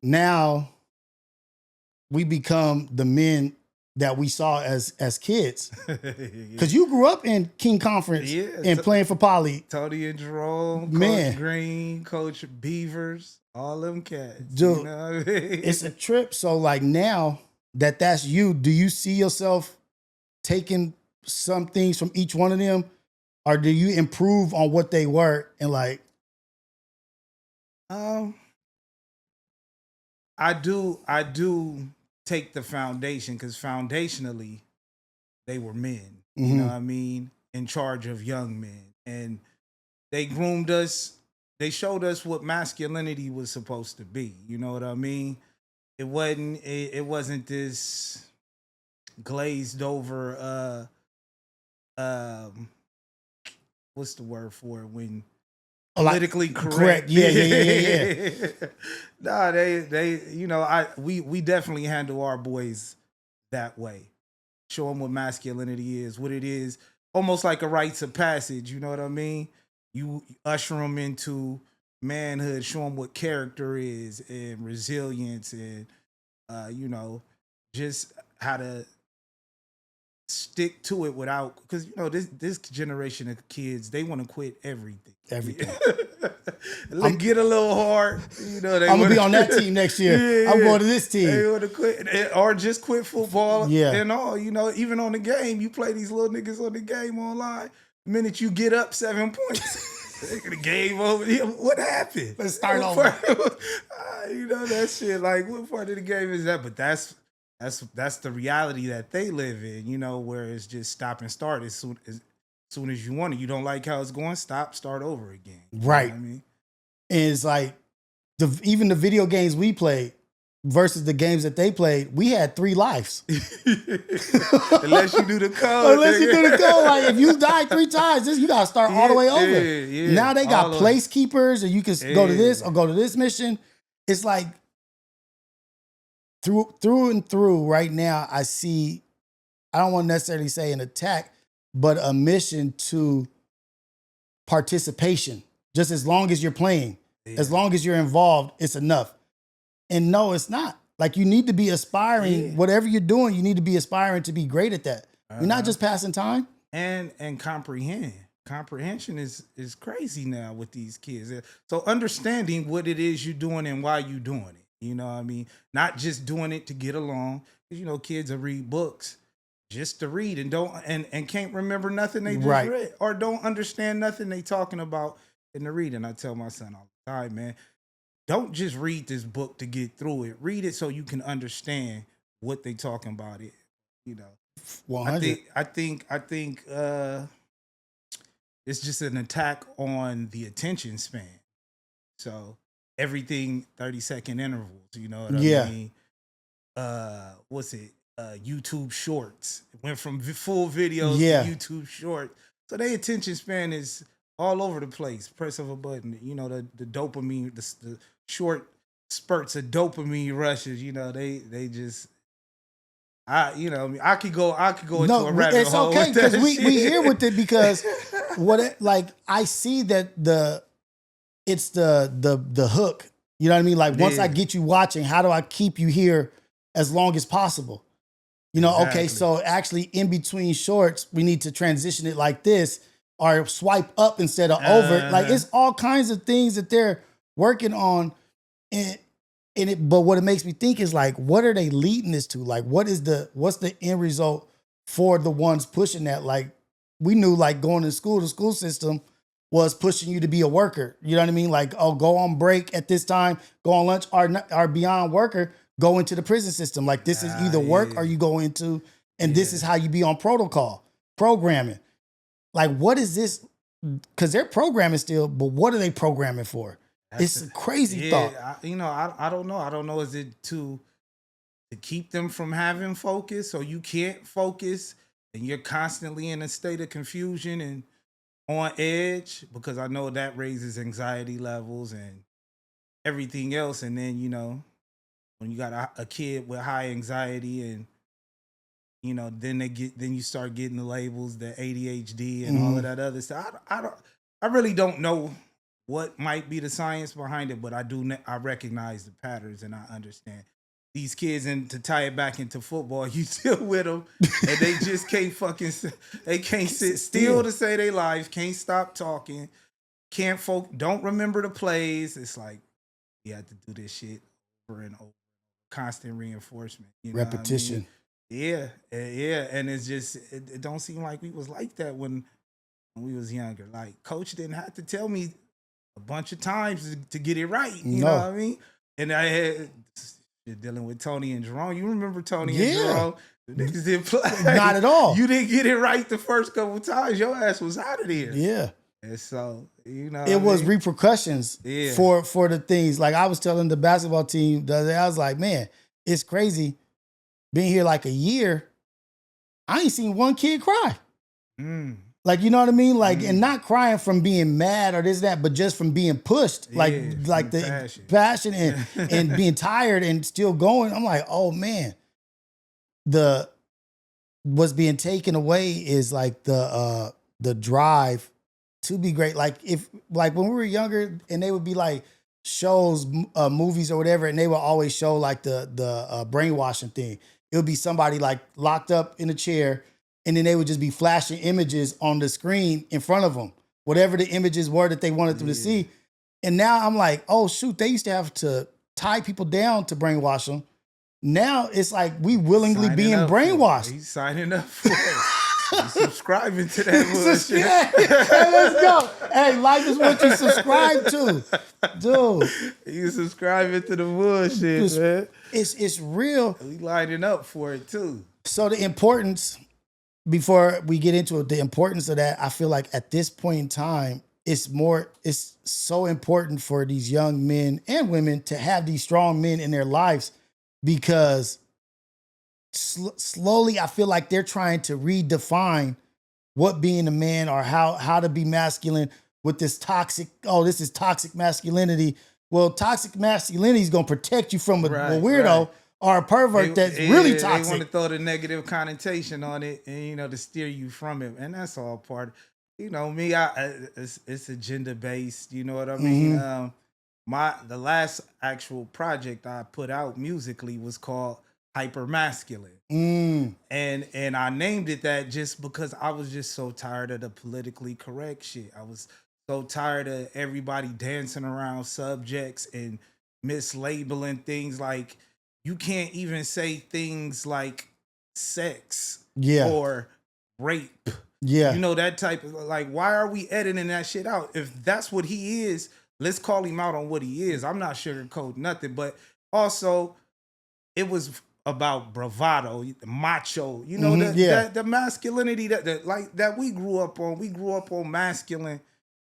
now we become the men that we saw as kids. Because you grew up in King Conference and playing for Poly. Tony and Jerome, Man. Coach Green, Coach Beavers, all them cats. Dude, you know what I mean? It's a trip. So like now that's you, do you see yourself taking some things from each one of them? Or do you improve on what they were and like? I do take the foundation because foundationally they were men, you know what I mean, in charge of young men. And they groomed us, they showed us what masculinity was supposed to be. You know what I mean? It wasn't this glazed over what's the word for it when politically correct. Yeah. Nah, they you know, we definitely handle our boys that way. Show them what masculinity is, what it is, almost like a rites of passage, you know what I mean? You usher them into manhood, show them what character is and resilience and you know, just how to stick to it without, because you know this generation of kids, they want to quit everything. Get a little hard, you know. I'm gonna be on that team next year. I'm going to this team. They want to quit or just quit football. Yeah, and all, you know. Even on the game, you play these little niggas on the game online. The minute you get up 7 points, the game over. What happened? Let's start over. You know that shit. Like, what part of the game is that? But that's the reality that they live in, you know, where it's just stop and start as soon as you want it. You don't like how it's going, start over again. Right. You know what I mean? And it's like even the video games we played versus the games that they played, we had 3 lives. Unless you do the code. Like if you die 3 times, you gotta start all the way over. Yeah. Now they got placekeepers, and you can go to this or go to this mission. It's like through and through right now, I see, I don't want to necessarily say an attack, but a mission to participation. Just as long as you're playing, as long as you're involved, it's enough. And no, it's not. Like you need to be aspiring, whatever you're doing, you need to be aspiring to be great at that. You're not just passing time. And comprehend. Comprehension is crazy now with these kids. So understanding what it is you're doing and why you're doing it. You know what I mean? Not just doing it to get along. You know, kids will read books just to read and can't remember nothing they just read, or don't understand nothing they talking about in the reading. I tell my son all the time, man, don't just read this book to get through it. Read it so you can understand what they talking about it. You know, 100. I think it's just an attack on the attention span. So everything 30-second intervals, you know what I mean? What's it? YouTube shorts. It went from full videos to YouTube shorts. So their attention span is all over the place. Press of a button. You know, the dopamine, the short spurts of dopamine rushes, you know, they just I could go into a rabbit hole. It's okay because we here with it because I see that it's the hook. You know what I mean? Like once I get you watching, how do I keep you here as long as possible? You know, okay, so actually in between shorts, we need to transition it like this or swipe up instead of over. Like it's all kinds of things that they're working on. But what it makes me think is like, what are they leading this to? Like, what's the end result for the ones pushing that? Like, we knew like going to school, the school system was pushing you to be a worker. You know what I mean? Like, oh, go on break at this time, go on lunch, or beyond worker, go into the prison system. Like, this is either work or you go into, and this is how you be on protocol, programming. Like, what is this? Because they're programming still, but what are they programming for? It's a crazy thought. I don't know. I don't know. Is it to keep them from having focus, so you can't focus and you're constantly in a state of confusion and on edge? Because I know that raises anxiety levels and everything else. And then, you know, when you got a kid with high anxiety and, you know, then you start getting the labels, the ADHD and all of that other stuff. I really don't know what might be the science behind it, but I recognize the patterns and I understand these kids. And to tie it back into football, you deal with them and they just can't they can't sit still to say their lives, can't stop talking, don't remember the plays. It's like you have to do this shit over and over, constant reinforcement, repetition. Yeah, and it's just it don't seem like we was like that when we was younger. Like coach didn't have to tell me a bunch of times to get it right. You know what I mean? And I had dealing with Tony and Jerome. You remember Tony and Jerome? The niggas didn't play. Not at all. You didn't get it right the first couple of times. Your ass was out of there. Yeah. And so, it was repercussions for the things. Like I was telling the basketball team the other day, I was like, man, it's crazy being here like a year. I ain't seen one kid cry. Like, you know what I mean? Like, and not crying from being mad or this, that, but just from being pushed. Like the passion and being tired and still going. I'm like, oh man. What's being taken away is like the drive to be great. Like when we were younger and they would be like shows, movies or whatever, and they would always show like the brainwashing thing. It would be somebody like locked up in a chair, and then they would just be flashing images on the screen in front of them, whatever the images were that they wanted them to see. And now I'm like, oh shoot, they used to have to tie people down to brainwash them. Now it's like we willingly being brainwashed. He's signing up for it. He's subscribing to that bullshit. Hey, let's go. Hey, life is what you subscribe to. Dude. You subscribing to the bullshit, man. It's real. We lining up for it too. So the importance, before we get into it, the importance of that, I feel like at this point in time, it's so important for these young men and women to have these strong men in their lives, because slowly I feel like they're trying to redefine what being a man or how to be masculine with this toxic, this is toxic masculinity. Well, toxic masculinity is going to protect you from a weirdo or a pervert that's really toxic. They want to throw the negative connotation on it and, to steer you from it. And that's all part of, me, it's agenda based, you know what I mean? The last actual project I put out musically was called Hyper Masculine. And I named it that just because I was just so tired of the politically correct shit. I was so tired of everybody dancing around subjects and mislabeling things. Like, you can't even say things like sex or rape. Yeah. That type of, like, why are we editing that shit out? If that's what he is, let's call him out on what he is. I'm not sugarcoating nothing, but also it was about bravado, macho, the masculinity that we grew up on. We grew up on masculine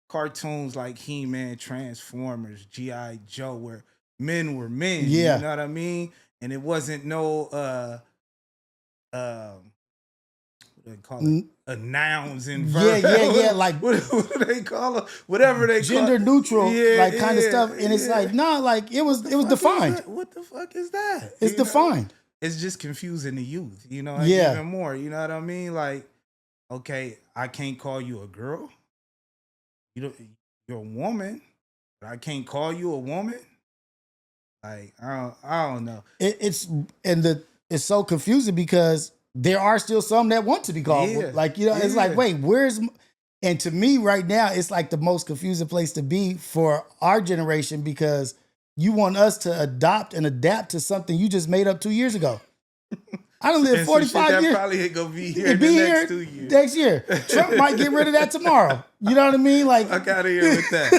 cartoons like He-Man, Transformers, G.I. Joe, where men were men. Yeah. You know what I mean? And it wasn't no what do they call it? Nouns and verbs. Yeah. Like what do they call it? Whatever they gender call neutral, kind of stuff. And it's like, no, like it was defined. What the fuck is that? It's defined. It's just confusing the youth, even more. You know what I mean? Like, okay, I can't call you a girl. You're a woman, but I can't call you a woman. Like, I don't know. It's so confusing because there are still some that want to be called. Like, it's like, wait, and to me right now, it's like the most confusing place to be for our generation, because you want us to adopt and adapt to something you just made up 2 years ago. I done lived 45 years. That probably ain't gonna be here in the next 2 years. Next year. Trump might get rid of that tomorrow. You know what I mean? Like, fuck out of here with that.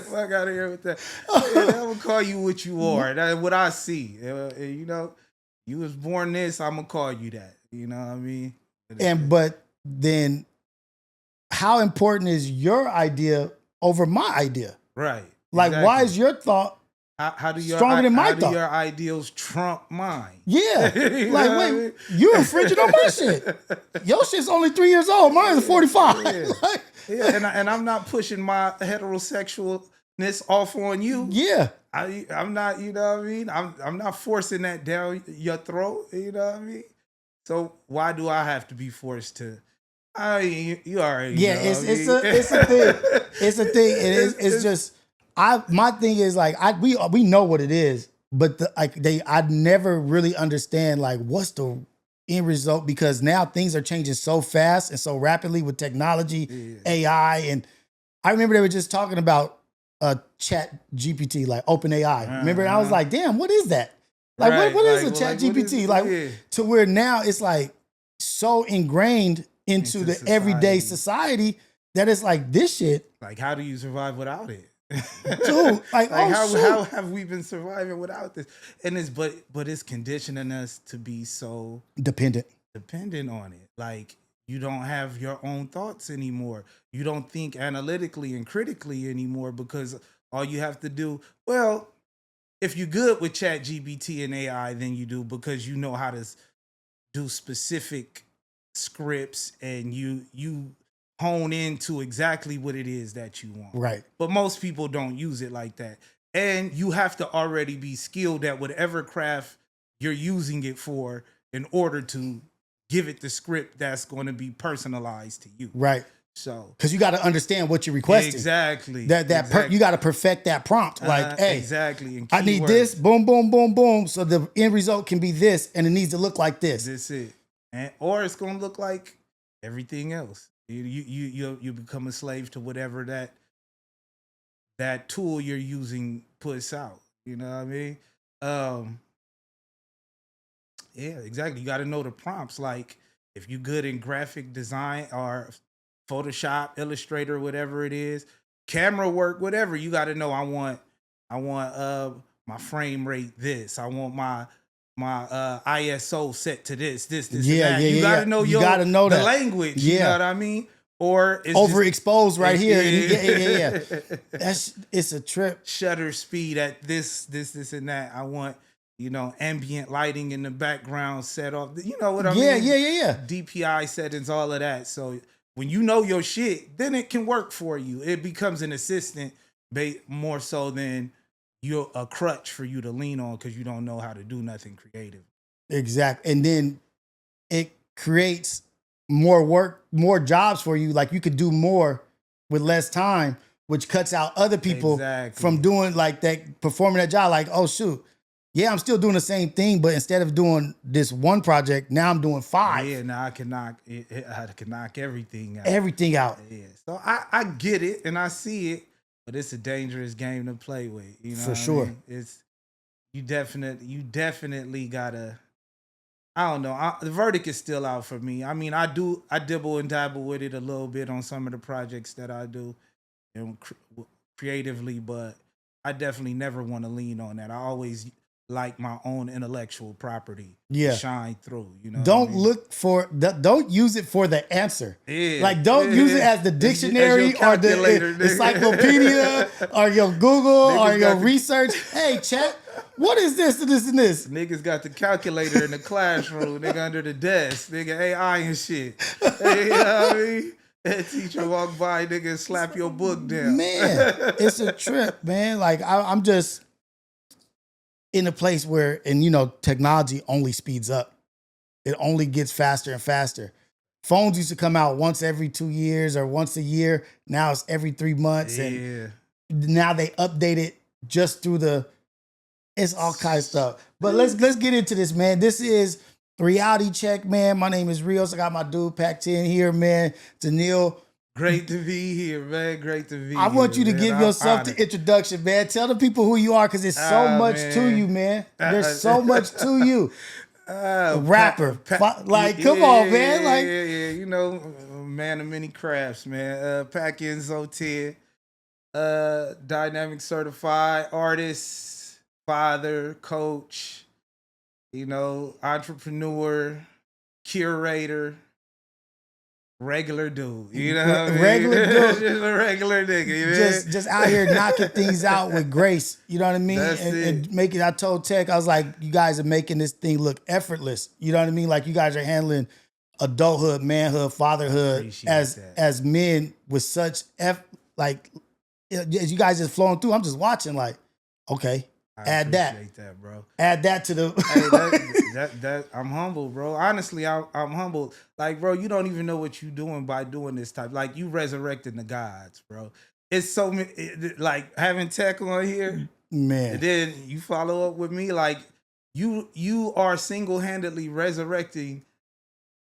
Fuck out of here with that. I will call you what you are. That's what I see. You was born this, I'm gonna call you that. You know what I mean? But then how important is your idea over my idea? Right. Like, exactly. Why is your thought stronger than my thought? How do your ideals trump mine? Yeah. Like, wait, you infringing on my shit. Your shit's only 3 years old. Mine is 45. Yeah. And I'm not pushing my heterosexualness off on you. Yeah. I'm not, you know what I mean? I'm not forcing that down your throat, you know what I mean? So why do I have to be forced to? You already Yeah, know. it's a thing. It's a thing. It's just my thing is like we know what it is, but I never really understand like what's the end result, because now things are changing so fast and so rapidly with technology, AI, and I remember they were just talking about Chat GPT, like Open AI. Remember, I was like, damn, what is that? Like, what is a Chat GPT? To where now it's like so ingrained into the everyday society that it's like this shit. Like, how do you survive without it? Dude, how have we been surviving without this? And but it's conditioning us to be so dependent on it. Like, you don't have your own thoughts anymore. You don't think analytically and critically anymore, because all you have to do, well, if you're good with Chat GPT and AI, then you do, because you know how to do specific scripts and you hone into exactly what it is that you want. Right. But most people don't use it like that. And you have to already be skilled at whatever craft you're using it for in order to give it the script that's going to be personalized to you. Right. So, because you got to understand what you're requesting. Exactly. You got to perfect that prompt. Like, hey, exactly. And I need this, boom, boom, boom, boom. So the end result can be this, and it needs to look like this. That's it. Or it's going to look like everything else. You become a slave to whatever that tool you're using puts out. You know what I mean? Yeah, exactly. You got to know the prompts. Like, if you're good in graphic design or Photoshop, Illustrator, whatever it is, camera work, whatever, you got to know. I want my frame rate this. I want my ISO set to this, and that. You got to know the language. Yeah. You know what I mean? Or it's overexposed right here. Yeah. It's a trip. Shutter speed at this, and that. I want, ambient lighting in the background set off. You know what I mean? Yeah. DPI settings, all of that. So when you know your shit, then it can work for you. It becomes an assistant more so than you're a crutch for you to lean on because you don't know how to do nothing creative. Exactly. And then it creates more work, more jobs for you. Like, you could do more with less time, which cuts out other people from doing like that, performing that job. Like, oh shoot, yeah, I'm still doing the same thing, but instead of doing this one project, now I'm doing 5. Yeah, now I can knock everything out. Everything out. Yeah. So I get it and I see it, but it's a dangerous game to play with. You know, for sure. I mean? It's you definitely gotta. I don't know. The verdict is still out for me. I mean, I dibble and dabble with it a little bit on some of the projects that I do, creatively, but I definitely never want to lean on that. I always like my own intellectual property to shine through. You know, don't use it for the answer. Yeah. Like, don't use it as the dictionary or the encyclopedia or your Google or your research. Hey, chat, what is this and this and this? Niggas got the calculator in the classroom, nigga under the desk, nigga AI and shit. Hey, you know what I mean? That teacher walk by, nigga, and slap your book down. Man, it's a trip, man. Like, I'm just in a place where, and technology only speeds up. It only gets faster and faster. Phones used to come out once every 2 years or once a year. Now it's every 3 months. Yeah. And now they update it just through it's all kinds of stuff. But let's get into this, man. This is Reality Check, man. My name is Rios. I got my dude Pac 10 here, man. Daniil. Great to be here, man. Great to be here. I want you to give yourself the introduction, man. Tell the people who you are, because there's so much to you, man. There's so much to you. Rapper. Like, come on, man. Like, yeah. Man of many crafts, man. Pac Enzo Ten. Dynamic certified artist, father, coach, entrepreneur, curator. Regular dude, you know what I mean? Regular dude. Just a regular nigga, just out here knocking things out with grace, you know what I mean? And making, I told Tech, I was like, you guys are making this thing look effortless, you know what I mean? Like, you guys are handling adulthood, manhood, fatherhood as men with such, like, as you guys just flowing through, I'm just watching like, okay. I Add that. appreciate that, bro. Add that to the. Hey, that I'm humble, bro. Honestly, I'm humble. Like, bro, you don't even know what you're doing by doing this type. Like, you resurrecting the gods, bro. It's so many. Like having Tech on here, Man. and then you follow up with me. Like, you are single handedly resurrecting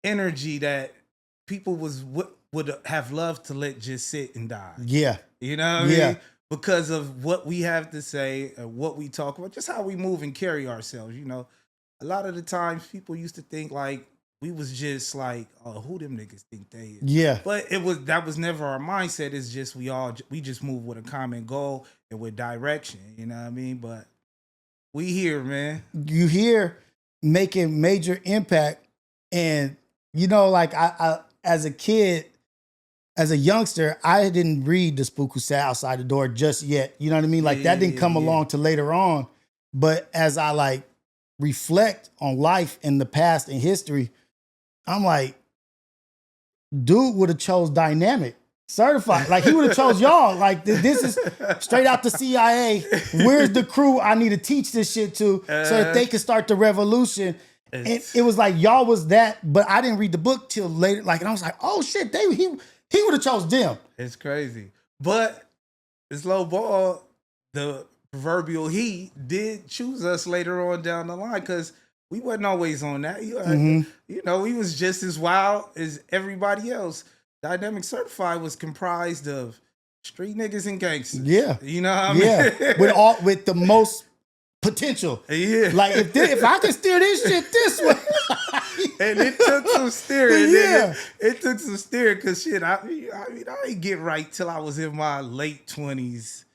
energy that people would have loved to let just sit and die. Yeah. You know what I mean? Because of what we have to say, what we talk about, just how we move and carry ourselves. You know, a lot of the times people used to think like we was just like, oh, who them niggas think they is? Yeah. But that was never our mindset. It's just we just move with a common goal and with direction. You know what I mean? But we here, man. You here making major impact, and you know, like I as a kid. As a youngster, I didn't read the Spook Who Sat Outside the Door just yet. You know what I mean? Like that didn't come along till later on. But as I like reflect on life in the past and history, I'm like, dude would have chose Dynamic Certified. Like he would have chose y'all. Like this is straight out the CIA. Where's the crew I need to teach this shit to so that they can start the revolution? And it was like y'all was that, but I didn't read the book till later. Like, and I was like, oh shit, he would have chose them. It's crazy. But this low ball, the proverbial he did choose us later on down the line because we wasn't always on that. You know, we was just as wild as everybody else. Dynamic Certified was comprised of street niggas and gangsters. Yeah. You know what I mean? Yeah. With the most potential. Yeah. Like if I can steer this shit this way. And it took some steering. Yeah. It took some steering because shit, I mean, I didn't get right till I was in my late 20s.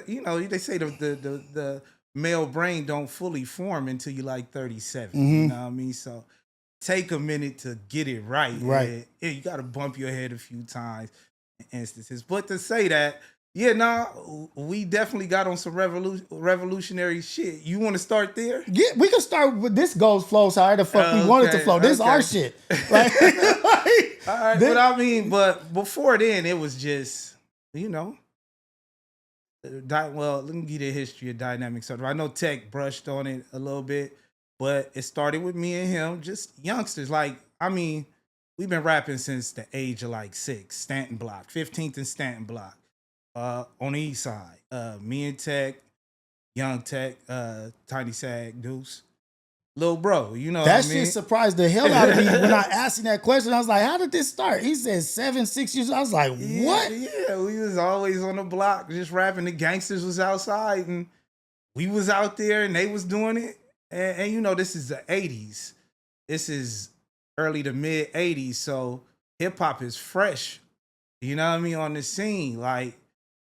You know, they say the male brain don't fully form until you like 37. You know what I mean? So take a minute to get it right. Right. Yeah, you got to bump your head a few times in instances. But to say that, yeah, we definitely got on some revolutionary shit. You want to start there? Yeah, we can start with this goes flows however the fuck we want it to flow. This is our shit. Like, all right, but I mean, but before then, it was just, you know, well, let me give you the history of Dynamic Certified. I know Tech brushed on it a little bit, but it started with me and him, just youngsters. Like, I mean, we've been rapping since the age of like 6, Stanton Block, 15th and Stanton Block. On the east side, me and Tech, Young Tech, Tiny Sag, Deuce, Lil Bro, you know that what I mean? shit surprised the hell out of me when I asked him that question. I was like, how did this start? He said 7, 6 years. I was like, what? Yeah, we was always on the block just rapping. The gangsters was outside and we was out there and they was doing it. And you know, this is the 80s. This is early to mid 80s. So hip hop is fresh, you know what I mean, on the scene. Like,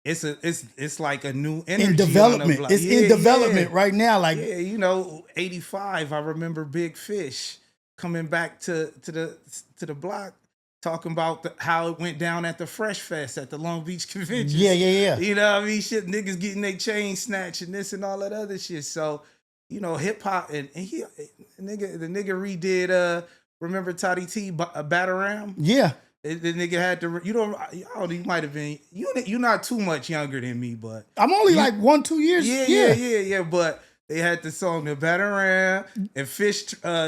it's like a new energy in development. It's in development right now. Like, yeah, you know, 85. I remember Big Fish coming back to the block, talking about how it went down at the Fresh Fest at the Long Beach Convention. Yeah. You know what I mean? Shit, niggas getting their chain snatched and this and all that other shit. So, you know, hip hop and the nigga redid remember Toddy T Bataram? Yeah. The nigga had to, you might have been, you're not too much younger than me, but. I'm only like 1-2 years. Yeah. But they had the song The Batarang and Fish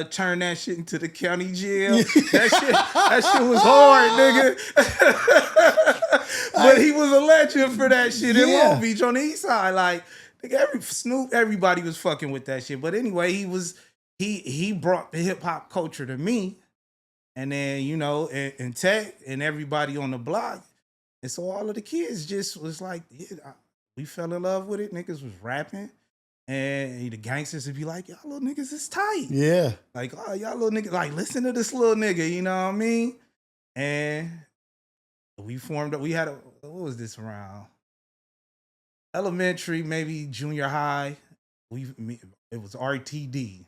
turned that shit into the county jail. That shit was hard, nigga. But he was a legend for that shit in Long Beach on the east side. Like, nigga, Snoop, everybody was fucking with that shit. But anyway, he brought the hip hop culture to me. And then, you know, and Tech and everybody on the block. And so all of the kids just was like, yeah, we fell in love with it. Niggas was rapping. And the gangsters would be like, y'all little niggas is tight. Yeah. Like, oh, y'all little niggas, like, listen to this little nigga, you know what I mean? And we formed up, what was this around? Elementary, maybe junior high. It was RTD.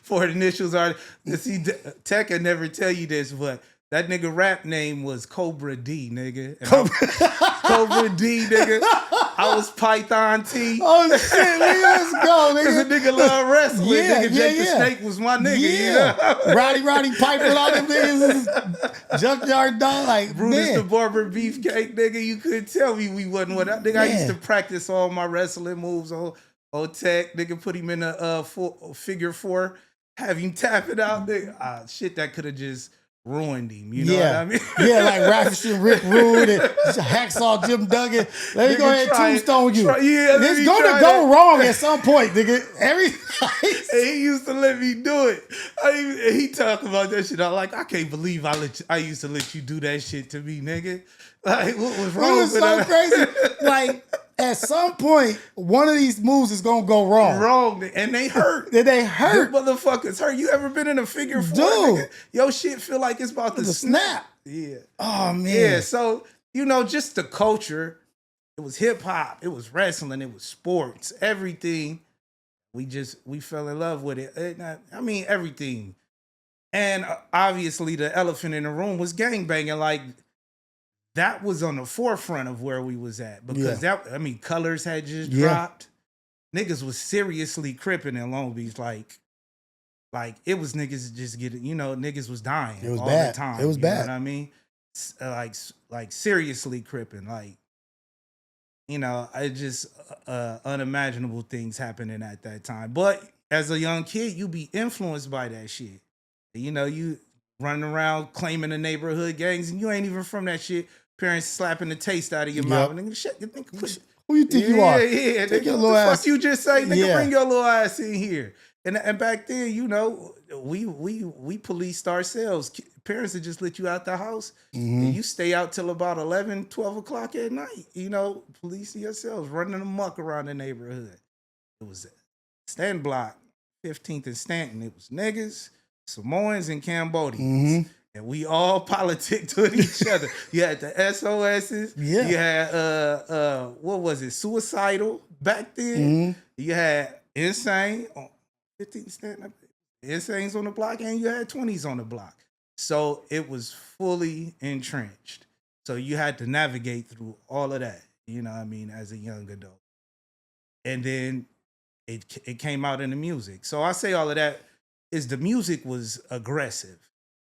For the initials are, see, Tech can never tell you this, but that nigga rap name was Cobra D, nigga. Cobra D, nigga. I was Python T. Oh shit, nigga, let's go, nigga. Cause a nigga love wrestling. Yeah, nigga, Jake the Snake was my nigga. Yeah. You know? Roddy Piper and all them niggas. Junkyard Dog, like, Brutus man. the Barber Beefcake, nigga. You couldn't tell me we wasn't what that nigga. I used to practice all my wrestling moves on Tech, nigga put him in a figure four, have him tap it out, nigga. Shit that could have just ruined him. You know what I mean? Yeah, like Rafferson, Rick Rude, and Hacksaw Jim Duggan. Let me go ahead and tombstone you. It's going to go wrong at some point, nigga. He used to let me do it. He talk about that shit. I can't believe I used to let you do that shit to me, nigga. Like, what was wrong with that? It was so crazy. Like, at some point, one of these moves is gonna go wrong. And they hurt. They hurt. Them motherfuckers hurt. You ever been in a figure four? Dude. Nigga? Yo, shit feel like it's about to snap. Yeah. Oh, man. Yeah, so, just the culture. It was hip hop. It was wrestling. It was sports. Everything. We fell in love with it. Everything. And obviously, the elephant in the room was gangbanging. Like, that was on the forefront of where we was at because Colors had just dropped. Niggas was seriously cripping in Long Beach, like it was niggas just getting, niggas was dying. It was all bad. The time. It was bad. You know what I mean? Like seriously cripping, it just unimaginable things happening at that time. But as a young kid, you be influenced by that shit. You running around claiming the neighborhood gangs, and you ain't even from that shit. Parents slapping the taste out of your mouth. Nigga, shit, you think who you think you are? Yeah, take your little ass. Fuck you just say, nigga, bring your little ass in here. And back then, we policed ourselves. Parents would just let you out the house, and you stay out till about 11, 12 o'clock at night. Policing yourselves, running amok around the neighborhood. It was Stanton Block, 15th and Stanton. It was niggas, Samoans, and Cambodians. And we all politicked with each other. You had the SOSs. Yeah. You had what was it? Suicidal back then. You had Insane on 15th Stanton. Insanes on the block, and you had 20s on the block. So it was fully entrenched. So you had to navigate through all of that. As a young adult. And then it came out in the music. So I say all of that is the music was aggressive.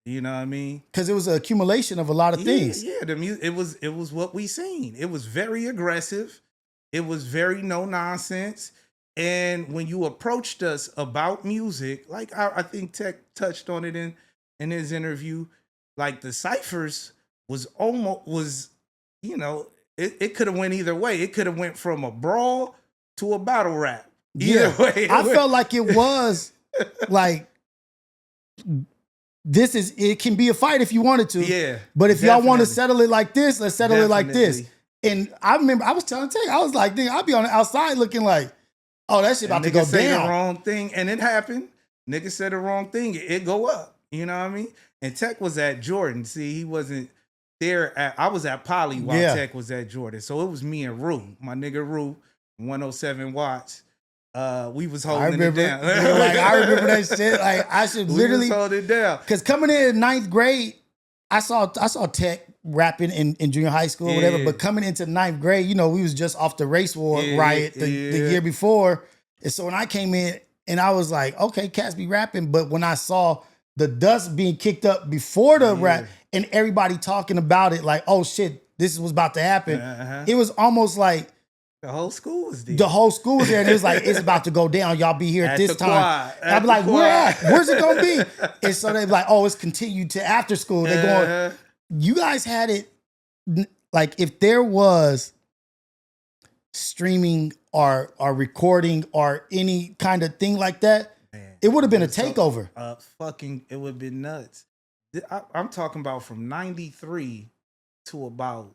You know what I mean? Because it was an accumulation of a lot of things. Yeah, the music. It was what we seen. It was very aggressive. It was very no nonsense. And when you approached us about music, like I think Tech touched on it in his interview, like the ciphers it could have went either way. It could have went from a brawl to a battle rap. Either way. I felt like it was like it can be a fight if you wanted to. Yeah. But if y'all want to settle it like this, let's settle it like this. And I remember I was telling Tech, I was like, I'll be on the outside looking like, oh, that shit about to go say down. The wrong thing, and it happened. Nigga said the wrong thing, it go up. You know what I mean? And Tech was at Jordan. See, he wasn't there. I was at Poly while Tech was at Jordan. So it was me and Rue, my nigga Rue, 107 watts. We was holding it down. I remember that shit. Like I should literally hold it down. Because coming in ninth grade, I saw Tech rapping in junior high school or whatever. But coming into ninth grade, we was just off the race war riot the year before. And so when I came in and I was like, okay, cats be rapping. But when I saw the dust being kicked up before the rap and everybody talking about it, like, oh shit, this was about to happen. It was almost like the whole school was there. The whole school was there, and it was like, it's about to go down. Y'all be here at this time. I'd be like, where at? Where's it gonna be? And so they'd be like, oh, it's continued to after school. They're going, you guys had it, like if there was streaming or recording or any kind of thing like that, it would have been a takeover. It would have been nuts. I'm talking about from 93 to about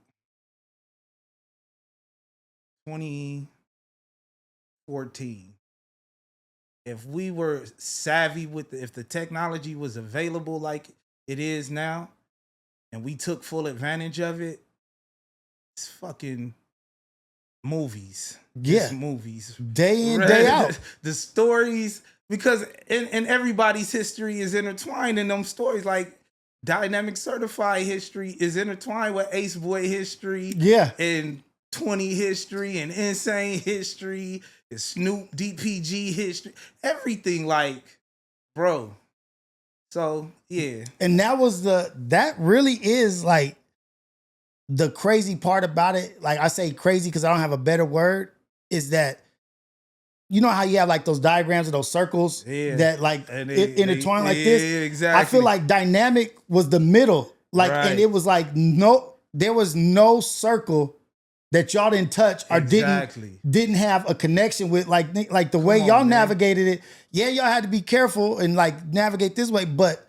2014. If we were savvy if the technology was available like it is now, and we took full advantage of it, it's fucking movies. Yeah. It's movies. Day in, day out. The stories, because and everybody's history is intertwined in them stories. Like Dynamic Certified history is intertwined with Ace Boy history. Yeah. And 20 history and Insane history, and Snoop DPG history, everything, like, bro. So yeah. And that really is like the crazy part about it. Like I say crazy because I don't have a better word, is that you know how you have like those diagrams of those circles that like intertwine like this? Exactly. I feel like dynamic was the middle. Like, and it was like there was no circle that y'all didn't touch or didn't have a connection with, like the way y'all navigated it. Yeah, y'all had to be careful and like navigate this way, but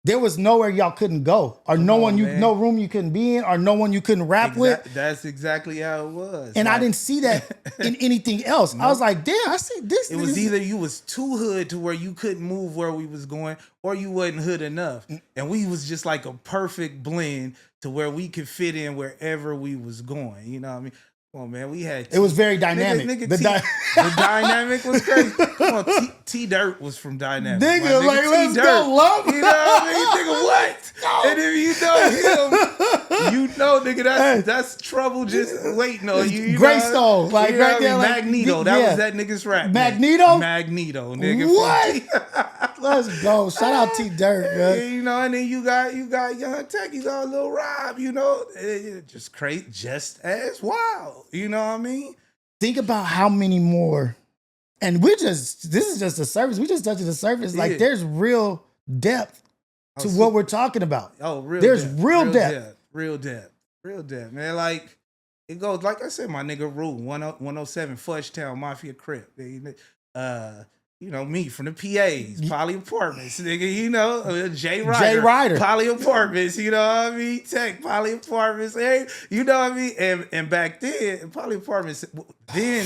there was nowhere y'all couldn't go, or no room you couldn't be in, or no one you couldn't rap with. That's exactly how it was. And like, I didn't see that in anything else. I was like, damn, I see this. It was either you was too hood to where you couldn't move where we was going, or you wasn't hood enough. And we was just like a perfect blend to where we could fit in wherever we was going. You know what I mean? Come on, man. We had it was very dynamic. The dynamic was crazy. Come on, T-Dirt was from Dynamic. Nigga, like, let's go, love. You know what I mean? Nigga, what? And if you know him, you know, nigga, that's trouble just waiting on you. Greystone, like right there, like Magneto. That was that nigga's rap. Magneto, nigga. What? Let's go. Shout out T-Dirt, man. Yeah, you know, and then you got Young Tech, you got Lil Rob. You know, just crazy, just as wild. You know what I mean? Think about how many more, and this is just the surface. We just touching the surface. Like there's real depth to what we're talking about. There's real depth. Real depth, man. Like it goes, like I said, my nigga Rue, 107 Fudgetown Mafia Crip. You know, me from the PAs, Poly Apartments, nigga, you know, J Ryder, Poly Apartments, you know what I mean? Tech, Poly Apartments, hey, you know what I mean? And back then, Poly Apartments then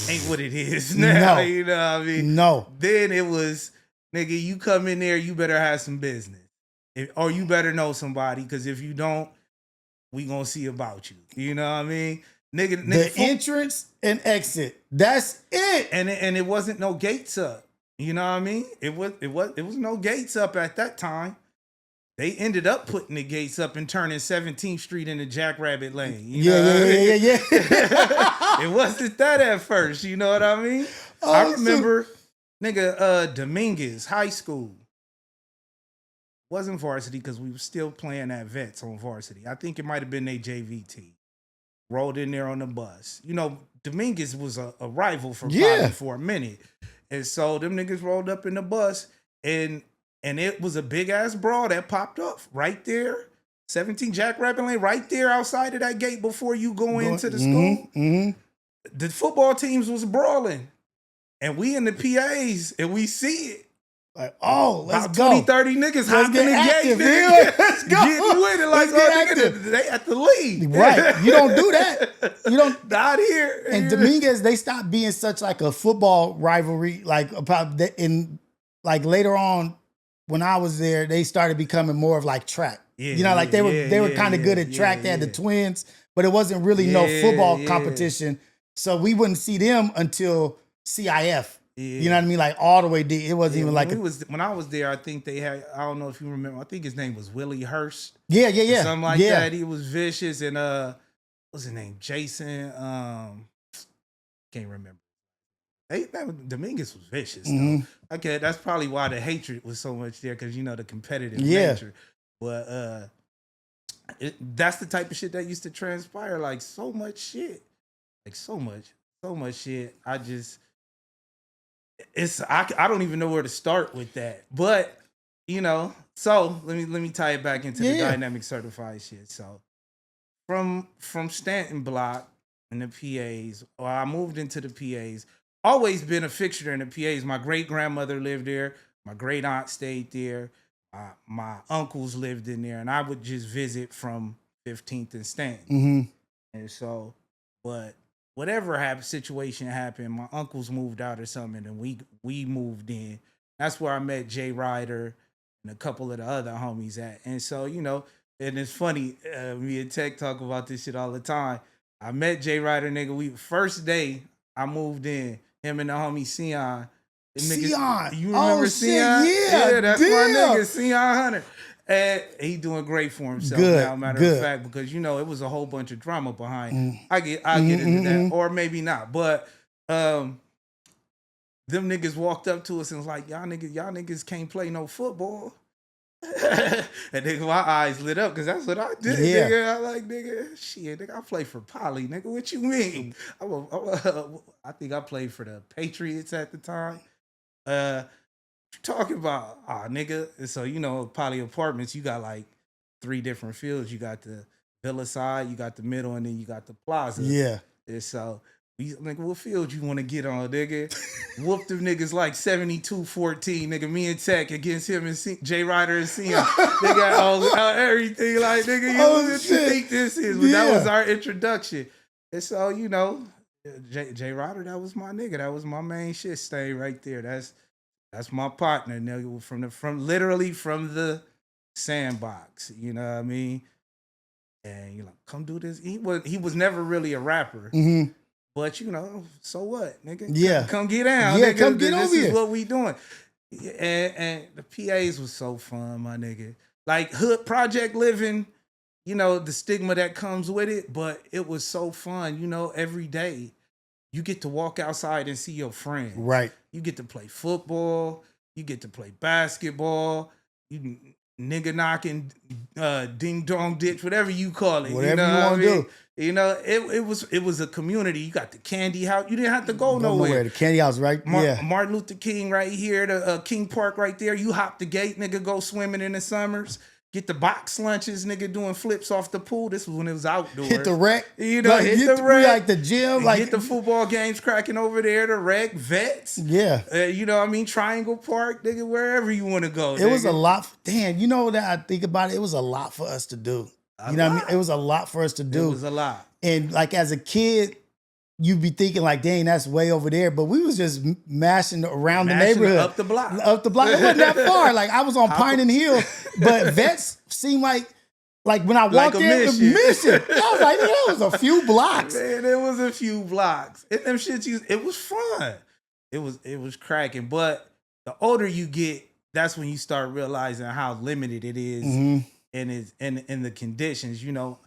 ain't what it is now, you know what I mean? No. Then it was, nigga, you come in there, you better have some business. Or you better know somebody, because if you don't, we gonna see about you. You know what I mean? Nigga, the entrance and exit. That's it. And it wasn't no gates up. You know what I mean? It was no gates up at that time. They ended up putting the gates up and turning 17th Street into Jackrabbit Lane. You know what I mean? It wasn't that at first. You know what I mean? I remember, nigga, Dominguez High School wasn't varsity because we were still playing at Vets on varsity. I think it might have been their JVT. Rolled in there on the bus. You know, Dominguez was a rival for Poly for a minute. And so them niggas rolled up in the bus and it was a big ass brawl that popped up right there. 17 Jackrabbit Lane, right there outside of that gate before you go into the school. Mm-hmm. The football teams was brawling. And we in the PAs and we see it. Like, oh, let's about go. 20, 30 niggas hopping in the gate. Let's go. Getting with it like, nigga, they at the lead. Right. You don't do that. You don't. Not here. And Dominguez, they stopped being such like a football rivalry. Like about in like later on when I was there, they started becoming more of like track. Yeah, you know, like they were kind of good at track. They had the twins, but it wasn't really no football competition. So we wouldn't see them until CIF. Yeah. You know what I mean? Like all the way deep. It wasn't even like when I was there, I think they had, I don't know if you remember, I think his name was Willie Hurst. Yeah. Something like that. He was vicious and what's his name? Jason. Can't remember. Dominguez was vicious. Mm-hmm. Okay, that's probably why the hatred was so much there, because you know the competitive nature. But that's the type of shit that used to transpire. Like so much shit. Like so much shit. I don't even know where to start with that. But, you know, so let me tie it back into the dynamic certified shit. So from Stanton Block and the PAs, or I moved into the PAs, always been a fixture in the PAs. My great grandmother lived there, my great aunt stayed there, my uncles lived in there, and I would just visit from 15th and Stanton. Mm-hmm. And so, but whatever situation happened, my uncles moved out or something, and we moved in. That's where I met J Ryder and a couple of the other homies at. And so, you know, and it's funny, me and Tech talk about this shit all the time. I met J Ryder, nigga. First day I moved in, him and the homie Sion. Sion. You remember Sion? Yeah, that's my nigga, Sion Hunter. And he doing great for himself now, matter of fact, because, you know, it was a whole bunch of drama behind. I'll get into that, or maybe not. But them niggas walked up to us and was like, y'all niggas can't play no football. And nigga, my eyes lit up because that's what I did. Yeah. Nigga, I like, nigga, shit, nigga, I play for Poly, nigga. What you mean? I think I played for the Patriots at the time. Talking about, nigga. And so, you know, Poly Apartments, you got like 3 different fields. You got the Villa side, you got the middle, and then you got the plaza. Yeah. And so, nigga, what field you want to get on, nigga? Whoop them niggas like 72-14, nigga. Me and Tech against him and J Ryder and Sion. They got all everything, like, nigga, what you think this is? But that was our introduction. And so, you know, J Ryder, that was my nigga. That was my main shit stain right there. That's my partner, nigga, from literally from the sandbox. You know what I mean? And you're like, come do this. He was never really a rapper. Mm-hmm. But, you know, so what, nigga? Yeah. Come get down, yeah, nigga. Come get this over is here. what we doing. And the PAs was so fun, my nigga. Like, hood project living, you know, the stigma that comes with it, but it was so fun, you know, every day. You get to walk outside and see your friends. Right. You get to play football. You get to play basketball. You nigga knocking, ding dong ditch, whatever you call it. Whatever you know you want to do. You know, it was a community. You got the candy house. You didn't have to go nowhere. The candy house, right? Yeah. Martin Luther King right here, the King Park right there. You hop the gate, nigga, go swimming in the summers. Get the box lunches, nigga, doing flips off the pool. This was when it was outdoors. Hit the rec. You know, like, hit the rec. Like the gym. Like, get the football games cracking over there, the rec, vets. Yeah. You know what I mean? Triangle Park, nigga, wherever you want to go. It was a lot. Damn, you know that I think about it? It was a lot for us to do. You know what I mean? It was a lot for us to do. It was a lot. And like as a kid, you'd be thinking like, dang, that's way over there. But we was just mashing around the neighborhood. Up the block. Up the block. It wasn't that far. Like I was on Pine and Hill. But vets seemed like when I walked in, it was mission. I was like, it was a few blocks. Man, it was a few blocks. And them shits, it was fun. It was cracking. But the older you get, that's when you start realizing how limited it is and the conditions. You know,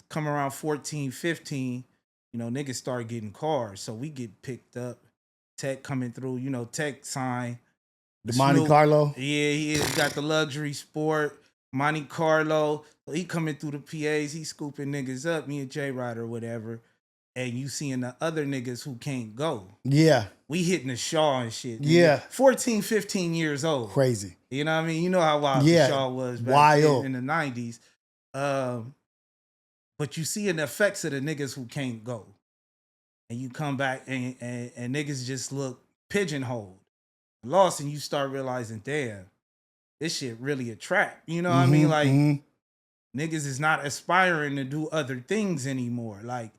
come around 14, 15, you know, niggas start getting cars. So we get picked up. Tech coming through, you know, Tech sign. The Monte Carlo. Yeah, he got the luxury sport. Monte Carlo. He coming through the PAs. He scooping niggas up, me and J Ryder or whatever. And you seeing the other niggas who can't go. Yeah. We hitting the Shaw and shit. Nigga. Yeah. 14, 15 years old. Crazy. You know what I mean? You know how wild the Shaw was back then in the 90s. But you see the effects of the niggas who can't go. And you come back and niggas just look pigeonholed. Lost, and you start realizing, damn, this shit really a trap. You know what I mean? Like, niggas is not aspiring to do other things anymore. Like,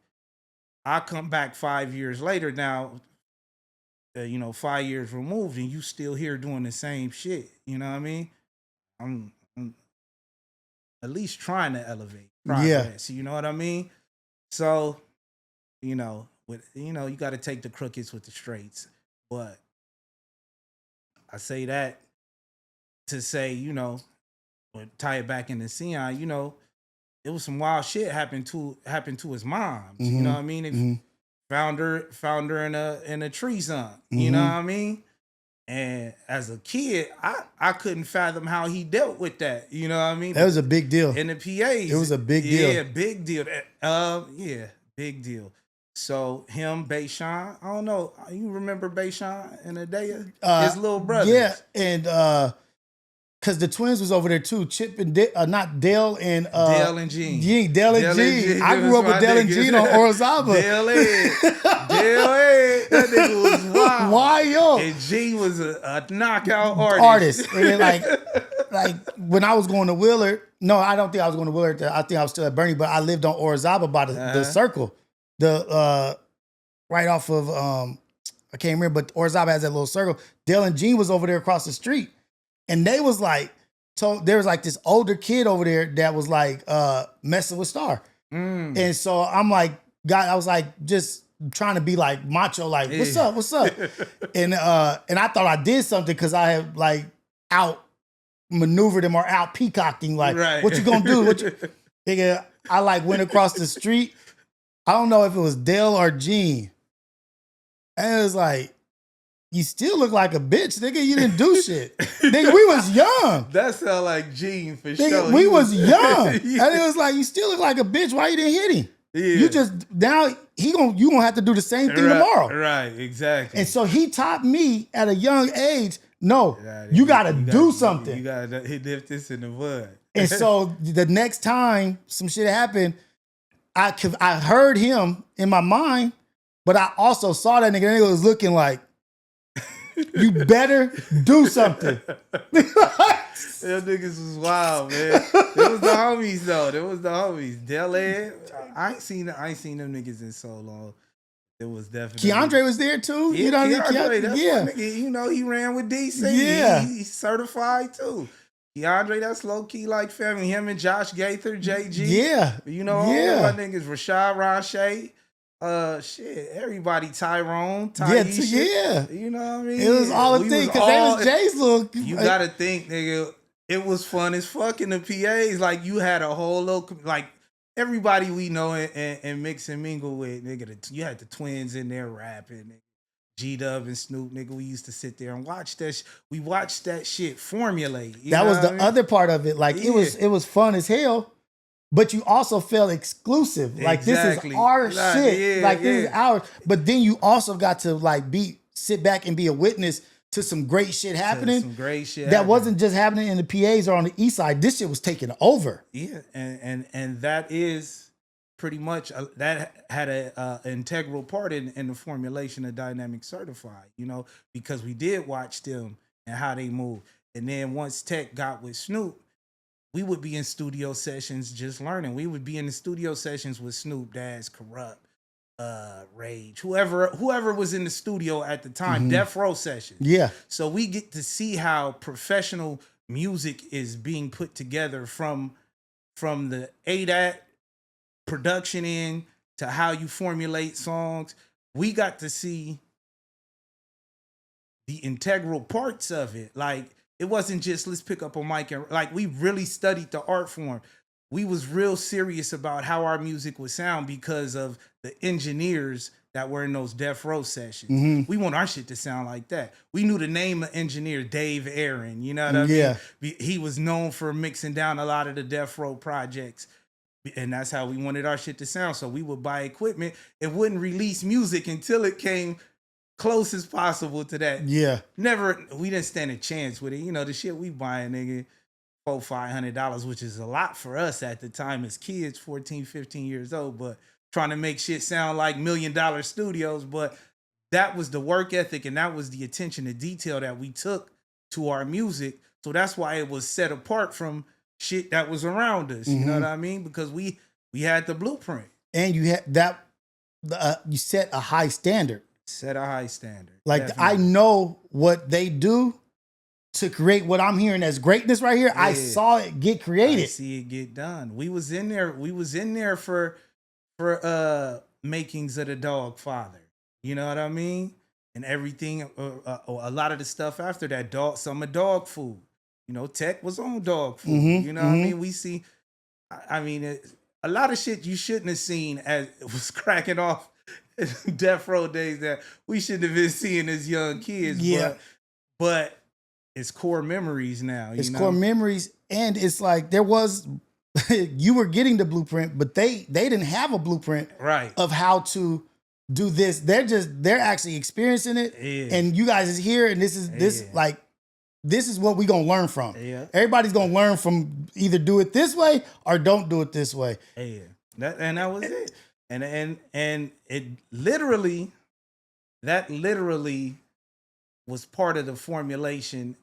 I come back 5 years later now, 5 years removed, and you still here doing the same shit. You know what I mean? I'm at least trying to elevate progress. You know what I mean? So, you got to take the crookeds with the straights. But I say that to say, tie it back into Sion, it was some wild shit happened to his mom. You know what I mean? Found her in a tree zone. You know what I mean? And as a kid, I couldn't fathom how he dealt with that. You know what I mean? That was a big deal. In the PAs. It was a big deal. Yeah, big deal. Big deal. So him, Bayshawn, I don't know. You remember Bayshawn in the day? His little brother. Yeah, and because the twins was over there too. Chip and not Dale and Dale and Gene. Dale and Gene. I grew up with Dale and Gene on Orizaba. Dale Ed. That nigga was wild. Wild. And Gene was a knockout artist. And like when I was going to Willard, no, I don't think I was going to Willard. I think I was still at Bernie, but I lived on Orizaba by the circle. The right off of I can't remember, but Orizaba has that little circle. Dale and Gene was over there across the street, and they was like, there was like this older kid over there that was like messing with Star, and so I'm like, I was like just trying to be like macho, like what's up, and I thought I did something because I had like out maneuvered him or out peacocked him, like what you gonna do? Nigga, I like went across the street. I don't know if it was Dale or Gene. And it was like, you still look like a bitch, nigga. You didn't do shit. Nigga, we was young. That sound like Gene for Nigga, sure. we was young. Yeah. And it was like, you still look like a bitch. Why you didn't hit him? Yeah. You just, now you gonna have to do the same thing tomorrow. Right, exactly. And so he taught me at a young age, no, you gotta do something. You gotta nip this in the bud. And so the next time some shit happened, I heard him in my mind, but I also saw that nigga was looking like, you better do something. Them niggas was wild, man. It was the homies though. There was the homies. Dele. I ain't seen them niggas in so long. It was definitely Keandre was there too. Yeah, you know what I mean? Keandre, that's my nigga. You know, he ran with DC. Yeah. He's certified too. Keandre, that's low key like family. Him and Josh Gaither, JG. Yeah. You know, all my niggas, Rashad Rache. Shit, everybody, Tyrone, Taisha, yeah. You know what I mean? It was all a thing because they was Jay's little. You gotta think, nigga. It was fun as fuck in the PAs. Like you had a whole little like everybody we know and mix and mingle with, nigga. You had the twins in there rapping, nigga. G-Dub and Snoop, nigga. We used to sit there and watch that. We watched that shit formulate. That was the other part of it. Like it was fun as hell. But you also felt exclusive. Like this is our shit. Like this is ours. But then you also got to like sit back and be a witness to some great shit happening. Some great shit that wasn't just happening in the PAs or on the east side. This shit was taking over. Yeah, and that is pretty much that had a integral part in the formulation of Dynamic Certified. You know, because we did watch them and how they move. And then once Tech got with Snoop, we would be in studio sessions just learning. We would be in the studio sessions with Snoop, Daz, Corrupt, Rage, whoever was in the studio at the time, Death Row sessions. Yeah. So we get to see how professional music is being put together from the ADAT production in to how you formulate songs. We got to see the integral parts of it. Like, it wasn't just let's pick up a mic and like we really studied the art form. We was real serious about how our music would sound because of the engineers that were in those Death Row sessions. We want our shit to sound like that. We knew the name of engineer Dave Aaron, you know what I mean? He was known for mixing down a lot of the Death Row projects. And that's how we wanted our shit to sound. So we would buy equipment and wouldn't release music until it came close as possible to that. Yeah. We didn't stand a chance with it. You know, the shit we buying, nigga, $400-$500, which is a lot for us at the time as kids, 14, 15 years old, but trying to make shit sound like $1 million studios. But that was the work ethic and that was the attention to detail that we took to our music. So that's why it was set apart from shit that was around us. You know what I mean? Because we had the blueprint. And you had that, you set a high standard. Set a high standard. Like Definitely. I know what they do to create what I'm hearing as greatness right here. Yeah. I saw it get created. I see it get done. We was in there for makings of the Dog Father. You know what I mean? And everything. A lot of the stuff after that. Some of Dog Food. You know, Tech was on Dog Food. You know what I mean? We see. I mean, a lot of shit you shouldn't have seen as it was cracking off. Death Row days that we shouldn't have been seeing as young kids. Yeah. But it's core memories now. It's core memories. And it's like there was, you were getting the blueprint, but they didn't have a blueprint of how to do this. They're actually experiencing it. Yeah. And you guys is here and this is what we gonna learn from. Yeah. Everybody's gonna learn from either do it this way or don't do it this way. Yeah. That was it. And it literally was part of the formulation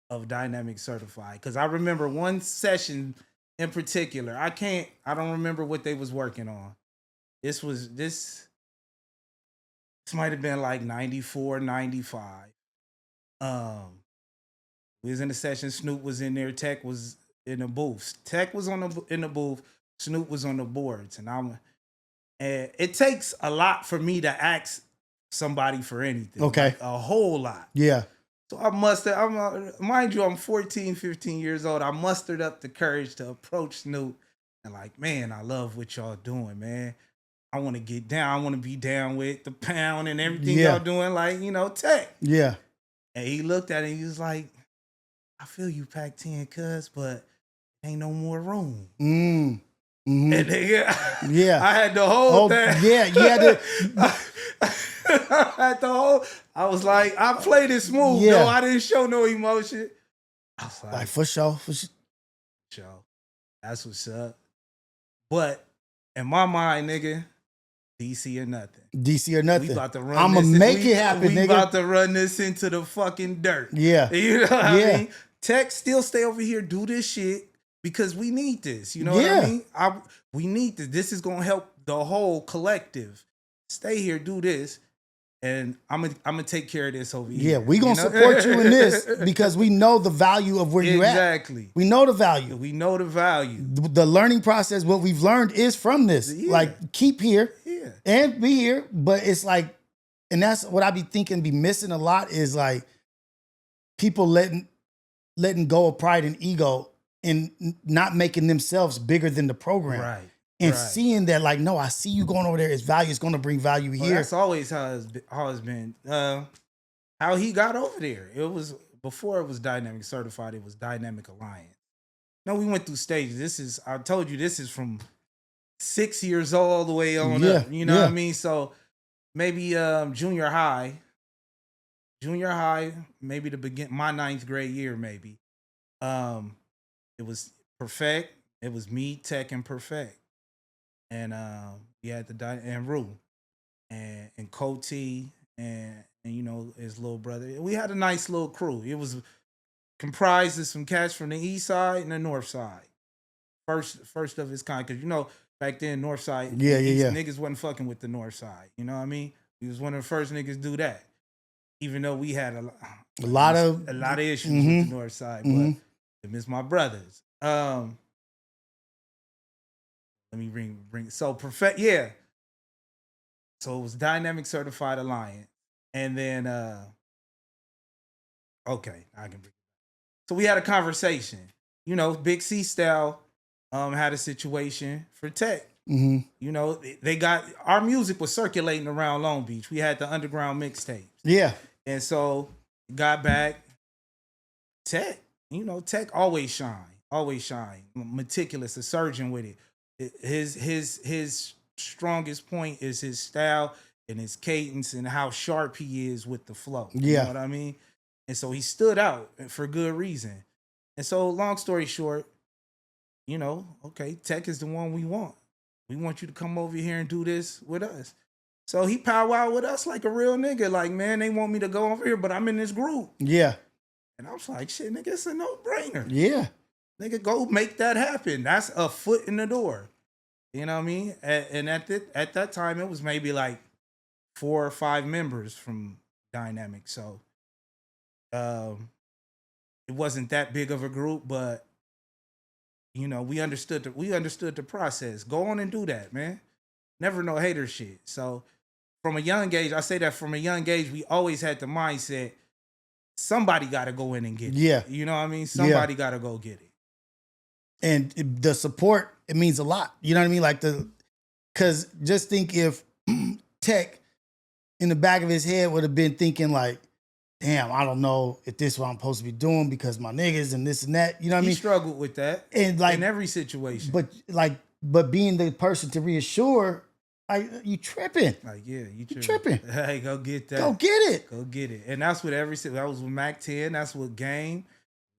of Dynamic Certified. Because I remember one session in particular. I don't remember what they was working on. This might have been like 94, 95. We was in the session. Snoop was in there. Tech was in the booth. Tech was in the booth. Snoop was on the boards. And it takes a lot for me to ask somebody for anything. Okay. Like a whole lot. Yeah. So mind you, I'm 14, 15 years old. I mustered up the courage to approach Snoop and like, man, I love what y'all doing, man. I want to get down. I want to be down with the pound and everything Yeah. y'all doing, like, you know, tech. Yeah. And he looked at it and he was like, I feel you, Pac 10, cuz, but ain't no more room. Mm. Mm-hmm. And then, Yeah. I had the whole thing. Yeah, you had to. I had the whole. I was like, I played it smooth, Yeah. though. I didn't show no emotion. I was Like, for sure. Show. That's what's up. But in my mind, nigga, DC or nothing. DC or nothing. We about to run I'm going to make it happen, we nigga. about to run this into the fucking dirt. Yeah. You know what I mean? Tech, still stay over here, do this shit because we need this. You know what I mean? We need this. This is going to help the whole collective. Stay here, do this. And I'm gonna take care of this over here. Yeah, we gonna support you in this because we know the value of where you're at. Exactly. We know the value. We know the value. The learning process, what we've learned is from this. Yeah. Like, keep here Yeah. and be here. But it's like, and that's what I be thinking be missing a lot is like people letting go of pride and ego and not making themselves bigger than the program. Right. And seeing that, like, no, I see you going over there. It's value. It's going to bring value here. That's always how it's been. How he got over there. It was before it was Dynamic Certified. It was Dynamic Alliance. No, we went through stages. I told you, this is from 6 years old all the way on up. You know what I mean? So maybe junior high, maybe my 9th grade year, maybe. It was Perfect. It was me, Tech, and Perfect. And we had and Rue and Coty and you know his little brother. We had a nice little crew. It was comprised of some cats from the east side and the north side. First of its kind, because you know back then north side, niggas wasn't fucking with the north side. You know what I mean? We was one of the first niggas to do that. Even though we had a lot of issues with the north side, but it was my brothers. Let me bring so perfect, yeah. So it was Dynamic Certified Alliance, and then okay, I can bring. So we had a conversation. You know, Big C style had a situation for Tech. You know, they got our music was circulating around Long Beach. We had the underground mixtapes. Yeah, and so got back. Tech, you know, Tech always shine, meticulous, a surgeon with it. His strongest point is his style and his cadence and how sharp he is with the flow. You know what I mean? And so he stood out for good reason. And so long story short, you know, okay, Tech is the one we want. We want you to come over here and do this with us. So he powwowed with us like a real nigga. Like, man, they want me to go over here, but I'm in this group. Yeah. And I was like, shit, nigga, it's a no-brainer. Yeah. Nigga, go make that happen. That's a foot in the door. You know what I mean? And at that time, it was maybe like 4 or 5 members from Dynamic. So it wasn't that big of a group, but you know, we understood the process. Go on and do that, man. Never no hater shit. So from a young age, I say that from a young age, we always had the mindset, somebody got to go in and get it. Yeah. You know what I mean? Somebody got to go get it. And the support, it means a lot. You know what I mean? Like because just think if Tech in the back of his head would have been thinking like, damn, I don't know if this is what I'm supposed to be doing because my niggas and this and that. You know what I mean? He struggled with that. And like in every situation. But being the person to reassure, like, you tripping. Like, yeah, you tripping. Hey, go get that. Go get it. Go get it. And that's what that was with Mac 10. That's what Game,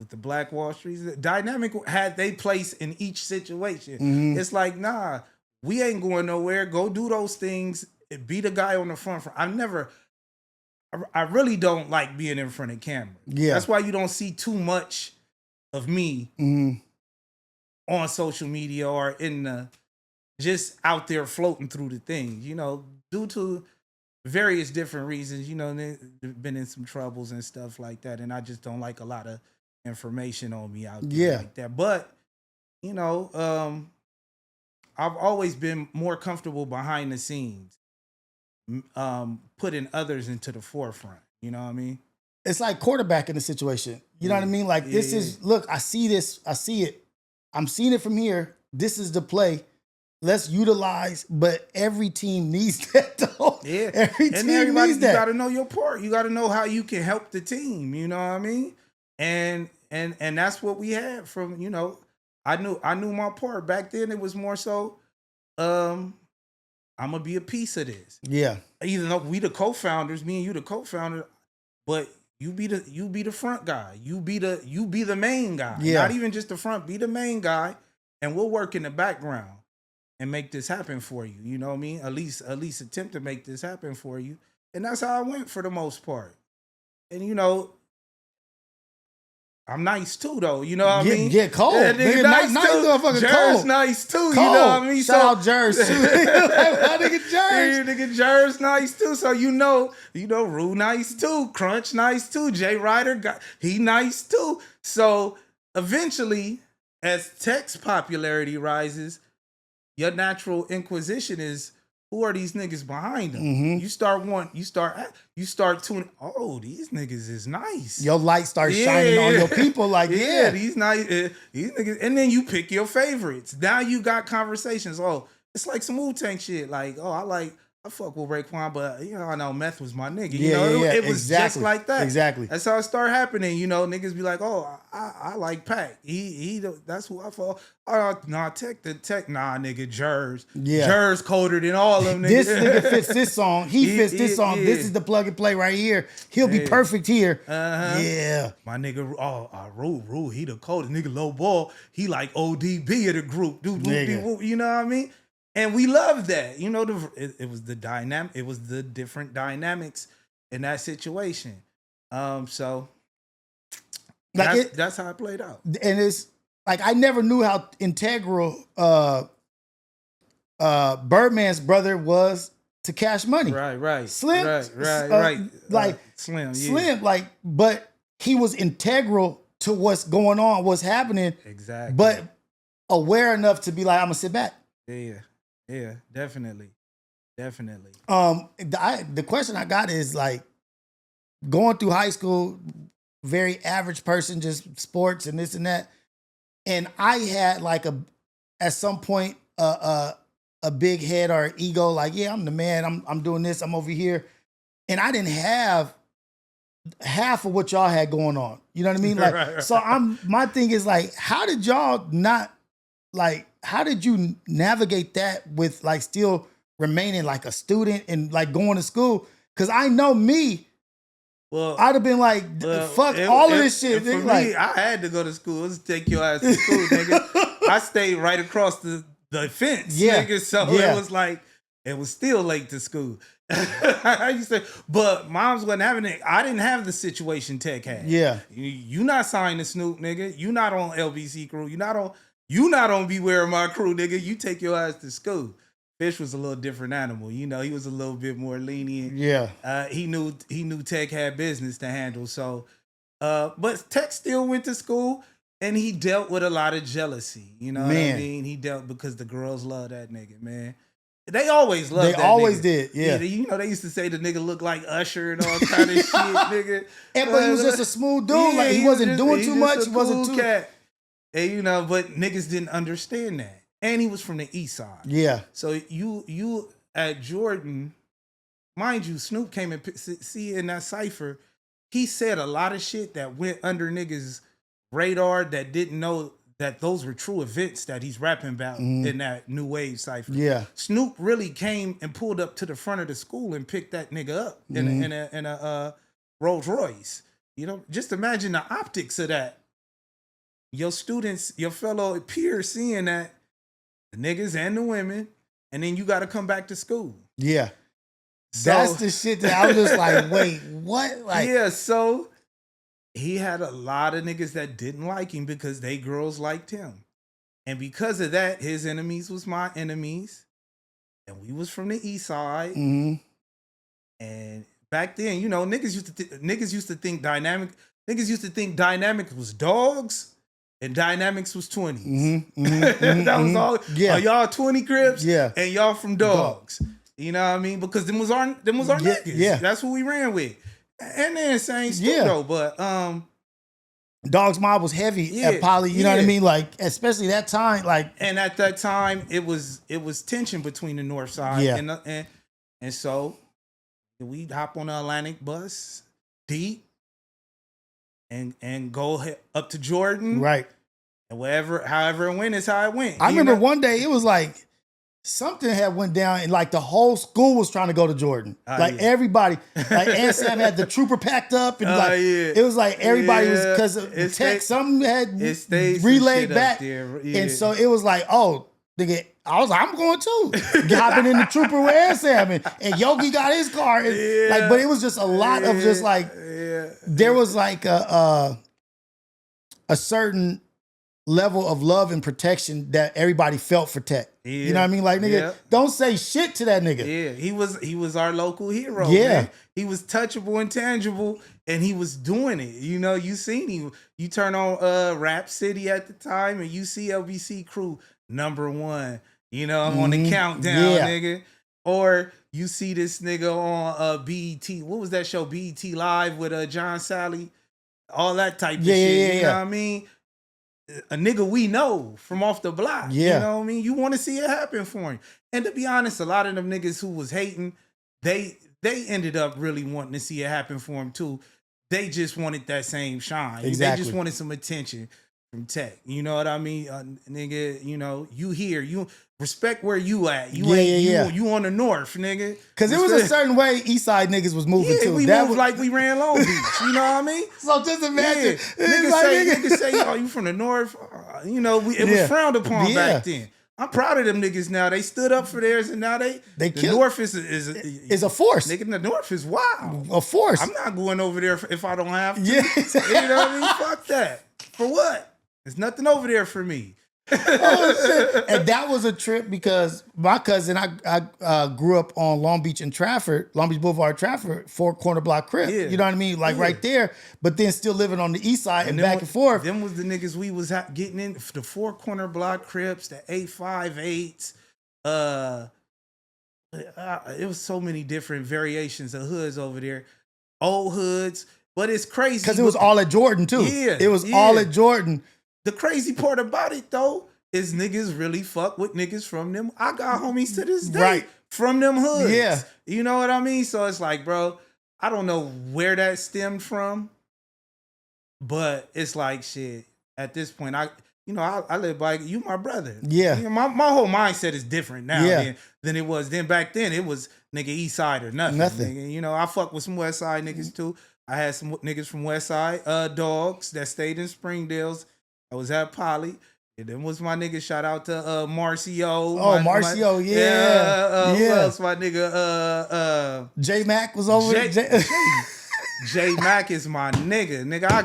with the Black Wall Street. Dynamic had they place in each situation. It's like, nah, we ain't going nowhere. Go do those things. Be the guy on the front. I really don't like being in front of camera. Yeah. That's why you don't see too much of me on social media or just out there floating through the things, you know, due to various different reasons. You know, they've been in some troubles and stuff like that. And I just don't like a lot of information on me out there like that. But, you know, I've always been more comfortable behind the scenes. Putting others into the forefront. You know what I mean? It's like quarterback in the situation. You know what I mean? Like this is, look, I see this. I see it. I'm seeing it from here. This is the play. let's utilize, but every team needs that though. Yeah. Every And team everybody, needs that. you got to know your part. You got to know how you can help the team. You know what I mean? And that's what we had from, I knew my part. Back then it was more so, I'm gonna be a piece of this. Yeah. Even though we the co-founders, me and you the co-founder, but you be the front guy. You be the main guy. Yeah. Not even just the front, be the main guy, and we'll work in the background and make this happen for you. You know what I mean? At least attempt to make this happen for you. And that's how I went for the most part. And I'm nice too, though. You know what I mean? Yeah, Cole. Yeah, nigga, nice motherfucker, Jer's Cole. nice too. Cole. You know what I mean? Shout out Jer's too. My nigga Jer's. Yeah, nigga Jer's nice too. So Rue nice too. Crunch nice too. Jay Ryder, he nice too. So eventually, as tech's popularity rises, your natural inquisition is, who are these niggas behind them? Mm-hmm. You start tuning. Oh, these niggas is nice. Your light starts shining on your people. Like, yeah. These nice, these niggas. And then you pick your favorites. Now you got conversations. Oh, it's like some Wu-Tang shit. Like, oh, I fuck with Raekwon, but I know Meth was my nigga. It was exactly. just like that. Exactly. That's how it started happening. Niggas be like, oh, I like Pac. That's who I follow. Nah, Tech, nah, nigga, Jers. Yeah. Jers colder than all of them niggas. This nigga fits this song. He fits this song. Yeah. This is the plug and play right here. He'll be perfect here. Uh-huh. Yeah. My nigga, Rue, he the coldest. Nigga, low ball. He like ODB of the group. Dude, you know what I mean? And we love that. It was the dynamic. It was the different dynamics in that situation. So that's how it played out. And it's like, I never knew how integral Birdman's brother was to Cash Money. Right. Slim. Right. Like Slim. Yeah. Slim. Like, but he was integral to what's going on, what's happening. Exactly. But aware enough to be like, I'm gonna sit back. Yeah, definitely. The question I got is like, going through high school, very average person, just sports and this and that. And I had like at some point a big head or ego, like, yeah, I'm the man. I'm doing this. I'm over here, and I didn't have half of what y'all had going on. You know what I mean? Like, right. So my thing is like, how did you navigate that with like still remaining like a student and like going to school? Because I know me. Well, I'd have been like, fuck all of this shit. For me, I had to go to school. Let's take your ass to school, nigga. I stayed right across the fence, nigga. So it was like, it was still late to school. I used to, but moms wasn't having it. I didn't have the situation Tech had. Yeah. You not signed to Snoop, nigga. You not on LBC crew. You not on Beware of My Crew, nigga. You take your ass to school. Fish was a little different animal. He was a little bit more lenient. Yeah. He knew Tech had business to handle. So, but Tech still went to school and he dealt with a lot of jealousy. You know what I mean? He dealt because the girls love that nigga, man. They always loved that nigga. They always did, yeah. They used to say the nigga looked like Usher and all kind of shit, nigga. But he was just a smooth dude. Like, he wasn't doing too much. He wasn't cool too... cat. And, but niggas didn't understand that. And he was from the East Side. Yeah. So you at Jordan, mind you, Snoop came and see in that cipher, he said a lot of shit that went under niggas' radar that didn't know that those were true events that he's rapping about in that New Wave cipher. Yeah. Snoop really came and pulled up to the front of the school and picked that nigga up in a Rolls Royce. Just imagine the optics of that. Your students, your fellow peers seeing that, the niggas and the women, and then you got to come back to school. Yeah. That's the shit that I was just like, wait, what? Like, yeah, so he had a lot of niggas that didn't like him because they girls liked him. And because of that, his enemies was my enemies. And we was from the East Side. Mm-hmm. And back then, niggas used to think dynamic was dogs. And Dynamics was 20s. That was all. Yeah. Y'all 20 Crips. Yeah. And y'all from Dogs. You know what I mean? Because them was our niggas. Yeah. That's who we ran with. And then same stuff though. But Dog's Mob was heavy at Poly, you know what I mean? Like, especially that time, like. And at that time, it was tension between the North Side. And so we'd hop on the Atlantic bus, deep, and go up to Jordan. Right. And however it went is how it went. I remember one day it was like, something had went down and like the whole school was trying to go to Jordan. Everybody, like Aunt Sam had the trooper packed up and it was like everybody was because of the tech. Something had relayed back. And so it was like, oh, nigga, I was like, I'm going too. Hopping in the trooper with Aunt Sam and Yogi got his car. And, like, but it was just a lot of just like, there was like a certain level of love and protection that everybody felt for Tech. You know what I mean? Like, nigga, don't say shit to that nigga. Yeah, he was our local hero. Yeah. Man. He was touchable and tangible, and he was doing it. You know, you seen him. You turn on Rap City at the time, and you see LBC Crew #1. You know, on the countdown, nigga. Or you see this nigga on BET. What was that show? BET Live with John Sally. All that type of shit. You know what I mean? A nigga we know from off the block. You know what I mean? You want to see it happen for him. And to be honest, a lot of them niggas who was hating, they ended up really wanting to see it happen for him too. They just wanted that same shine. They just wanted some attention from Tech. You know what I mean? Nigga, you know, you here. You respect where you at. You you on the north, nigga. Because it was a certain way East Side niggas was moving too. We moved like we ran Long Beach. You know what I mean? So just imagine. Niggas say, oh, you from the north? You know, it was frowned upon back then. I'm proud of them niggas now. They stood up for theirs, and now the North is a force. Nigga, the North is wild. A force. I'm not going over there if I don't have to. Yeah. You know what I mean? Fuck that. For what? There's nothing over there for me. Oh, shit. And that was a trip because my cousin, I grew up on Long Beach and Trafford, Long Beach Boulevard, Trafford, 4 corner block crib. Yeah. You know what I mean? Like right there, but then still living on the east side and back and forth. Them was the niggas we was getting in, the 4 corner block cribs, the 858s. It was so many different variations of hoods over there. Old hoods, but it's crazy. Because it was all at Jordan too. Yeah. It was all at Jordan. The crazy part about it, though, is niggas really fuck with niggas from them. I got homies to this day from them hoods. Yeah. You know what I mean? So it's like, bro, I don't know where that stemmed from, but it's like, shit, at this point, I live by, you my brother. Yeah. You know, my whole mindset is different now than it was then. Back then, it was nigga east side or nothing. Nigga. You know, I fuck with some west side niggas too. I had some niggas from west side, dogs that stayed in Springdale's. I was at Poly. And then was my nigga, shout out to Marcio. Oh, Marcio, Who else? My nigga, J Mac was over there. J Mac is my nigga. Nigga, I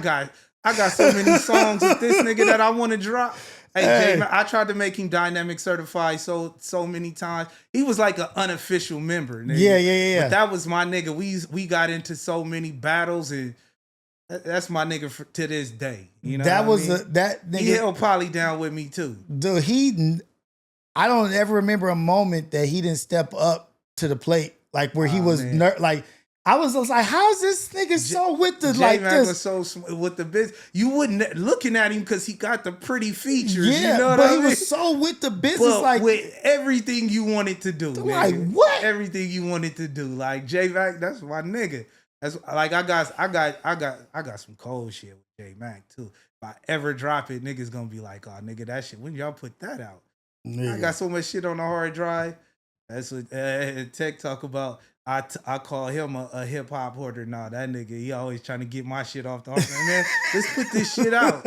got so many songs with this nigga that I want to drop. Hey, J Mac, I tried to make him dynamic certified so many times. He was like an unofficial member, nigga. Yeah. But that was my nigga. We got into so many battles, and that's my nigga to this day. You know that was that nigga. He held Polly down with me too. Dude, I don't ever remember a moment that he didn't step up to the plate, like where he was like. I was like, how's this nigga so with the like this? Was so with the business. You wouldn't looking at him because he got the pretty features. Yeah, you know what but I mean? He was so with the business, like with everything you wanted to do. Like nigga. what? Everything you wanted to do. Like J Mac, that's my nigga. That's like I got some cold shit with J Mac too. If I ever drop it, niggas gonna be like, oh nigga, that shit. When y'all put that out, I got so much shit on the hard drive. That's what Tech talk about. I call him a hip hop hoarder. Nah, that nigga, he always trying to get my shit off the hard drive. Man, let's put this shit out.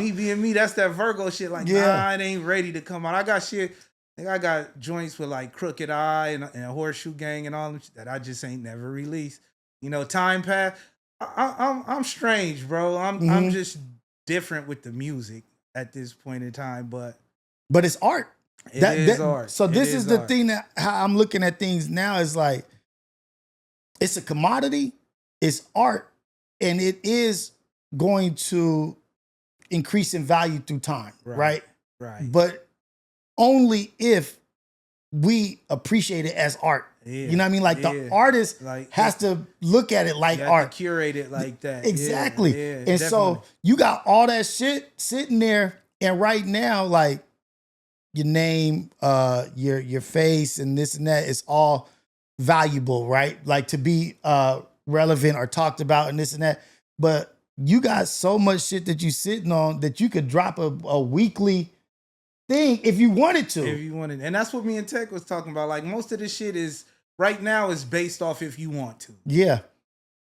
Me being me, that's that Virgo shit. Like, nah, it ain't ready to come out. I got shit. I got joints with like Crooked Eye and a Horseshoe Gang and all them shit that I just ain't never released. You know, time passed. I'm strange, bro. I'm just different with the music at this point in time, but it's art. It is art. So this is the thing that how I'm looking at things now is like, it's a commodity, it's art, and it is going to increase in value through time, right? Right. But only if we appreciate it as art. You know what I mean? Like the artist has to look at it like art. Curate it like that. Exactly. Yeah, and definitely. So you got all that shit sitting there, and right now, like your name, your face, and this and that is all valuable, right? Like to be relevant or talked about and this and that. But you got so much shit that you sitting on that you could drop a weekly thing if you wanted to. If you wanted, and that's what me and Tech was talking about. Like most of this shit is right now is based off if you want to. Yeah.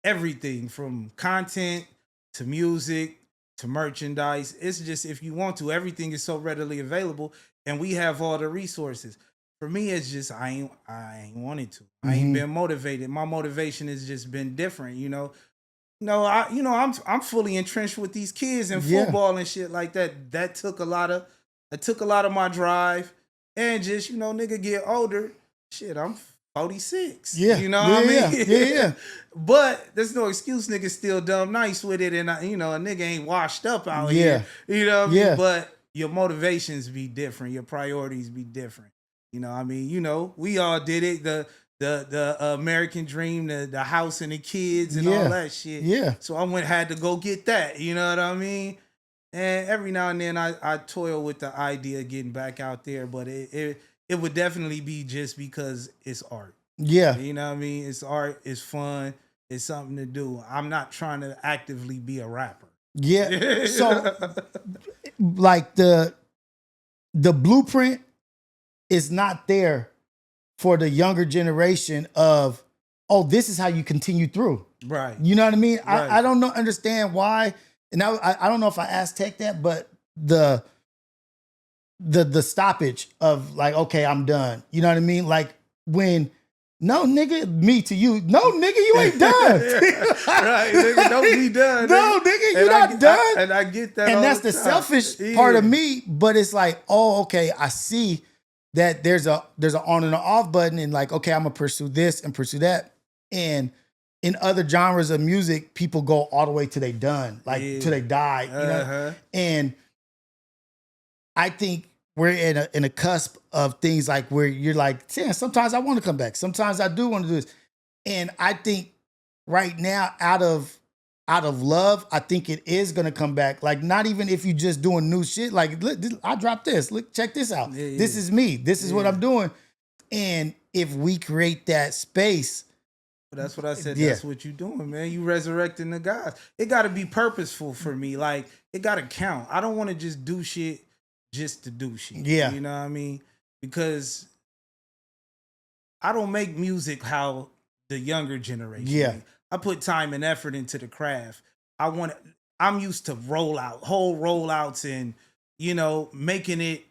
Everything from content to music to merchandise. It's just if you want to. Everything is so readily available, and we have all the resources. For me, it's just I ain't wanted to. I ain't been motivated. My motivation has just been different, you know. No, I'm fully entrenched with these kids and football and shit like that. That took a lot of my drive, and just nigga get older. Shit, I'm 46. Yeah, you know what I mean. Yeah. But there's no excuse. Nigga still dumb nice with it, and a nigga ain't washed up out here. You know what I mean. But your motivations be different. Your priorities be different. You know what I mean. We all did it. The American dream, the house and the kids and all that shit. Yeah. So I had to go get that. You know what I mean? And every now and then I toil with the idea of getting back out there, but it would definitely be just because it's art. Yeah. You know what I mean? It's art, it's fun, it's something to do. I'm not trying to actively be a rapper. Yeah. So like the blueprint is not there for the younger generation of, oh, this is how you continue through. Right. You know what I mean? Right. I don't understand why. And I don't know if I asked Tech that, but the stoppage of like, okay, I'm done. You know what I mean? Like when, no, nigga, me to you. No, nigga, you ain't done. Right, nigga, don't be done. No, nigga, you're not done. And I get that. And all that's the the time. selfish part of me. But it's like, oh, okay, I see that there's an on and an off button, and like, okay, I'm gonna pursue this and pursue that. And in other genres of music, people go all the way till they done, like till they die. You know? And I think we're in a cusp of things like where you're like, damn, sometimes I want to come back. Sometimes I do want to do this. And I think right now, out of love, I think it is gonna come back. Like, not even if you just doing new shit. Like, look, I dropped this. Look, check this out. This is me. This is what I'm doing. And if we create that space, that's what I said. That's what you doing, man. You resurrecting the guys. It got to be purposeful for me. Like, it got to count. I don't want to just do shit just to do shit. Yeah, you know what I mean? Because I don't make music how the younger generation. Yeah. I put time and effort into the craft. I'm used to whole rollouts and, making it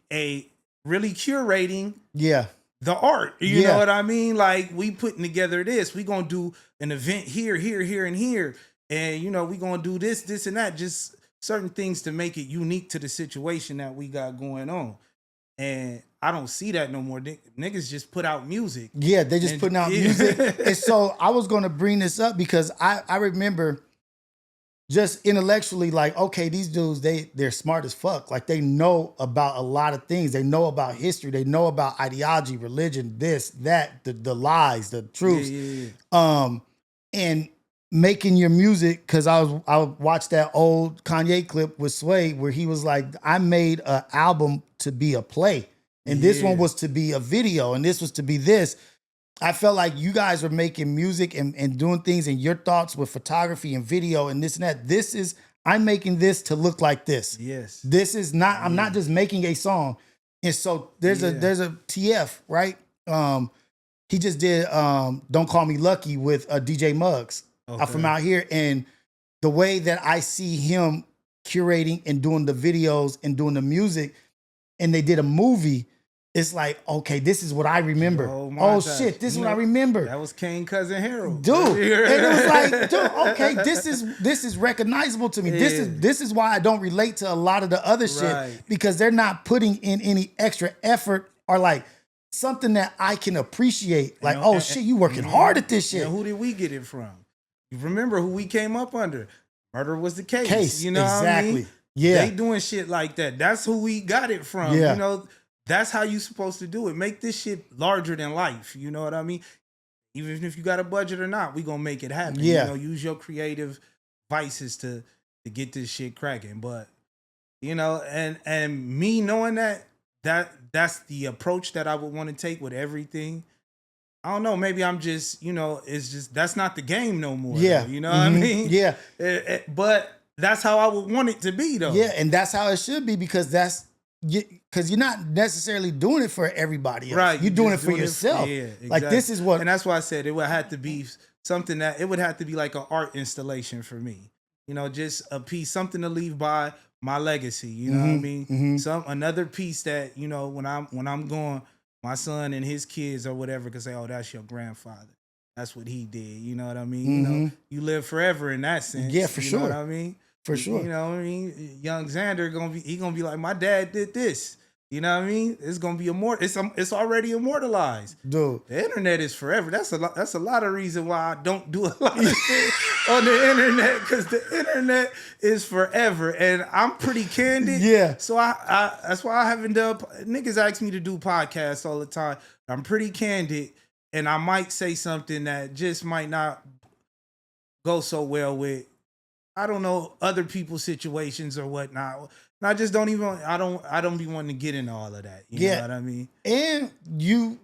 really curating the art. You know what I mean? Like, we putting together this. We gonna do an event here, and here. And, we gonna do this, and that. Just certain things to make it unique to the situation that we got going on. And I don't see that no more. Niggas just put out music. Yeah, they just putting out music. And so I was going to bring this up because I remember just intellectually, like, okay, these dudes, they're smart as fuck. Like, they know about a lot of things. They know about history. They know about ideology, religion, this, that, the lies, the truths. And making your music, because I watched that old Kanye clip with Sway where he was like, I made an album to be a play. And this one was to be a video, and this was to be this. I felt like you guys were making music and doing things, and your thoughts with photography and video and this and that. I'm making this to look like this. Yes. This is not, I'm not just making a song. And so there's a TF, right? He just did Don't Call Me Lucky with DJ Muggs from out here. And the way that I see him curating and doing the videos and doing the music, and they did a movie, it's like, okay, this is what I remember. Oh shit, this is what I remember. That was Kane Cousin Harold. Dude. And it was like, dude, okay, this is recognizable to me. Yeah. This is why I don't relate to a lot of the other shit, because they're not putting in any extra effort or like something that I can appreciate. Like, shit, you working hard at this shit. And who did we get it from? You remember who we came up under? Murder Was the Case. You know exactly. what I mean? Yeah. They doing shit like that. That's who we got it from. Yeah. That's how you supposed to do it. Make this shit larger than life. You know what I mean? even if you got a budget or not, we gonna make it happen. Yeah. You know, use your creative vices to get this shit cracking. But you know, and me knowing that's the approach that I would want to take with everything. I don't know. Maybe I'm just, you know, it's just that's not the game no more. Yeah. Though, you know what I mean? Yeah. But that's how I would want it to be, though. Yeah, and that's how it should be because you're not necessarily doing it for everybody else. Right. You're doing it for yourself. Exactly. Like this is what, and that's why I said it would have to be something that it would have to be like an art installation for me. You know, just a piece, something to leave by my legacy. You know what I mean? Another piece that, you know, when I'm going, my son and his kids or whatever can say, "Oh, that's your grandfather. That's what he did." You know what I mean? You know, you live forever in that sense. Yeah, for sure. You know what I mean? For sure. You know what I mean? Young Xander gonna be like, my dad did this. You know what I mean? It's gonna be it's already immortalized. Dude. The internet is forever. That's a lot of reason why I don't do a lot of shit on the internet, because the internet is forever. And I'm pretty candid. Yeah. So I that's why I haven't done, niggas ask me to do podcasts all the time. I'm pretty candid, and I might say something that just might not go so well with, I don't know, other people's situations or whatnot. And I just don't even, I don't be wanting to get into all of that. You know what I mean? And you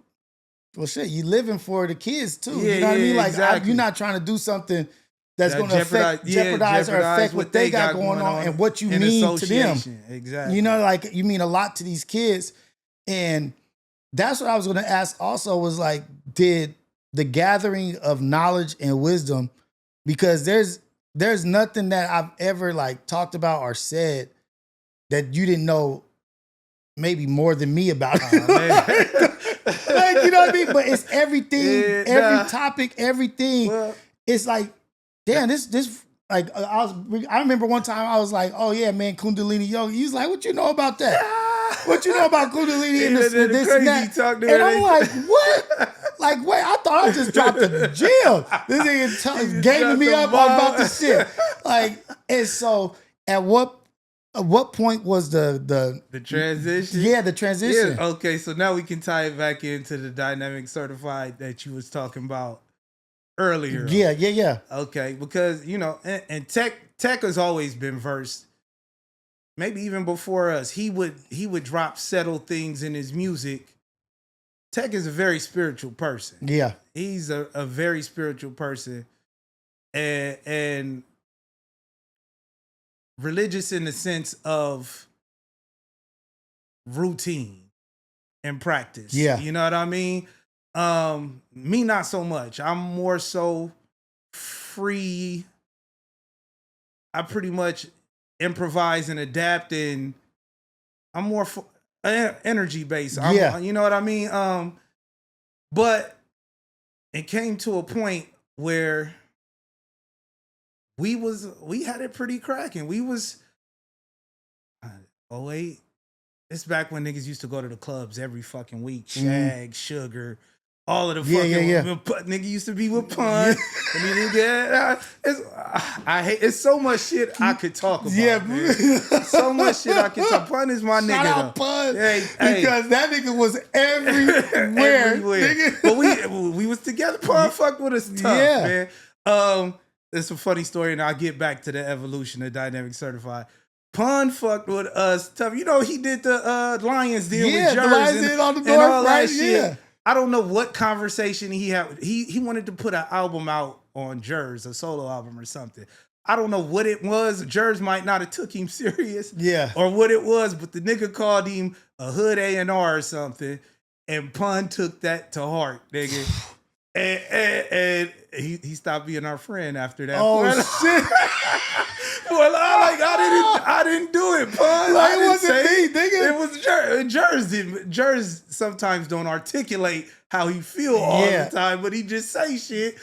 living for the kids too. Yeah, you know what I mean? Like exactly. you're not trying to do something that's going to jeopardize or affect what they got going on and what you mean to them. Exactly. You know, like you mean a lot to these kids. And that's what I was going to ask also was like, did the gathering of knowledge and wisdom, because there's nothing that I've ever like talked about or said that you didn't know maybe more than me about. Like, you know what I mean? But it's everything, every topic, everything. Well, it's like, damn, this like I remember one time I was like, oh yeah, man, Kundalini yoga. He's like, what you know about that? What you know about Kundalini and this and that? And I'm like, what? Like, wait, I thought I just dropped a gem. This nigga gaming me up about this shit. Like, and so at what point was the transition? Yeah, the transition. Yeah, okay, so now we can tie it back into the dynamic certified that you was talking about earlier. Yeah. Okay, because, you know, and Tech has always been versed. Maybe even before us, he would drop settled things in his music. Tech is a very spiritual person. Yeah. He's a very spiritual person. And religious in the sense of routine and practice. Yeah. You know what I mean? Me, not so much. I'm more so free. I pretty much improvise and adapt, and I'm more energy based. Yeah. You know what I mean? But it came to a point where we had it pretty cracking. We was 08. It's back when niggas used to go to the clubs every fucking week. Shag, Sugar, all of the fucking nigga used to be with Pun. It's so much shit I could talk about. Yeah, man. So much shit I could talk. Pun is my nigga. Shout out Pun, because that nigga was everywhere. Nigga. But we was together. Pun fucked with us tough, man. It's a funny story, and I'll get back to the evolution of Dynamic Certified. Pun fucked with us tough. You know, he did the Lions deal with Jersey and all that shit. Yeah. I don't know what conversation he had. He wanted to put an album out on Jers, a solo album or something. I don't know what it was. Jers might not have took him serious. Yeah. Or what it was, but the nigga called him a hood A&R or something. And Pun took that to heart, nigga. and he stopped being our friend after that. Oh, shit. Well, I didn't do it, Pun. Like, it wasn't me, nigga. It was Jers. Jers sometimes don't articulate how he feel all the time, but he just say shit.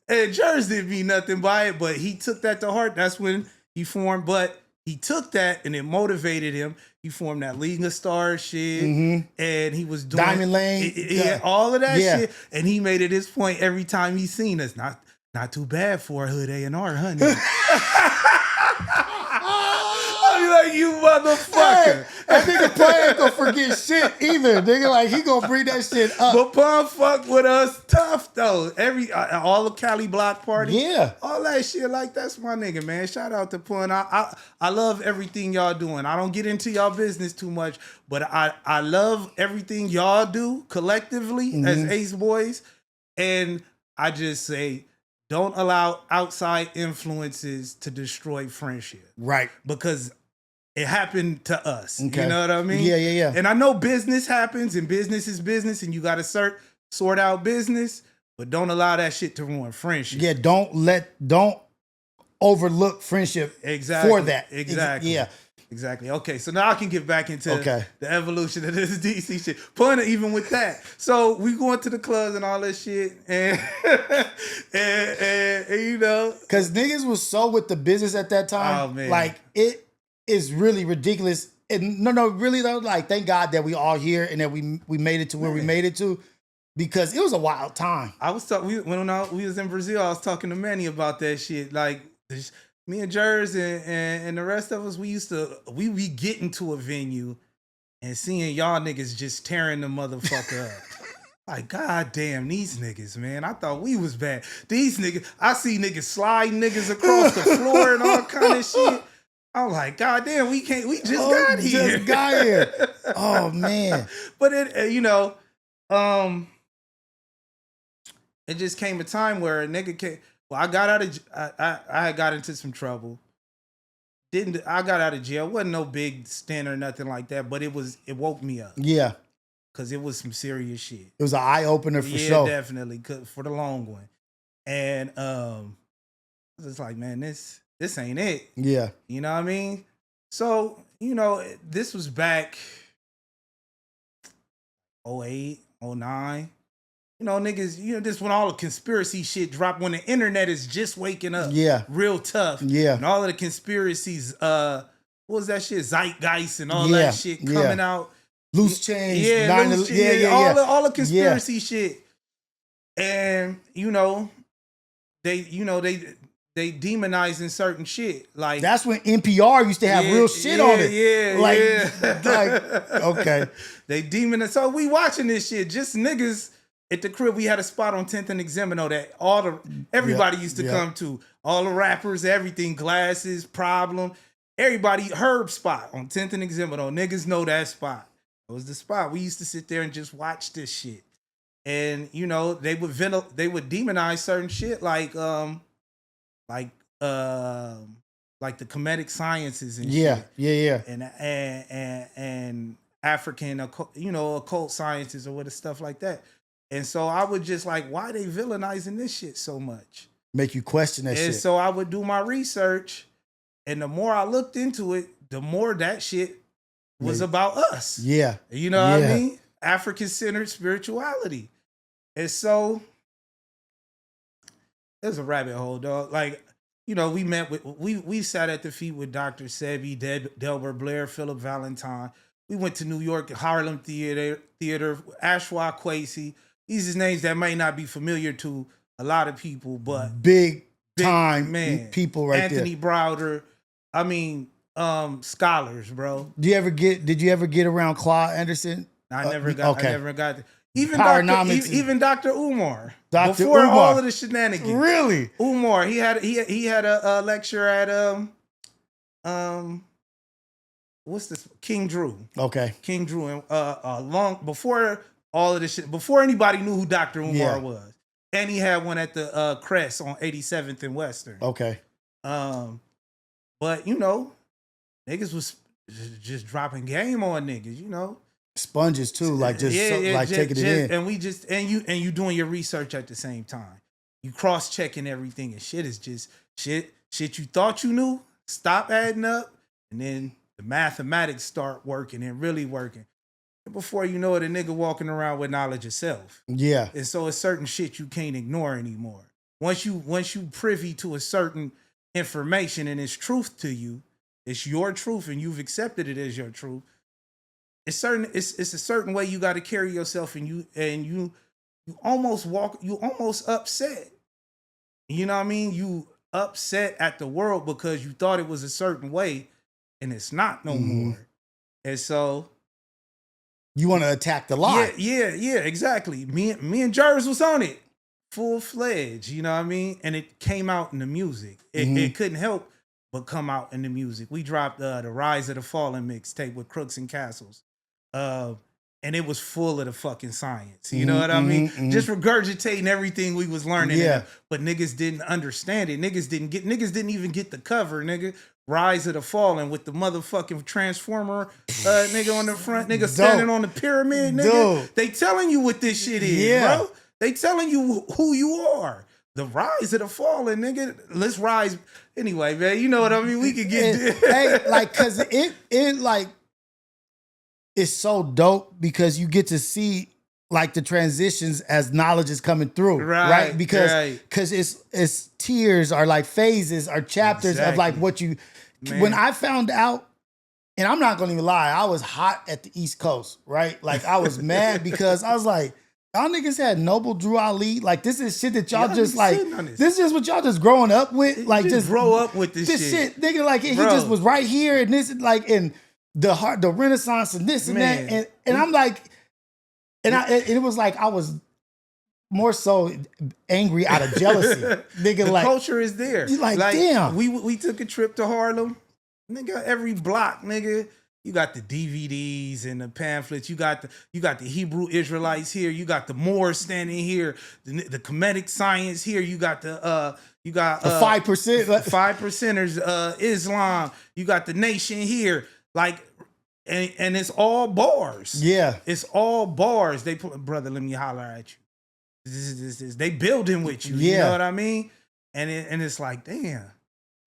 And Jers didn't mean nothing by it, but he took that to heart. That's when he formed. But he took that and it motivated him. He formed that League of Stars shit, and he was doing Diamond Lane, all of that shit. And he made it his point every time he seen us. Not too bad for a hood A&R, honey. Like, you motherfucker. That nigga probably ain't gonna forget shit either. Nigga, like he gonna bring that shit up. But Pun fuck with us tough though. All the Cali block party, Yeah. all that shit. Like that's my nigga, man. Shout out to Pun. I love everything y'all doing. I don't get into y'all business too much, but I love everything y'all do collectively as Ace Boys, and I just say, don't allow outside influences to destroy friendship. Right. Because it happened to us. Okay. You know what I mean? Yeah. And I know business happens and business is business and you got to sort out business, but don't allow that shit to ruin friendship. Yeah, don't overlook friendship for that. Exactly. Yeah. Exactly. Okay, so now I can get back into the evolution of this DC shit. Pun even with that. So we going to the clubs and all that shit, and you know, because niggas was so with the business at that time. Oh man, like it is really ridiculous. And no, really though. Like thank God that we all here and that we made it to where we made it to, because it was a wild time. I was talking when we was in Brazil. I was talking to Manny about that shit. Like me and Jers and the rest of us, we be getting to a venue and seeing y'all niggas just tearing the motherfucker up. Like, god damn, these niggas, man. I thought we was bad. These niggas, I see niggas sliding niggas across the floor and all kind of shit. I'm like, god damn, we just got here. Just got here. Oh man. But it, you know, it just came a time where a nigga came. Well, I got out of I got into some trouble. I got out of jail. Wasn't no big stint or nothing like that, but it woke me up. Yeah. Cause it was some serious shit. It was an eye opener for sure. Yeah, definitely. For the long one. And it's like, man, this ain't it. Yeah. You know what I mean? So, you know, this was back 08, 09. You know, niggas, you know, this when all the conspiracy shit dropped, when the internet is just waking up. Yeah. Real tough. Yeah. And all of the conspiracies, what was that shit? Zeitgeist and all that shit coming out. Loose change. All the conspiracy shit. And, you know, they demonizing certain shit. Like that's when NPR used to have real shit on it. Yeah. Okay. They demonize. So we watching this shit. Just niggas at the crib. We had a spot on 10th and Examino that everybody used to come to. All the rappers, everything, Glasses, Problem. Everybody, Herb spot on 10th and Examino. Niggas know that spot. It was the spot. We used to sit there and just watch this shit. And, you know, they would demonize certain shit like the comedic sciences and shit. Yeah. And African, occult sciences or what stuff like that. And so I would just like, why they villainizing this shit so much? Make you question that shit. And so I would do my research, and the more I looked into it, the more that shit was about us. Yeah. You know what I mean? African-centered spirituality. And so there's a rabbit hole, dog. Like, you know, we sat at the feet with Dr. Sebi, Delbert Blair, Philip Valentine. We went to New York, Harlem Theater, Ashwa Kwesi. These are names that may not be familiar to a lot of people, but big time people right Anthony there. Browder. I mean, scholars, bro. Did you ever get around Claude Anderson? I never got there. Even Dr. Umar. Before all of the shenanigans. Really? Umar, he had a lecture at what's this? King Drew. Okay. King Drew, and long before all of this shit, before anybody knew who Dr. Umar was. And he had one at the Crest on 87th and Western. Okay. But you know, niggas was just dropping game on niggas, you know. Sponges too, like taking it in. And you doing your research at the same time. You cross-checking everything, and shit is just shit you thought you knew, stop adding up, and then the mathematics start working and really working. And before you know it, a nigga walking around with knowledge of self. Yeah. And so it's certain shit you can't ignore anymore. Once you privy to a certain information and it's truth to you, it's your truth and you've accepted it as your truth. It's a certain way you got to carry yourself, and you almost upset. You know what I mean? You upset at the world because you thought it was a certain way, and it's not no more. And so you want to attack the lie. Yeah, exactly. Me and Jervis was on it, full fledged. You know what I mean? And it came out in the music. It couldn't help but come out in the music. We dropped the Rise of the Fallen mixtape with Crooks and Castles. And it was full of the fucking science. You know what I mean? Just regurgitating everything we was learning. But niggas didn't understand it. Niggas didn't even get the cover, nigga. Rise of the Fallen with the motherfucking transformer nigga on the front, nigga standing on the pyramid, nigga. Dude. They telling you what this shit is, bro. They telling you who you are. The Rise of the Fallen, nigga. Let's rise. Anyway, man, you know what I mean? We could get cause it like it's so dope because you get to see like the transitions as knowledge is coming through, right? Because it's tiers are like phases or chapters of like what you. Man. When I found out, and I'm not gonna even lie, I was hot at the East Coast, right? Like I was mad because I was like, y'all niggas had Noble Drew Ali. Like this is shit that y'all just like. This is what y'all just growing up with. Like just grow up with this shit, nigga. Like he just was right here, and this like and the Renaissance and this and that, and I'm like, and it was like I was more so angry out of jealousy, nigga. The like culture is there. Like damn, we took a trip to Harlem, nigga. Every block, nigga. You got the DVDs and the pamphlets. You got the Hebrew Israelites here. You got the Moors standing here. The Kemetic science here. You got the 5%, 5%ers, Islam. You got the nation here. Like, and it's all bars. Yeah, it's all bars. They put, brother, let me holler at you. This. They building with you. You know what I mean? And it's like, damn,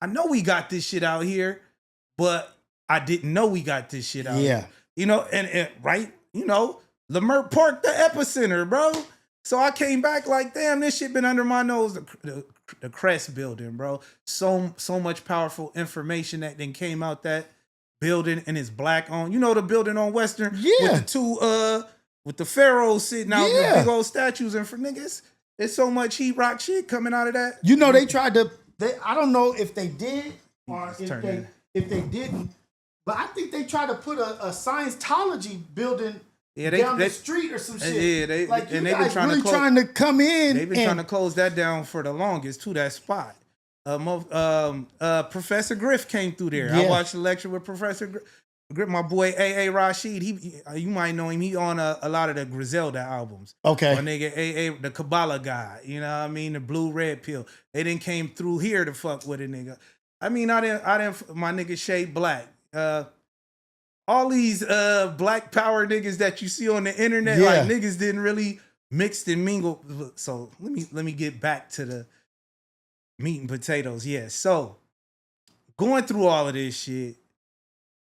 I know we got this shit out here, but I didn't know we got this shit out here. You know, and right, you know, Leimert Park, the epicenter, bro. So I came back like, damn, this shit been under my nose. The Crest building, bro. So much powerful information that then came out that building, and it's black on. You know the building on Western with the two with the pharaohs sitting out with big old statues, and for niggas, it's so much heat rock shit coming out of that. You know they tried to. I don't know if they did or if they didn't, but I think they tried to put a Scientology building down the street or some shit. Yeah, they've been trying to come in. They've been trying to close that down for the longest to that spot. Professor Griff came through there. I watched the lecture with Professor Griff, my boy A.A. Rashid. You might know him. He on a lot of the Griselda albums. Okay. My nigga A.A. the Kabbalah guy. You know what I mean? The blue red pill. They didn't came through here to fuck with a nigga. I mean, I didn't. My nigga Shade Black. All these black power niggas that you see on the internet, like niggas didn't really mix and mingle. So let me get back to the meat and potatoes. Yeah. So going through all of this shit,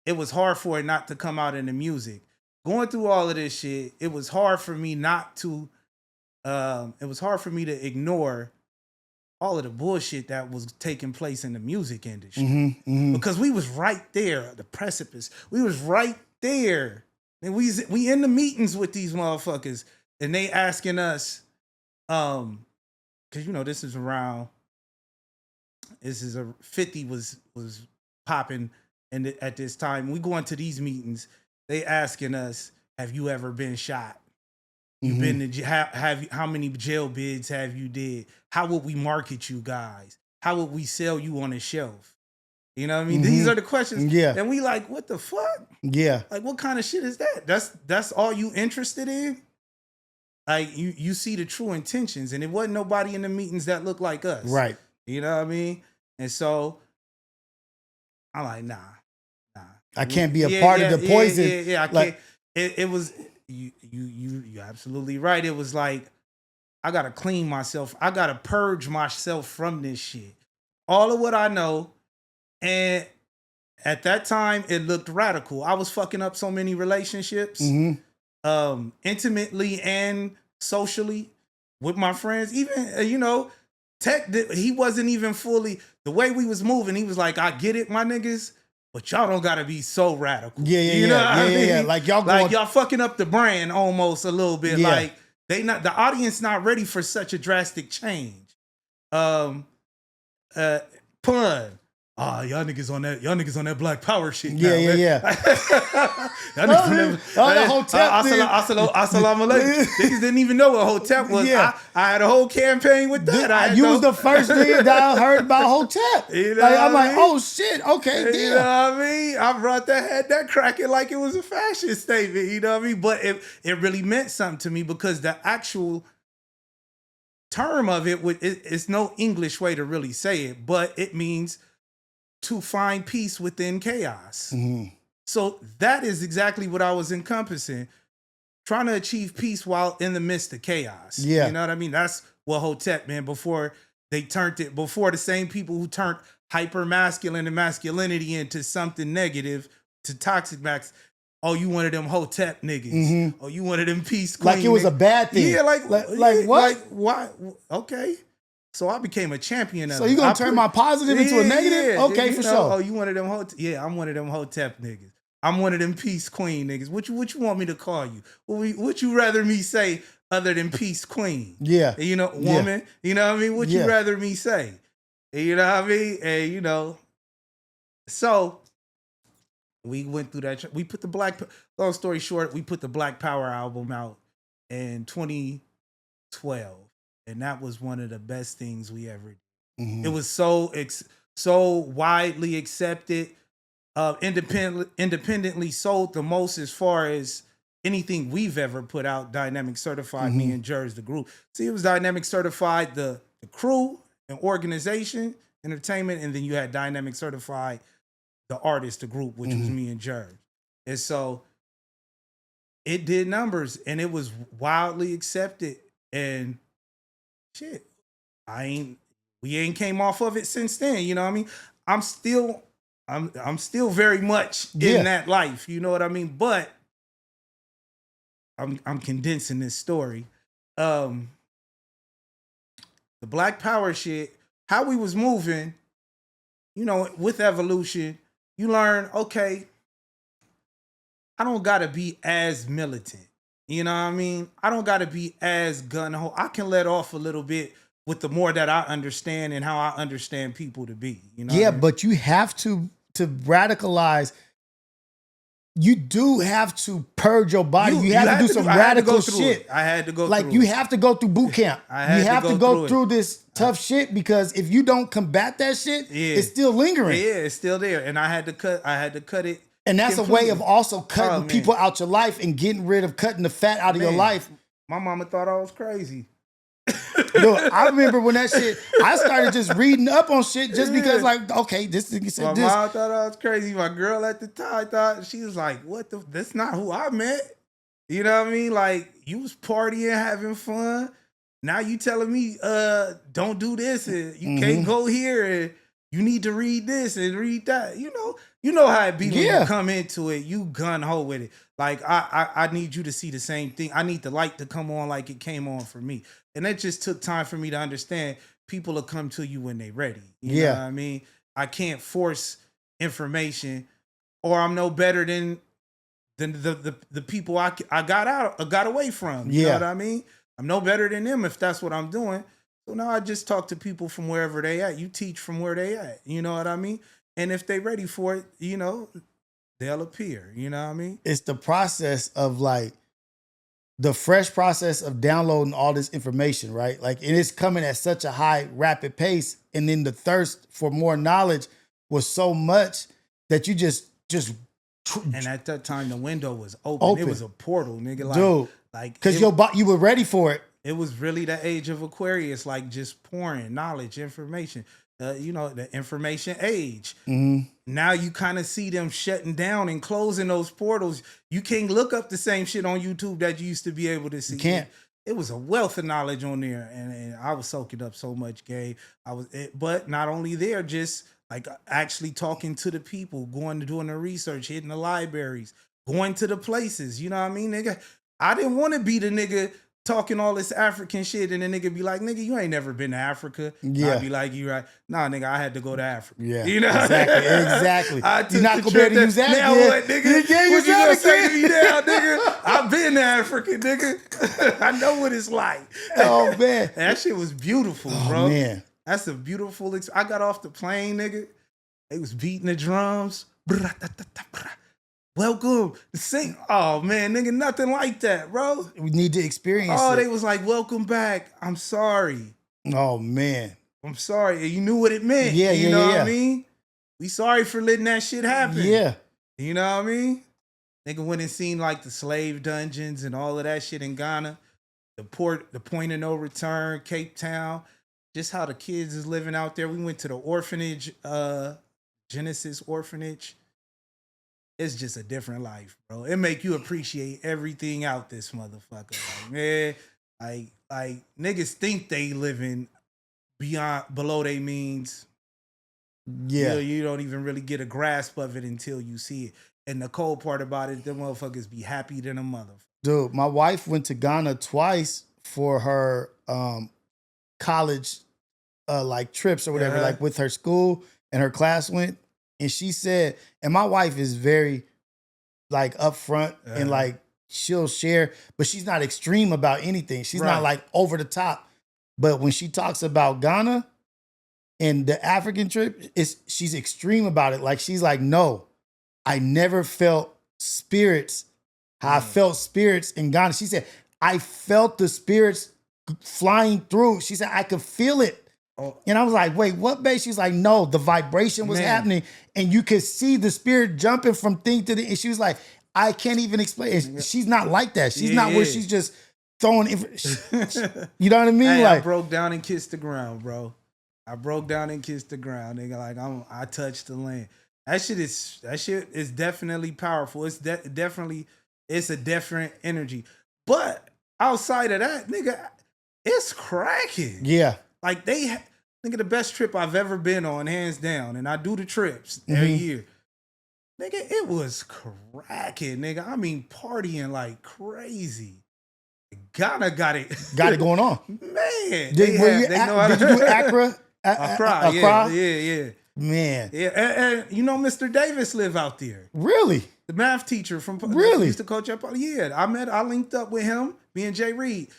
it was hard for it not to come out in the music. Going through all of this shit, it was hard for me not to. It was hard for me to ignore all of the bullshit that was taking place in the music industry because we was right there, the precipice. We was right there, and we in the meetings with these motherfuckers, and they asking us, because you know this is 50 was popping, and at this time we going to these meetings, they asking us, have you ever been shot? You've been to how many jail bids have you did? How would we market you guys? How would we sell you on a shelf? You know what I mean? These are the questions. Yeah. And we like, what the fuck? Yeah. Like, what kind of shit is that? That's all you interested in? Like, you see the true intentions, and it wasn't nobody in the meetings that looked like us. Right. You know what I mean? And so I'm like, nah. I can't be a part of the poison. I can't. It was. You absolutely right. It was like, I gotta clean myself. I gotta purge myself from this shit. All of what I know. And at that time, it looked radical. I was fucking up so many relationships, intimately and socially with my friends. Even, you know, he wasn't even fully, the way we was moving, he was like, I get it, my niggas, but y'all don't gotta be so radical. You know what I mean? Like y'all fucking up the brand almost a little bit. Like the audience not ready for such a drastic change. Pun. y'all niggas on that black power shit. Yeah, now, yeah, man. yeah. Y'all niggas on that. The Hotep thing. Assalamu alaikum. Niggas didn't even know what Hotep was. Yeah. I had a whole campaign with that. You was the first nigga that I heard about Hotep. You know like, what I'm I like, mean? oh shit, okay, You damn. know what I mean? I brought that cracking like it was a fashion statement. You know what I mean? But it really meant something to me because the actual term of it's no English way to really say it, but it means to find peace within chaos. Mm-hmm. So that is exactly what I was encompassing. Trying to achieve peace while in the midst of chaos. Yeah. You know what I mean? That's what Hotep, man, before the same people who turned hyper masculine and masculinity into something negative to toxic max. Oh, you one of them Hotep niggas. Mm-hmm. Oh, you one of them peace queen Like it was niggas. a bad thing. Yeah, like what? Like, why? Okay. So I became a champion of So it. you gonna turn my positive into a negative? Yeah, Okay, you for know, sure. Oh, you one of them Hotep? Yeah, I'm one of them Hotep niggas. I'm one of them peace queen niggas. What you want me to call you? What you rather me say other than peace queen? Yeah. You know, woman. Yeah. You know what I mean? What Yeah. you rather me say? You know what I mean? And you know, so we went through that. We put the long story short, we put the Black Power album out in 2012. And that was one of the best things we ever did. Mm-hmm. It was so widely accepted, independently sold the most as far as anything we've ever put out. Dynamic Certified, me and Jers, the group. See, it was Dynamic Certified, the crew and organization, entertainment, and then you had Dynamic Certified, the artist, the group, which was me and Jers. And so it did numbers, and it was wildly accepted. And shit, we ain't came off of it since then. You know what I mean? I'm still very much in that life. You know what I mean? But I'm condensing this story. The Black Power shit, how we was moving, you know, with evolution, you learn, okay, I don't gotta be as militant. You know what I mean? I don't gotta be as gun-ho. I can let off a little bit with the more that I understand and how I understand people to be. You know? Yeah, what I mean? but you have to radicalize. You do have to purge your body. You have to do some radical shit. I had to go through like you have to go through boot camp. You have to go through this tough shit because if you don't combat that shit, it's still lingering. Yeah, it's still there. And I had to cut it. And that's completely. a way of also cutting people out your life and getting rid of cutting the fat out of your life. My mama thought I was crazy. Look, I remember when that shit, I started just reading up on shit just because, like, okay, this nigga said this. My mom thought I was crazy. My girl at the time thought, she was like, that's not who I met. You know what I mean? Like, you was partying, having fun. Now you telling me, don't do this and you can't go here and you need to read this and read that. You know how it be when you come into it, you gun ho with it. Like, I need you to see the same thing. I need the light to come on like it came on for me. And that just took time for me to understand people will come to you when they ready. You know what I mean? I can't force information, or I'm no better than the people I got away from. You know what I mean? I'm no better than them if that's what I'm doing. So now I just talk to people from wherever they at. You teach from where they at. You know what I mean? And if they ready for it, you know, they'll appear. You know what I mean? It's the process of like the fresh process of downloading all this information, right? Like, and it's coming at such a high, rapid pace. And then the thirst for more knowledge was so much that you just. And at that time, the window was open. It was a portal, nigga. Like, dude, like because you were ready for it. It was really the age of Aquarius, like just pouring knowledge, information. You know, the information age. Now you kind of see them shutting down and closing those portals. You can't look up the same shit on YouTube that you used to be able to see. You can't. It was a wealth of knowledge on there, and I was soaking up so much, Gabe. But not only there, just like actually talking to the people, doing the research, hitting the libraries, going to the places. You know what I mean, nigga? I didn't want to be the nigga talking all this African shit, and the nigga be like, nigga, you ain't never been to Africa. Yeah. I'd be like, you right. Nah, nigga, I had to go to Africa. Yeah. You know? Exactly. You're not gonna be able to use that. Now again. what, nigga? What you gonna say to me now, nigga? I've been to Africa, nigga. I know what it's like. Oh, man. That shit was beautiful, bro. Man. That's a beautiful I got off the plane, nigga. They was beating the drums. Welcome. Sing. Oh man, nigga, nothing like that, bro. We need to experience Oh, it. they was like, welcome back. I'm sorry. Oh man. I'm sorry. You knew what it meant. Yeah, you yeah, know yeah. what I mean? We sorry for letting that shit happen. Yeah. You know what I mean? Nigga went and seen like the slave dungeons and all of that shit in Ghana. The point of no return, Cape Town. Just how the kids is living out there. We went to the orphanage, Genesis orphanage. It's just a different life, bro. It make you appreciate everything out this motherfucker. Like, man, like niggas think they living below their means. Yeah. You don't even really get a grasp of it until you see it. And the cold part about it, the motherfuckers be happy than a motherfucker. Dude, my wife went to Ghana twice for her college like trips or whatever, like with her school, and her class went. And she said, and my wife is very like upfront and like she'll share, but she's not extreme about anything. She's not like over the top. But when she talks about Ghana and the African trip, she's extreme about it. Like she's like, no, I never felt spirits how I felt spirits in Ghana. She said, I felt the spirits flying through. She said, I could feel it. Oh. And I was like, wait, what, babe? She's like, no, the vibration was happening. And you could see the spirit jumping from thing to thing. And she was like, I can't even explain it. She's not like that. She's not where she's just throwing, you know what I mean? Hey, like, I broke down and kissed the ground, bro. I broke down and kissed the ground, nigga. Like I touched the land. That shit is definitely powerful. It's definitely, it's a different energy. But outside of that, nigga, it's cracking. Yeah. Like nigga, the best trip I've ever been on, hands down. And I do the trips every year. Nigga, it was cracking, nigga. I mean, partying like crazy. Ghana got it going on. Man. Did you do Accra? Accra, yeah. Man. Yeah, and you know Mr. Davis live out there. Really? The math teacher from used to coach up. Yeah, I linked up with him, me and Jay Reed.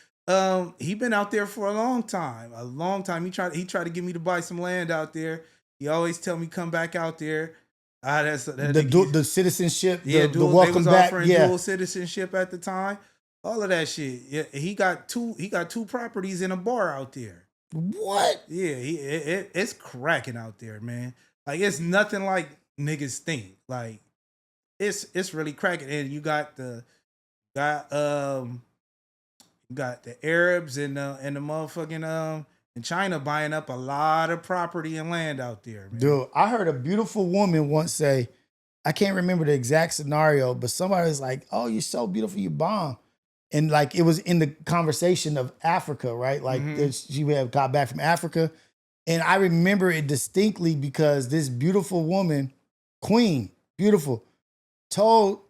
He been out there for a long time. He tried to get me to buy some land out there. He always tell me come back out there. The citizenship, yeah, the welcome they was back, offering dual citizenship at the time. All of that shit. Yeah, he got two properties in a bar out there. What? Yeah, it's cracking out there, man. Like it's nothing like niggas think. Like it's really cracking. And you got the Arabs and the motherfucking in China buying up a lot of property and land out there, man. Dude, I heard a beautiful woman once say, I can't remember the exact scenario, but somebody was like, "Oh, you're so beautiful, you bomb." And like it was in the conversation of Africa, right? Like she had got back from Africa. And I remember it distinctly because this beautiful woman, queen, beautiful, told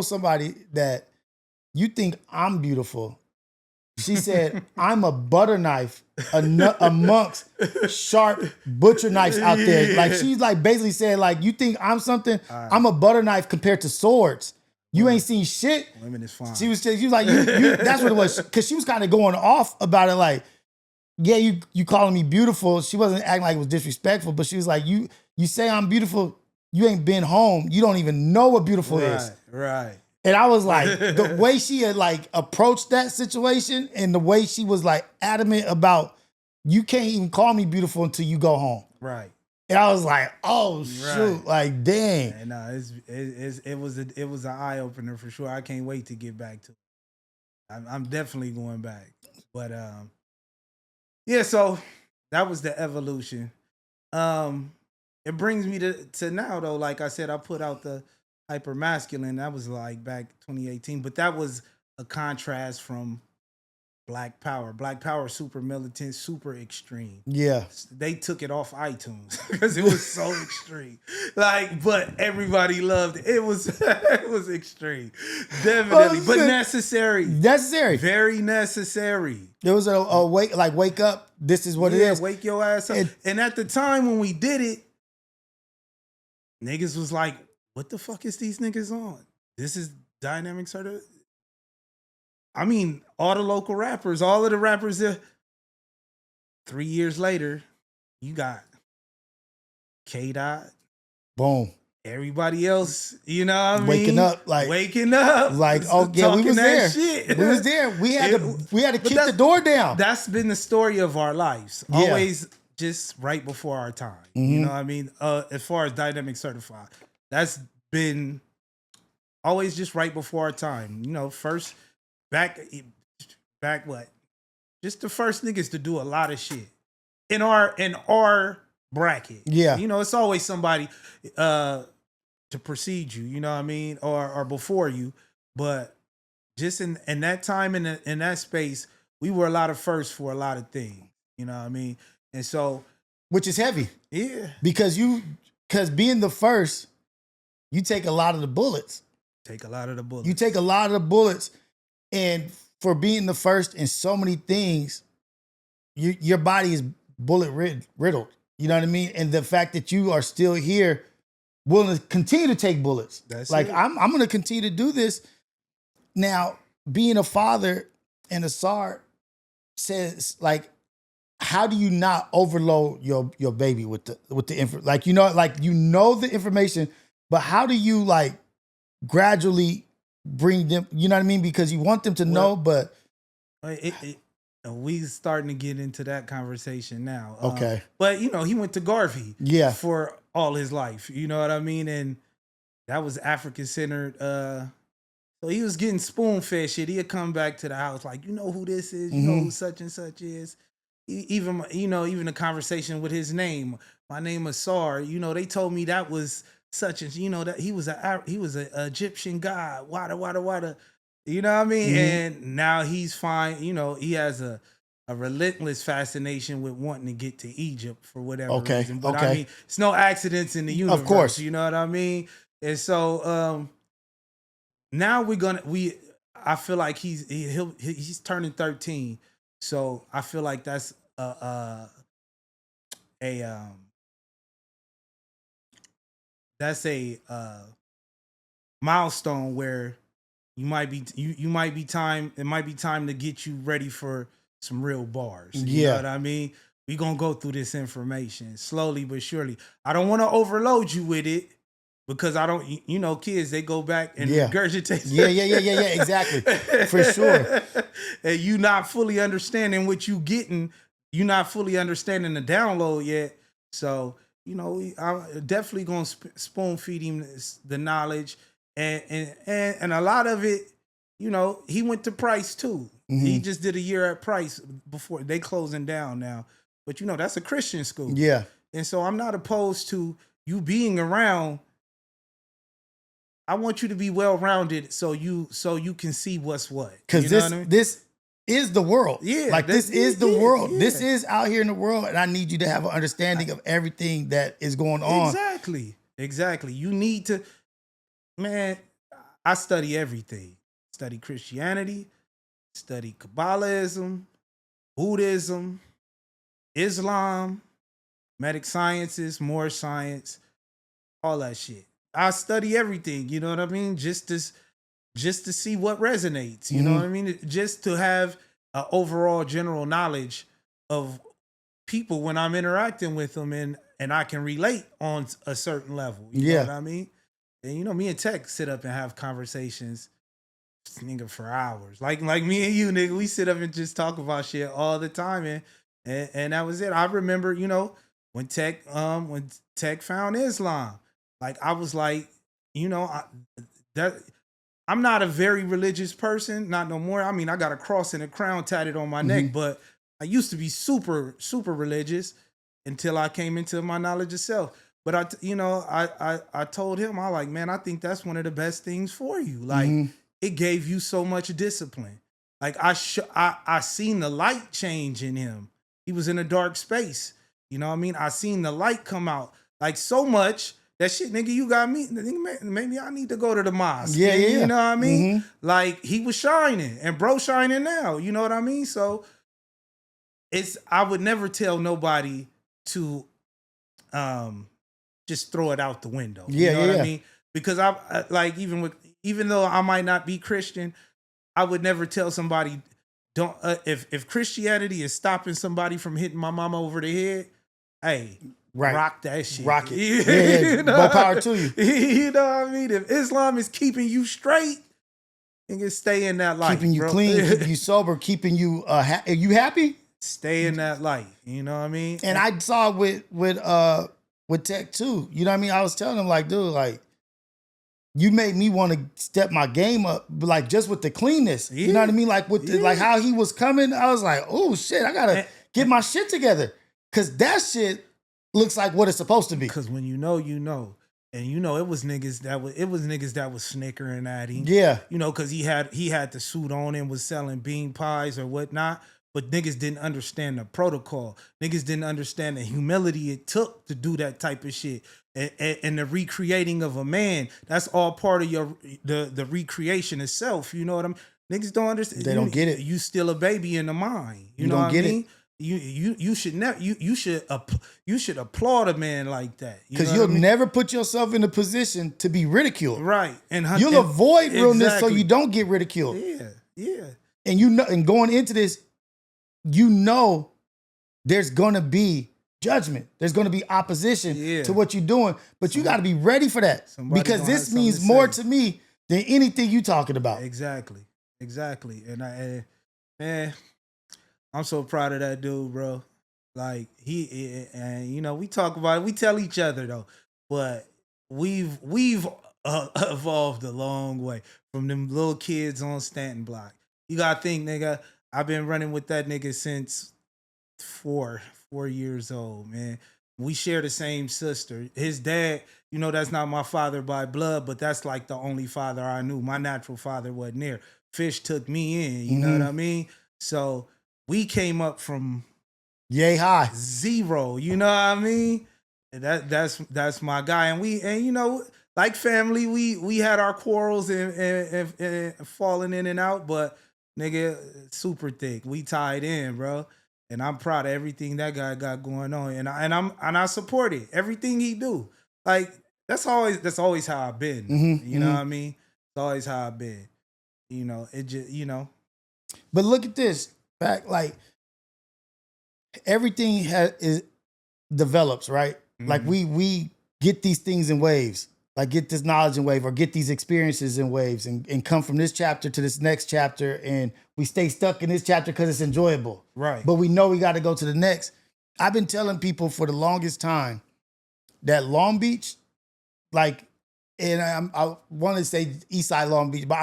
somebody that you think I'm beautiful. She said, I'm a butter knife amongst sharp butcher knives out there. Yeah. Like she's like basically said, like, you think I'm something? I'm a butter knife compared to swords. You ain't seen shit. Women is fine. She was like, you that's what it was. Cause she was kind of going off about it, like, yeah, you calling me beautiful. She wasn't acting like it was disrespectful, but she was like, you say I'm beautiful, you ain't been home. You don't even know what beautiful is. Right. And I was like, the way she had like approached that situation and the way she was like adamant about, you can't even call me beautiful until you go home. Right. And I was like, oh shoot, like dang. And it was an eye opener for sure. I can't wait to get back to it. I'm definitely going back. But yeah, so that was the evolution. It brings me to now though. Like I said, I put out the hyper masculine. That was like back 2018, but that was a contrast from Black Power. Black Power, super militant, super extreme. Yeah. They took it off iTunes because it was so extreme. Like, but everybody loved it. It was extreme. Definitely. But necessary. Necessary. Very necessary. There was a wake up. This is what it is. Wake your ass up. And at the time when we did it, niggas was like, what the fuck is these niggas on? This is dynamic sort of. I mean, all the local rappers, all of the rappers there. 3 years later, you got K-Dot, Boom. everybody else, you know what I mean? Waking up, oh yeah, we was there. Shit. We was there. We had to kick the door down. That's been the story of our lives. Yeah. Always just right before our time. You know what I mean? As far as dynamic certified, that's been always just right before our time. You know, first back what? Just the first niggas to do a lot of shit in our bracket. Yeah. You know, it's always somebody to precede you, you know what I mean? Or before you. But just in that time in that space, we were a lot of firsts for a lot of things. You know what I mean? And so, which is heavy. Yeah. Because being the first, you take a lot of the bullets. You take a lot of the bullets. And for being the first in so many things, your body is bullet riddled. You know what I mean? And the fact that you are still here willing to continue to take bullets. That's like, it. I'm going to continue to do this. Now, being a father and a SAR says, like, how do you not overload your baby with the info? Like, you know the information, but how do you like gradually bring them, you know what I mean? Because you want them to know, but we starting to get into that conversation now. Okay. But you know, he went to Garvey for all his life. You know what I mean? And that was African centered. So he was getting spoon fed shit. He'd come back to the house like, you know who this is? You know who such and such is? Even the conversation with his name. My name is Sar. You know, they told me that was such and that he was a Egyptian god. Wada. You know what I mean? And now he's fine. You know, he has a relentless fascination with wanting to get to Egypt for whatever reason. But I mean, it's no accidents in the universe. Of course. You know what I mean? And so now I feel like he's turning 13. So I feel like that's a milestone where it might be time to get you ready for some real bars. You know what I mean? We're gonna go through this information slowly but surely. I don't want to overload you with it because I don't, kids, they go back and regurgitate. Yeah, exactly. For sure. And you not fully understanding what you getting. You're not fully understanding the download yet. So, I'm definitely going to spoon feed him the knowledge. And a lot of it, he went to Price too. He just did a year at Price before they closing down now. But, that's a Christian school. Yeah. And so I'm not opposed to you being around. I want you to be well-rounded so you can see what's what. Because this is the world. Yeah. Like this is the world. Yeah. This is out here in the world. And I need you to have an understanding of everything that is going on. Exactly. You need to, man, I study everything. Study Christianity, study Kabbalism, Buddhism, Islam, medic sciences, Moorish science, all that shit. I study everything, you know what I mean? Just to see what resonates, you know what I mean? Just to have an overall general knowledge of people when I'm interacting with them and I can relate on a certain level. You know what I mean? And me and Tech sit up and have conversations, nigga, for hours. Like me and you, nigga, we sit up and just talk about shit all the time, and that was it. I remember, when Tech found Islam. Like I was like, I'm not a very religious person, not no more. I mean, I got a cross and a crown tatted on my neck, but I used to be super, super religious until I came into my knowledge of self. But I told him, man, I think that's one of the best things for you. Like it gave you so much discipline. Like I seen the light change in him. He was in a dark space. You know what I mean? I seen the light come out like so much. That shit, nigga, you got me. Maybe I need to go to the mosque. Yeah. You know what I mean? Like, he was shining, and bro shining now. You know what I mean? So, I would never tell nobody to just throw it out the window. You know what I mean? Because even though I might not be Christian, I would never tell somebody, if Christianity is stopping somebody from hitting my mama over the head, hey, Right. rock that shit. Rock it. Yeah, You know? More power to you. You know what I mean? If Islam is keeping you straight, nigga, stay in that life. Keeping you clean, keeping you sober, keeping you are you happy? Stay in that life. You know what I mean? And I saw it with Tech too. You know what I mean? I was telling him, like, dude, like, you made me want to step my game up, like, just with the cleanness. You know what I mean? Like, with the, like how he was coming, I was like, oh shit, I gotta get my shit together. Cause that shit looks like what it's supposed to be. Cause when you know, you know. And you know, it was niggas that was snickering at him. Yeah. You know, cause he had the suit on and was selling bean pies or whatnot. But niggas didn't understand the protocol. Niggas didn't understand the humility it took to do that type of shit. And the recreating of a man, that's all part of the recreation itself. You know what I'm? Niggas don't understand. They don't get it. You still a baby in the mind. You know don't what get I mean? it. You should never you should applaud a man like that. Because you'll never put yourself in a position to be ridiculed. Right. And you'll avoid realness so you don't get ridiculed. Yeah. And you know, and going into this, you know there's gonna be judgment. There's gonna be opposition to what you're doing. But you gotta be ready for that. Because this means more to me than anything you talking about. Exactly. And man, I'm so proud of that dude, bro. Like and you know, we talk about it, we tell each other though, but we've evolved a long way from them little kids on Stanton Block. You gotta think, nigga, I've been running with that nigga since 4 years old, man. We share the same sister. His dad, you know, that's not my father by blood, but that's like the only father I knew. My natural father wasn't there. Fish took me in, you know what I mean? So we came up from yay high 0, you know what I mean? And that's my guy. And you know, like family, we had our quarrels and falling in and out, but nigga, super thick. We tied in, bro. And I'm proud of everything that guy got going on. And I support it. Everything he do. Like, that's always how I've been. You know what I mean? It's always how I've been. You know, it just, you know. But look at this. Back, like, everything develops, right? Like we get these things in waves, like get this knowledge in wave or get these experiences in waves and come from this chapter to this next chapter. And we stay stuck in this chapter because it's enjoyable. Right. But we know we got to go to the next. I've been telling people for the longest time that Long Beach, like, and I want to say Eastside Long Beach, but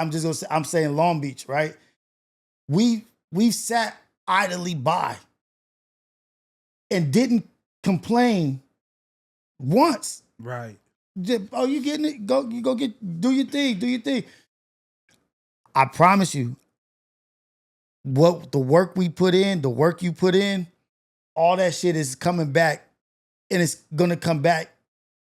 I'm saying Long Beach, right? We've sat idly by and didn't complain once. Right. Oh, you getting it? Do your thing. I promise you, the work we put in, the work you put in, all that shit is coming back, and it's gonna come back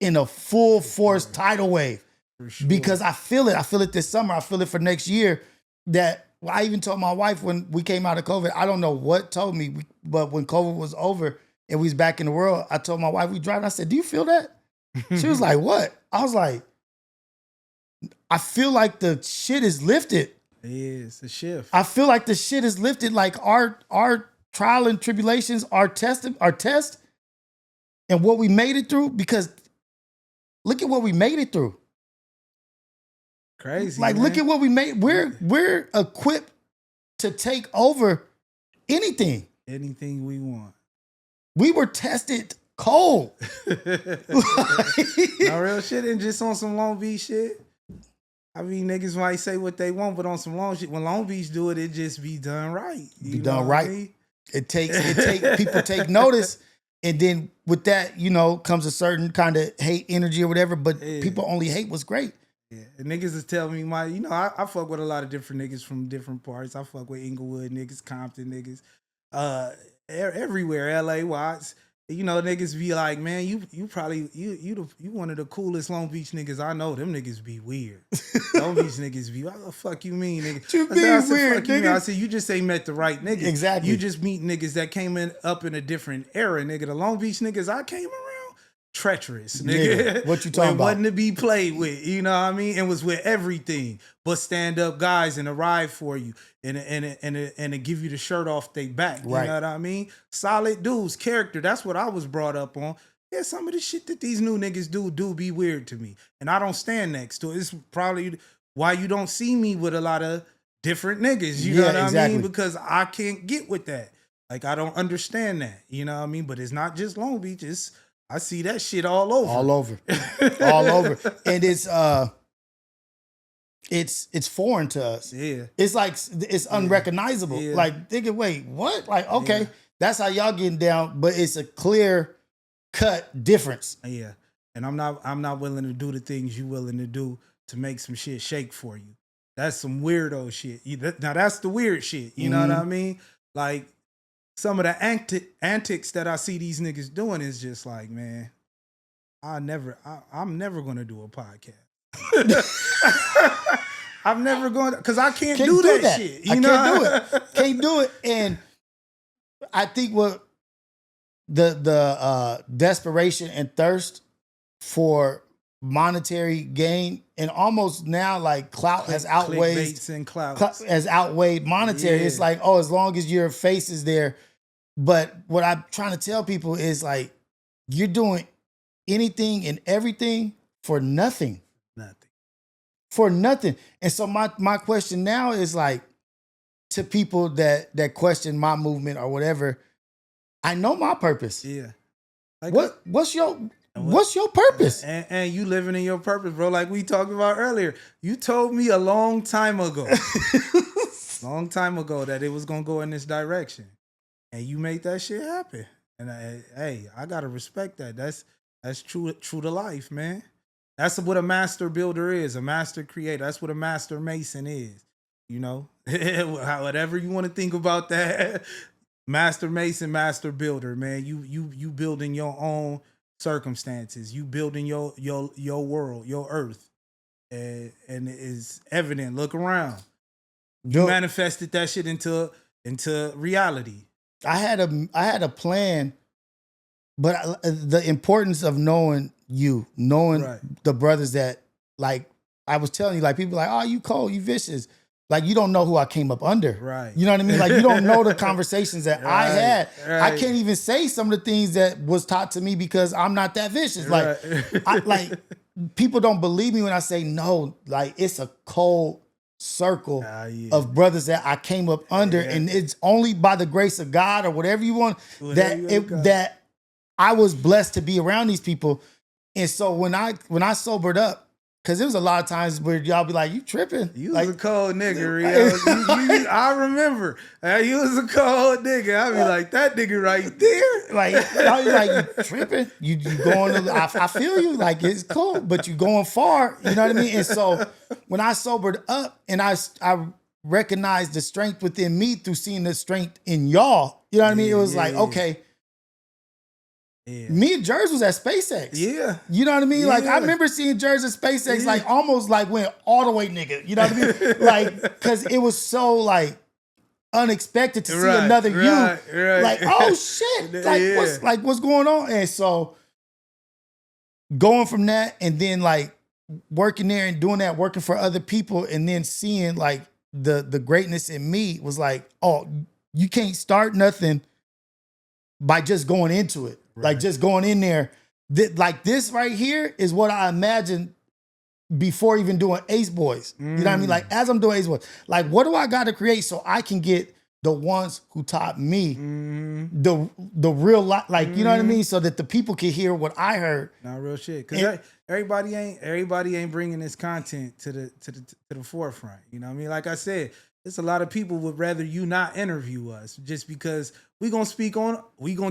in a full force tidal wave. For sure. Because I feel it. I feel it this summer. I feel it for next year. That I even told my wife when we came out of COVID, I don't know what told me, but when COVID was over and we was back in the world, I told my wife, we driving, I said, do you feel that? She was like, what? I was like, I feel like the shit is lifted. It is a shift. I feel like the shit is lifted. Like our trial and tribulations, our test, and what we made it through, because look at what we made it through. Crazy. Like, man. look at what we made. We're equipped to take over anything. Anything we want. We were tested cold. No real shit, and just on some Long Beach shit. I mean, niggas might say what they want, but on some Long shit, when Long Beach do it, it just be done right. Be done right. I mean? It takes people take notice, and then with that, you know, comes a certain kind of hate energy or whatever. But people only hate what's great. Yeah, and niggas is telling me I fuck with a lot of different niggas from different parts. I fuck with Inglewood niggas, Compton niggas, everywhere, LA, Watts. You know, niggas be like, man, you probably you one of the coolest Long Beach niggas I know. Them niggas be weird. Long Beach niggas be, what the fuck you mean, nigga? You mean weird, nigga? I said, you just ain't met the right niggas. Exactly. You just meet niggas that came up in a different era, nigga. The Long Beach niggas I came around, treacherous, nigga. Yeah, what you talking about? Wasn't to be played with, you know what I mean? And was with everything but stand up guys and a ride for you and to give you the shirt off they back. You right. know what I mean? Solid dudes, character. That's what I was brought up on. yeah, some of the shit that these new niggas do be weird to me. And I don't stand next to it. It's probably why you don't see me with a lot of different niggas. You know what I mean? Because I can't get with that. Like, I don't understand that. You know what I mean? But it's not just Long Beach. I see that shit all over. All over. All over. And it's foreign to us. Yeah. It's like, it's unrecognizable. Yeah. Like, thinking, wait, what? Like, okay, that's how y'all getting down, but it's a clear cut difference. Yeah. And I'm not willing to do the things you willing to do to make some shit shake for you. That's some weirdo shit. Now that's the weird shit. You know what I mean? Like, some of the antics that I see these niggas doing is just like, man, I'm never gonna do a podcast. I'm never going to, because I can't do that shit. You know? Can't do it. Can't do it. And I think what the desperation and thirst for monetary gain, and almost now like clout has outweighed monetary. It's like, oh, as long as your face is there. But what I'm trying to tell people is like, you're doing anything and everything for nothing. For nothing. And so my question now is like, to people that question my movement or whatever, I know my purpose. Yeah. Like what's your purpose? And you living in your purpose, bro. Like we talked about earlier. You told me a long time ago that it was gonna go in this direction. And you made that shit happen. And I gotta respect that. That's true to life, man. That's what a master builder is, a master creator. That's what a master mason is. You know, whatever you want to think about that. Master mason, master builder, man. You building your own circumstances. You building your world, your earth, and it is evident. Look around. You manifested that shit into reality. I had a plan, but the importance of knowing the brothers that, like, I was telling you, like, people like, oh, you cold, you vicious. Like, you don't know who I came up under. Right. You know what I mean? Like, you don't know the conversations that I had. Right. I can't even say some of the things that was taught to me because I'm not that vicious. Like, people don't believe me when I say no. Like, it's a cold circle of brothers that I came up under, and it's only by the grace of God or whatever you want that I was blessed to be around these people. And so when I sobered up, because there was a lot of times where y'all be like, you tripping. You was a cold nigga, Rios. I remember. You was a cold nigga. I be like, that nigga right there. Like, you tripping. You going, I feel you. Like, it's cool, but you going far. You know what I mean? And so when I sobered up and I recognized the strength within me through seeing the strength in y'all, you know what I mean? It was like, okay. Yeah. Me and Jers was at SpaceX. Yeah. You know what I mean? Yeah. Like, I remember seeing Jers at SpaceX, like, almost like went all the way, nigga. You know what I mean? Like, because it was so, like, unexpected to see another you. Right. Like, oh, shit. Like, what's going on? And so, going from that and then, like, working there and doing that, working for other people, and then seeing, like, the greatness in me was like, oh, you can't start nothing by just going into it. Right. Like, just going in there. Like, this right here is what I imagined before even doing Ace Boys. You know what I mean? Like, as I'm doing Ace Boys, like, what do I got to create so I can get the ones who taught me the real life, like, you know what I mean? So that the people can hear what I heard. Not real shit. Because everybody ain't bringing this content to the forefront. You know what I mean? Like I said, it's a lot of people would rather you not interview us just because we gonna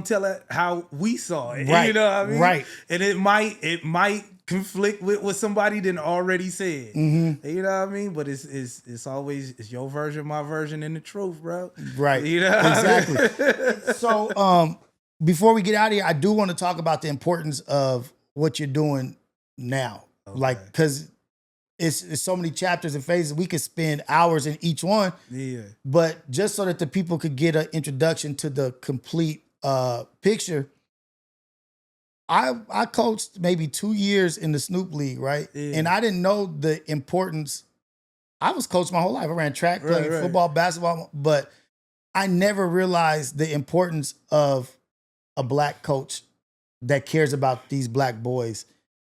tell it how we saw it. Right. You know what I mean? Right. And it might conflict with what somebody didn't already said. Mm-hmm. You know what I mean? But it's always your version, my version, and the truth, bro. Right. You know exactly. I mean? So before we get out of here, I do want to talk about the importance of what you're doing now. Okay. Like, because it's so many chapters and phases. We could spend hours in each one. Yeah. But just so that the people could get an introduction to the complete picture, I coached maybe 2 years in the Snoop League, right? Yeah. And I didn't know the importance. I was coached my whole life. I ran track, played football, basketball, but I never realized the importance of a black coach that cares about these black boys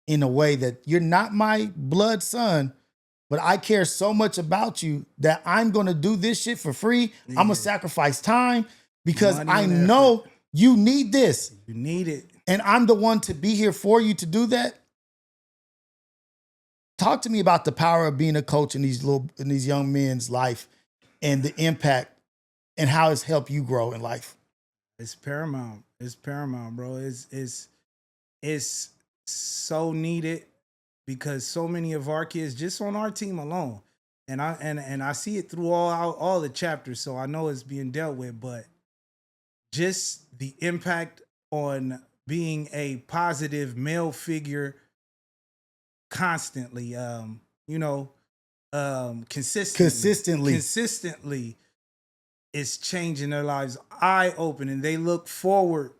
in a way that you're not my blood son, but I care so much about you that I'm going to do this shit for free. I'm going to sacrifice time because Money I and know you need this. You need it. And I'm the one to be here for you to do that. Talk to me about the power of being a coach in these young men's life and the impact and how it's helped you grow in life. It's paramount. It's paramount, bro. It's so needed because so many of our kids just on our team alone, and I see it through all the chapters, so I know it's being dealt with, but just the impact on being a positive male figure constantly, consistently is changing their lives, eye-opening. They look forward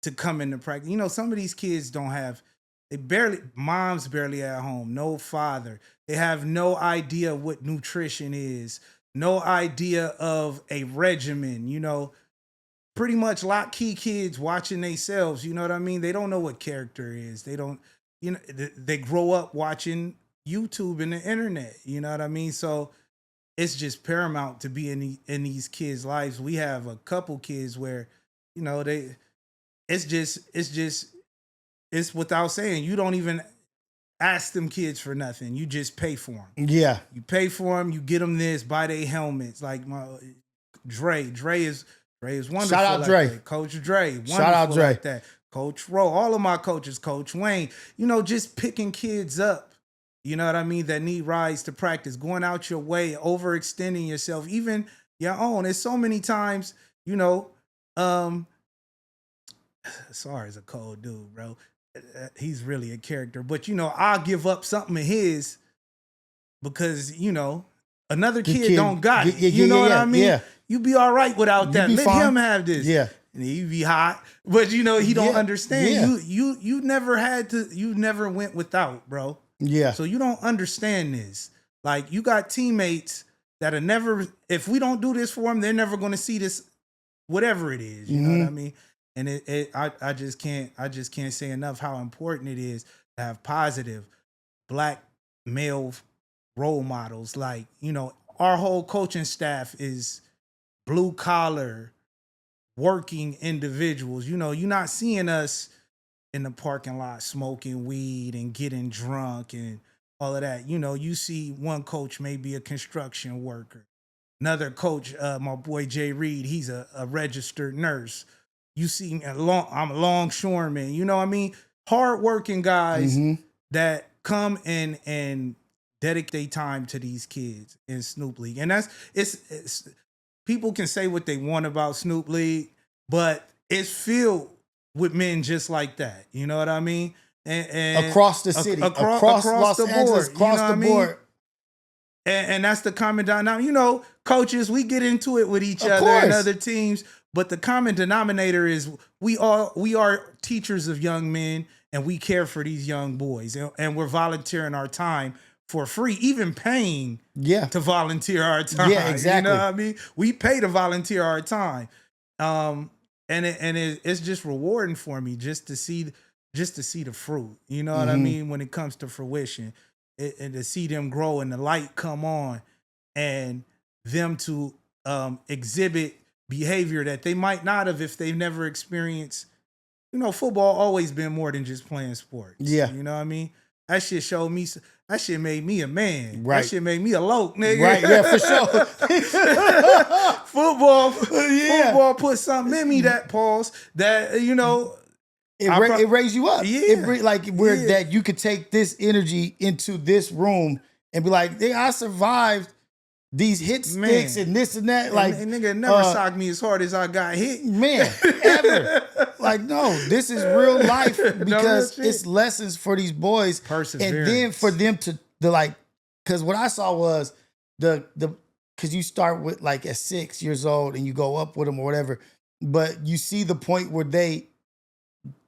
to coming to practice. You know, some of these kids mom's barely at home, no father. They have no idea what nutrition is, no idea of a regimen, pretty much lock-key kids watching themselves, you know what I mean? They don't know what character is. They don't, they grow up watching YouTube and the internet, you know what I mean? So it's just paramount to be in these kids' lives. We have a couple kids where, it's without saying, you don't even ask them kids for nothing. You just pay for them. Yeah. You pay for them, you get them this, buy their helmets. Like my Dre is wonderful. Shout out like Dre. That. Coach Dre. Wonderful. Shout out Dre. Like that. Coach Rowe, all of my coaches, Coach Wayne, just picking kids up, you know what I mean, that need rides to practice, going out your way, overextending yourself, even your own. There's so many times, sorry, is a cold dude, bro. He's really a character, but I'll give up something of his because, another kid don't got it. You know what I mean? Yeah. You be all right without that. Let him have this. Yeah. And he be hot, but he don't understand. Yeah. You never went without, bro. Yeah. So you don't understand this. Like, you got teammates that are never, if we don't do this for them, they're never going to see this, whatever it is. You know what I mean? And I just can't say enough how important it is to have positive black male role models. Like, our whole coaching staff is blue collar, working individuals. You're not seeing us in the parking lot smoking weed and getting drunk and all of that. You see one coach may be a construction worker. Another coach, my boy Jay Reed, he's a registered nurse. You see I'm a longshoreman. You know what I mean? Hardworking guys that come and dedicate time to these kids in Snoop League. And it's people can say what they want about Snoop League, but it's filled with men just like that. You know what I mean? And across the city, across Los Angeles, across the board. And that's the common denominator. Coaches, we get into it with each other and other teams, but the common denominator is we are teachers of young men, and we care for these young boys, and we're volunteering our time for free, even paying to volunteer our time. Yeah, exactly. You know what I mean? We pay to volunteer our time. It's just rewarding for me just to see the fruit. You know what I mean? When it comes to fruition, and to see them grow and the light come on, and them to exhibit behavior that they might not have if they've never experienced. Football always been more than just playing sports. Yeah, you know what I mean. That shit showed me. That shit made me a man. Right. That shit made me a loke, nigga. Right. Yeah, for sure. Football put something in me that it raised you up. Yeah. That you could take this energy into this room and be like, I survived these hit sticks and this and that. And nigga never socked me as hard as I got hit. Man, ever. No, this is real life because it's lessons for these boys. Perseverance. And then for them to because what I saw was because you start with at 6 years old and you go up with them or whatever, but you see the point where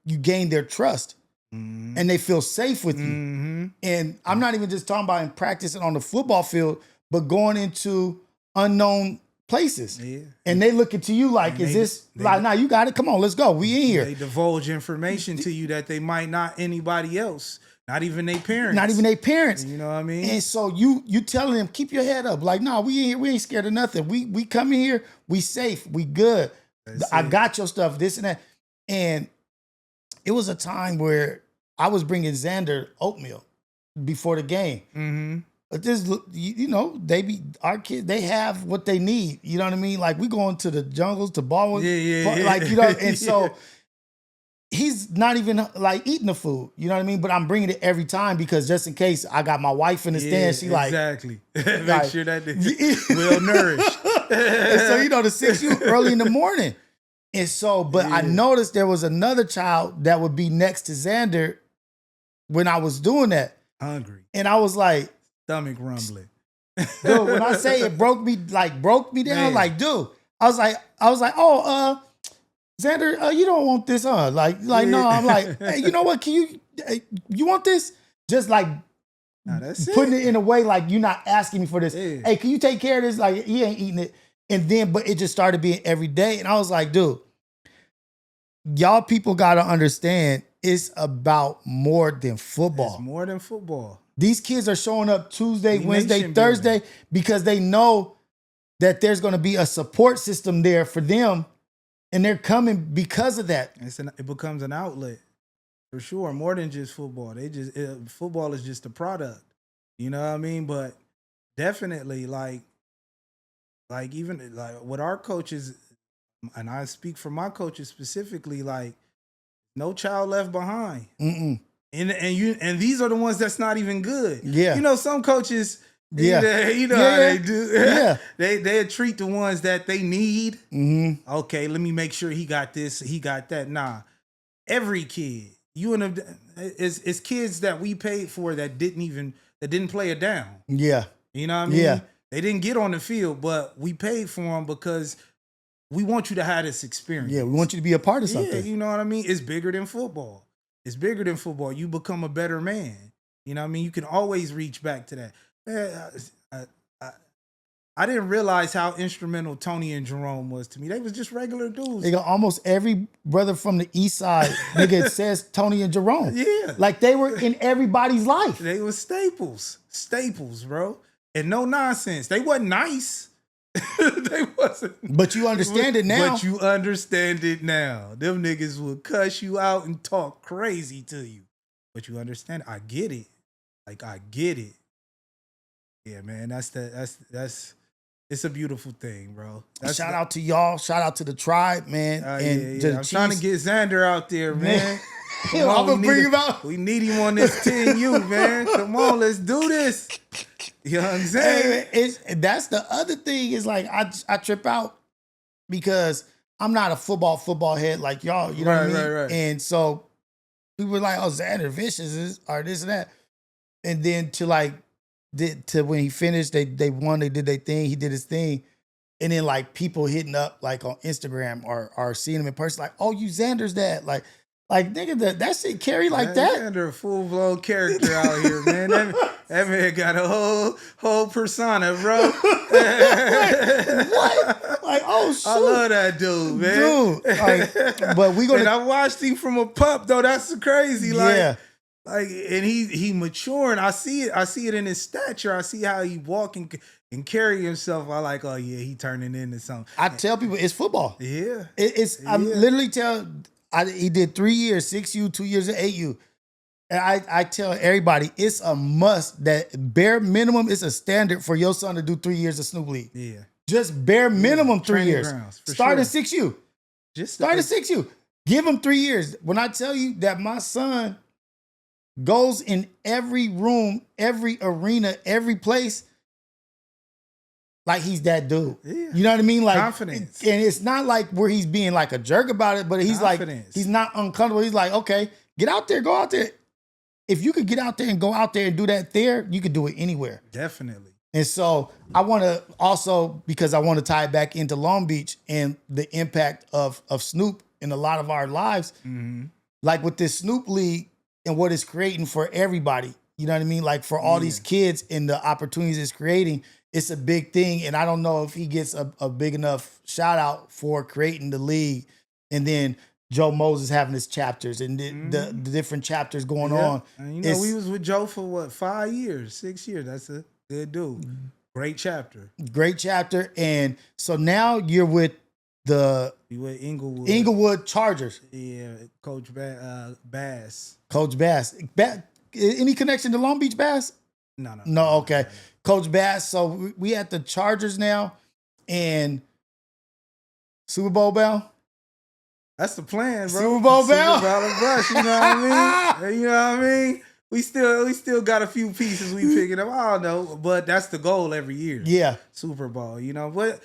you gain their trust and they feel safe with you. And I'm not even just talking about in practicing on the football field, but going into unknown places. Yeah. And they look to you like, is this like, nah, you got it. Come on, let's go. We in here. They divulge information to you that they might not anybody else, not even their parents. Not even their parents. You know what I mean? And so you telling them, keep your head up. Like, nah, we ain't scared of nothing. We come in here, we safe, we good. I got your stuff, this and that. And it was a time where I was bringing Xander oatmeal before the game. Mm-hmm. But this, our kids, they have what they need. You know what I mean? Like, we going to the jungles, to ball, like, you know, and so he's not even like eating the food. You know what I mean? But I'm bringing it every time because just in case I got my wife in the stand, she exactly. Make like, sure that they're well nourished. And so, you know, the 6U early in the morning. And so, but I noticed there was another child that would be next to Xander when I was doing that. Hungry. And I was like, stomach rumbling. Dude, when I say it broke me down, man. Like, dude, I was like, oh, Xander, you don't want this, huh? Like, no, I'm like, hey, you know what? You want this? Just like putting it in a way like you're not asking me for this. Yeah. Hey, can you take care of this? Like, he ain't eating it. And then, but it just started being every day. And I was like, dude, y'all people got to understand it's about more than football. It's more than football. These kids are showing up Tuesday, Wednesday, Thursday because they know that there's going to be a support system there for them, and they're coming because of that. It becomes an outlet for sure, more than just football. Football is just a product, you know what I mean? But definitely, like even like what our coaches, and I speak for my coaches specifically, like no child left behind. Mm-mm. And these are the ones that's not even good. Yeah. You know, some coaches, how they do. Yeah. they treat the ones that they need. Mm-hmm. Okay, let me make sure he got this, he got that. Nah. Every kid, it's kids that we paid for that didn't play it down. Yeah. You know what I mean? Yeah. They didn't get on the field, but we paid for them because we want you to have this experience. Yeah, we want you to be a part of something. Yeah, you know what I mean? It's bigger than football. It's bigger than football. You become a better man. You know what I mean? You can always reach back to that. Man, I didn't realize how instrumental Tony and Jerome was to me. They was just regular dudes. They got almost every brother from the east side, nigga, says Tony and Jerome. Yeah. Like they were in everybody's life. They were staples. Staples, bro. And no nonsense. They wasn't nice. They wasn't. But you understand it now. But you understand it now. Them niggas will cuss you out and talk crazy to you. But you understand it. I get it. Like, I get it. Yeah, man. That's it's a beautiful thing, bro. Shout out to y'all. Shout out to the tribe, man. And I'm trying to get Xander out there, man. I'm gonna bring him out. We need him on this 10U, man. Come on, let's do this. You know what I'm saying? That's the other thing is like I trip out because I'm not a football head like y'all. You know what I mean? Right. And so people were like, "Oh, Xander Vicious or this and that," and then to when he finished, they won, they did their thing, he did his thing, and then like people hitting up like on Instagram or seeing him in person, like, "Oh, you Xander's dad," like nigga, that shit carry like that. Xander, a full-blown character out here, man. That man got a whole persona, bro. What? Like, oh shit. I love that dude, man. Dude, but we gonna. And I watched him from a pup though. That's crazy. Like, and he maturing. I see it in his stature. I see how he walk and carry himself. I like, oh yeah, he turning into something. I tell people it's football. Yeah, I literally he did 3 years, 6U, 2 years at 8U. And I tell everybody it's a must that bare minimum is a standard for your son to do 3 years of Snoop League. Yeah. Just bare minimum 3 years. Start at 6U. Just start at 6U. Give him 3 years. When I tell you that my son goes in every room, every arena, every place, like he's that dude. Yeah. You know what I mean? Like confidence. And it's not like where he's being like a jerk about it, but he's confidence. Like, he's not uncomfortable. He's like, okay, get out there, go out there. If you could get out there and go out there and do that there, you could do it anywhere. Definitely. And so I want to also, because I want to tie it back into Long Beach and the impact of Snoop in a lot of our lives, like with this Snoop League and what it's creating for everybody. You know what I mean? Like for all these kids and the opportunities it's creating, it's a big thing, and I don't know if he gets a big enough shout out for creating the league, and then Joe Moses having his chapters and the different chapters going on. And we was with Joe for what, 5 years, 6 years. That's a good dude. Great chapter. Great chapter. And so now you're with the Inglewood Chargers. Yeah, Coach Bass. Coach Bass. Any connection to Long Beach Bass? No. Okay. Coach Bass. So we at the Chargers now, and Super Bowl bound. That's the plan, bro. Super Bowl bound. You know what I mean? You know what I mean? We still got a few pieces we picking up. I don't know, but that's the goal every year. Yeah. Super Bowl. But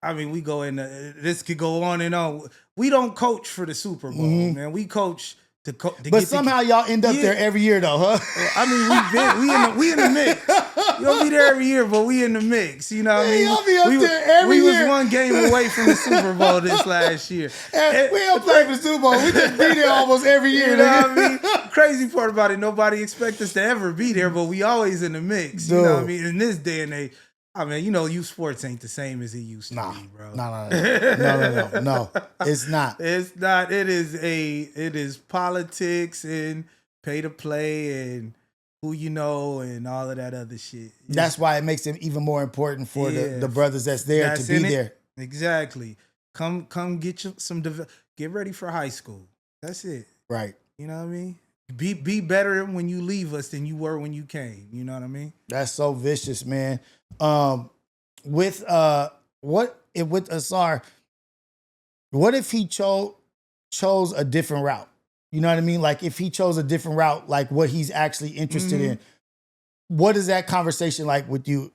I mean, we go in. This could go on and on. We don't coach for the Super Bowl, man. We coach to but somehow y'all end up there every year, though, huh? I mean, we in the mix. You don't be there every year, but we in the mix. You know what I mean? Y'all be up there every year. We was one game away from the Super Bowl this last year. We don't play for the Super Bowl. We just be there almost every year. You know what I mean? Crazy part about it, nobody expects us to ever be there, but we always in the mix. You know what I mean? In this day and age, I mean, youth sports ain't the same as it used to be, bro. No, it's not. It's not. It is politics and pay to play and who you know and all of that other shit. That's why it makes it even more important for the brothers that's there to be there. Exactly. Come get you get ready for high school. That's it. Right. You know what I mean? Be better when you leave us than you were when you came. You know what I mean? That's so vicious, man. With Asar, what if he chose a different route? You know what I mean? Like if he chose a different route, like what he's actually interested in, what is that conversation like with you?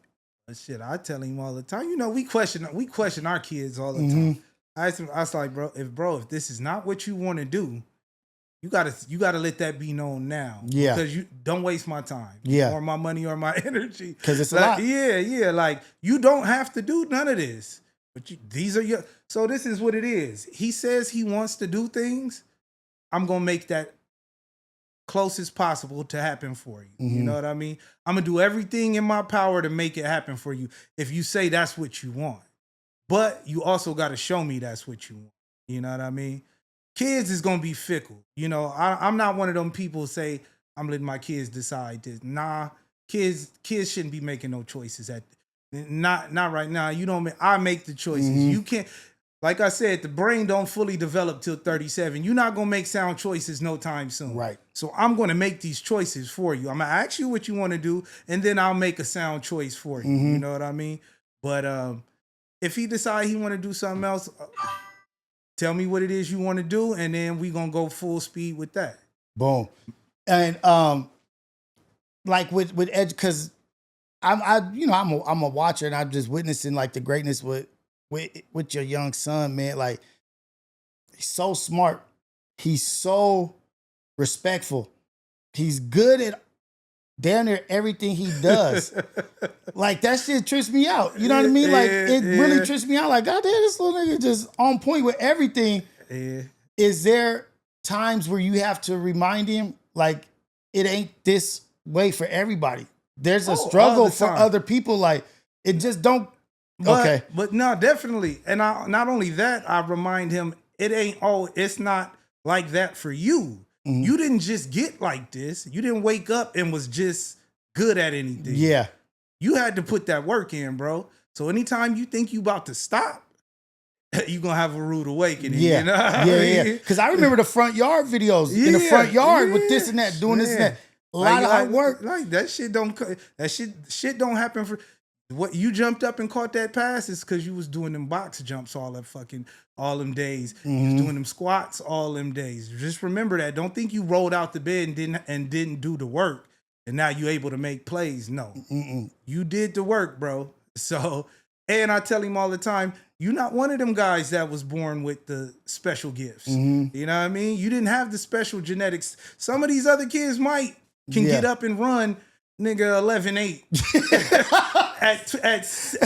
Shit, I tell him all the time. We question our kids all the time. I was like, if this is not what you want to do, you gotta let that be known now. Yeah. Because you don't waste my time. Yeah. Or my money or my energy. Because it's a lot. Yeah. Like you don't have to do none of this. But so this is what it is. He says he wants to do things. I'm gonna make that close as possible to happen for you. You know what I mean? I'm gonna do everything in my power to make it happen for you. If you say that's what you want. But you also gotta show me that's what you want. You know what I mean? Kids is gonna be fickle. I'm not one of them people who say I'm letting my kids decide this. Nah, kids shouldn't be making no choices not right now. I make the choices. You can't, like I said, the brain don't fully develop till 37. You're not gonna make sound choices no time soon. Right. So I'm gonna make these choices for you. I'm gonna ask you what you want to do, and then I'll make a sound choice for you. You know what I mean? But if he decide he want to do something else. Tell me what it is you want to do, and then we gonna go full speed with that. Boom. And like with Edge, because I'm a watcher, and I'm just witnessing like the greatness with your young son, man. Like he's so smart, he's so respectful, he's good at damn near everything he does. Like that shit trips me out. You know what I mean? Like it really trips me out. Like, God damn, this little nigga just on point with everything. Is there times where you have to remind him, like, it ain't this way for everybody? There's a struggle for other people. Like, it just don't. Okay. But no, definitely. And not only that, I remind him it's not like that for you. You didn't just get like this. You didn't wake up and was just good at anything. Yeah. You had to put that work in, bro. So anytime you think you about to stop, you're going to have a rude awakening. Yeah. You know yeah. Because I remember the front yard videos in the front yard with this and that, doing this and that. A lot of hard work. Like that shit don't happen for what you jumped up and caught that pass is because you was doing them box jumps all them days. You was doing them squats all them days. Just remember that. Don't think you rolled out the bed and didn't do the work. And now you able to make plays. No. You did the work, bro. So, and I tell him all the time, you're not one of them guys that was born with the special gifts. You know what I mean? You didn't have the special genetics. Some of these other kids can get up and run, nigga, 11.8 at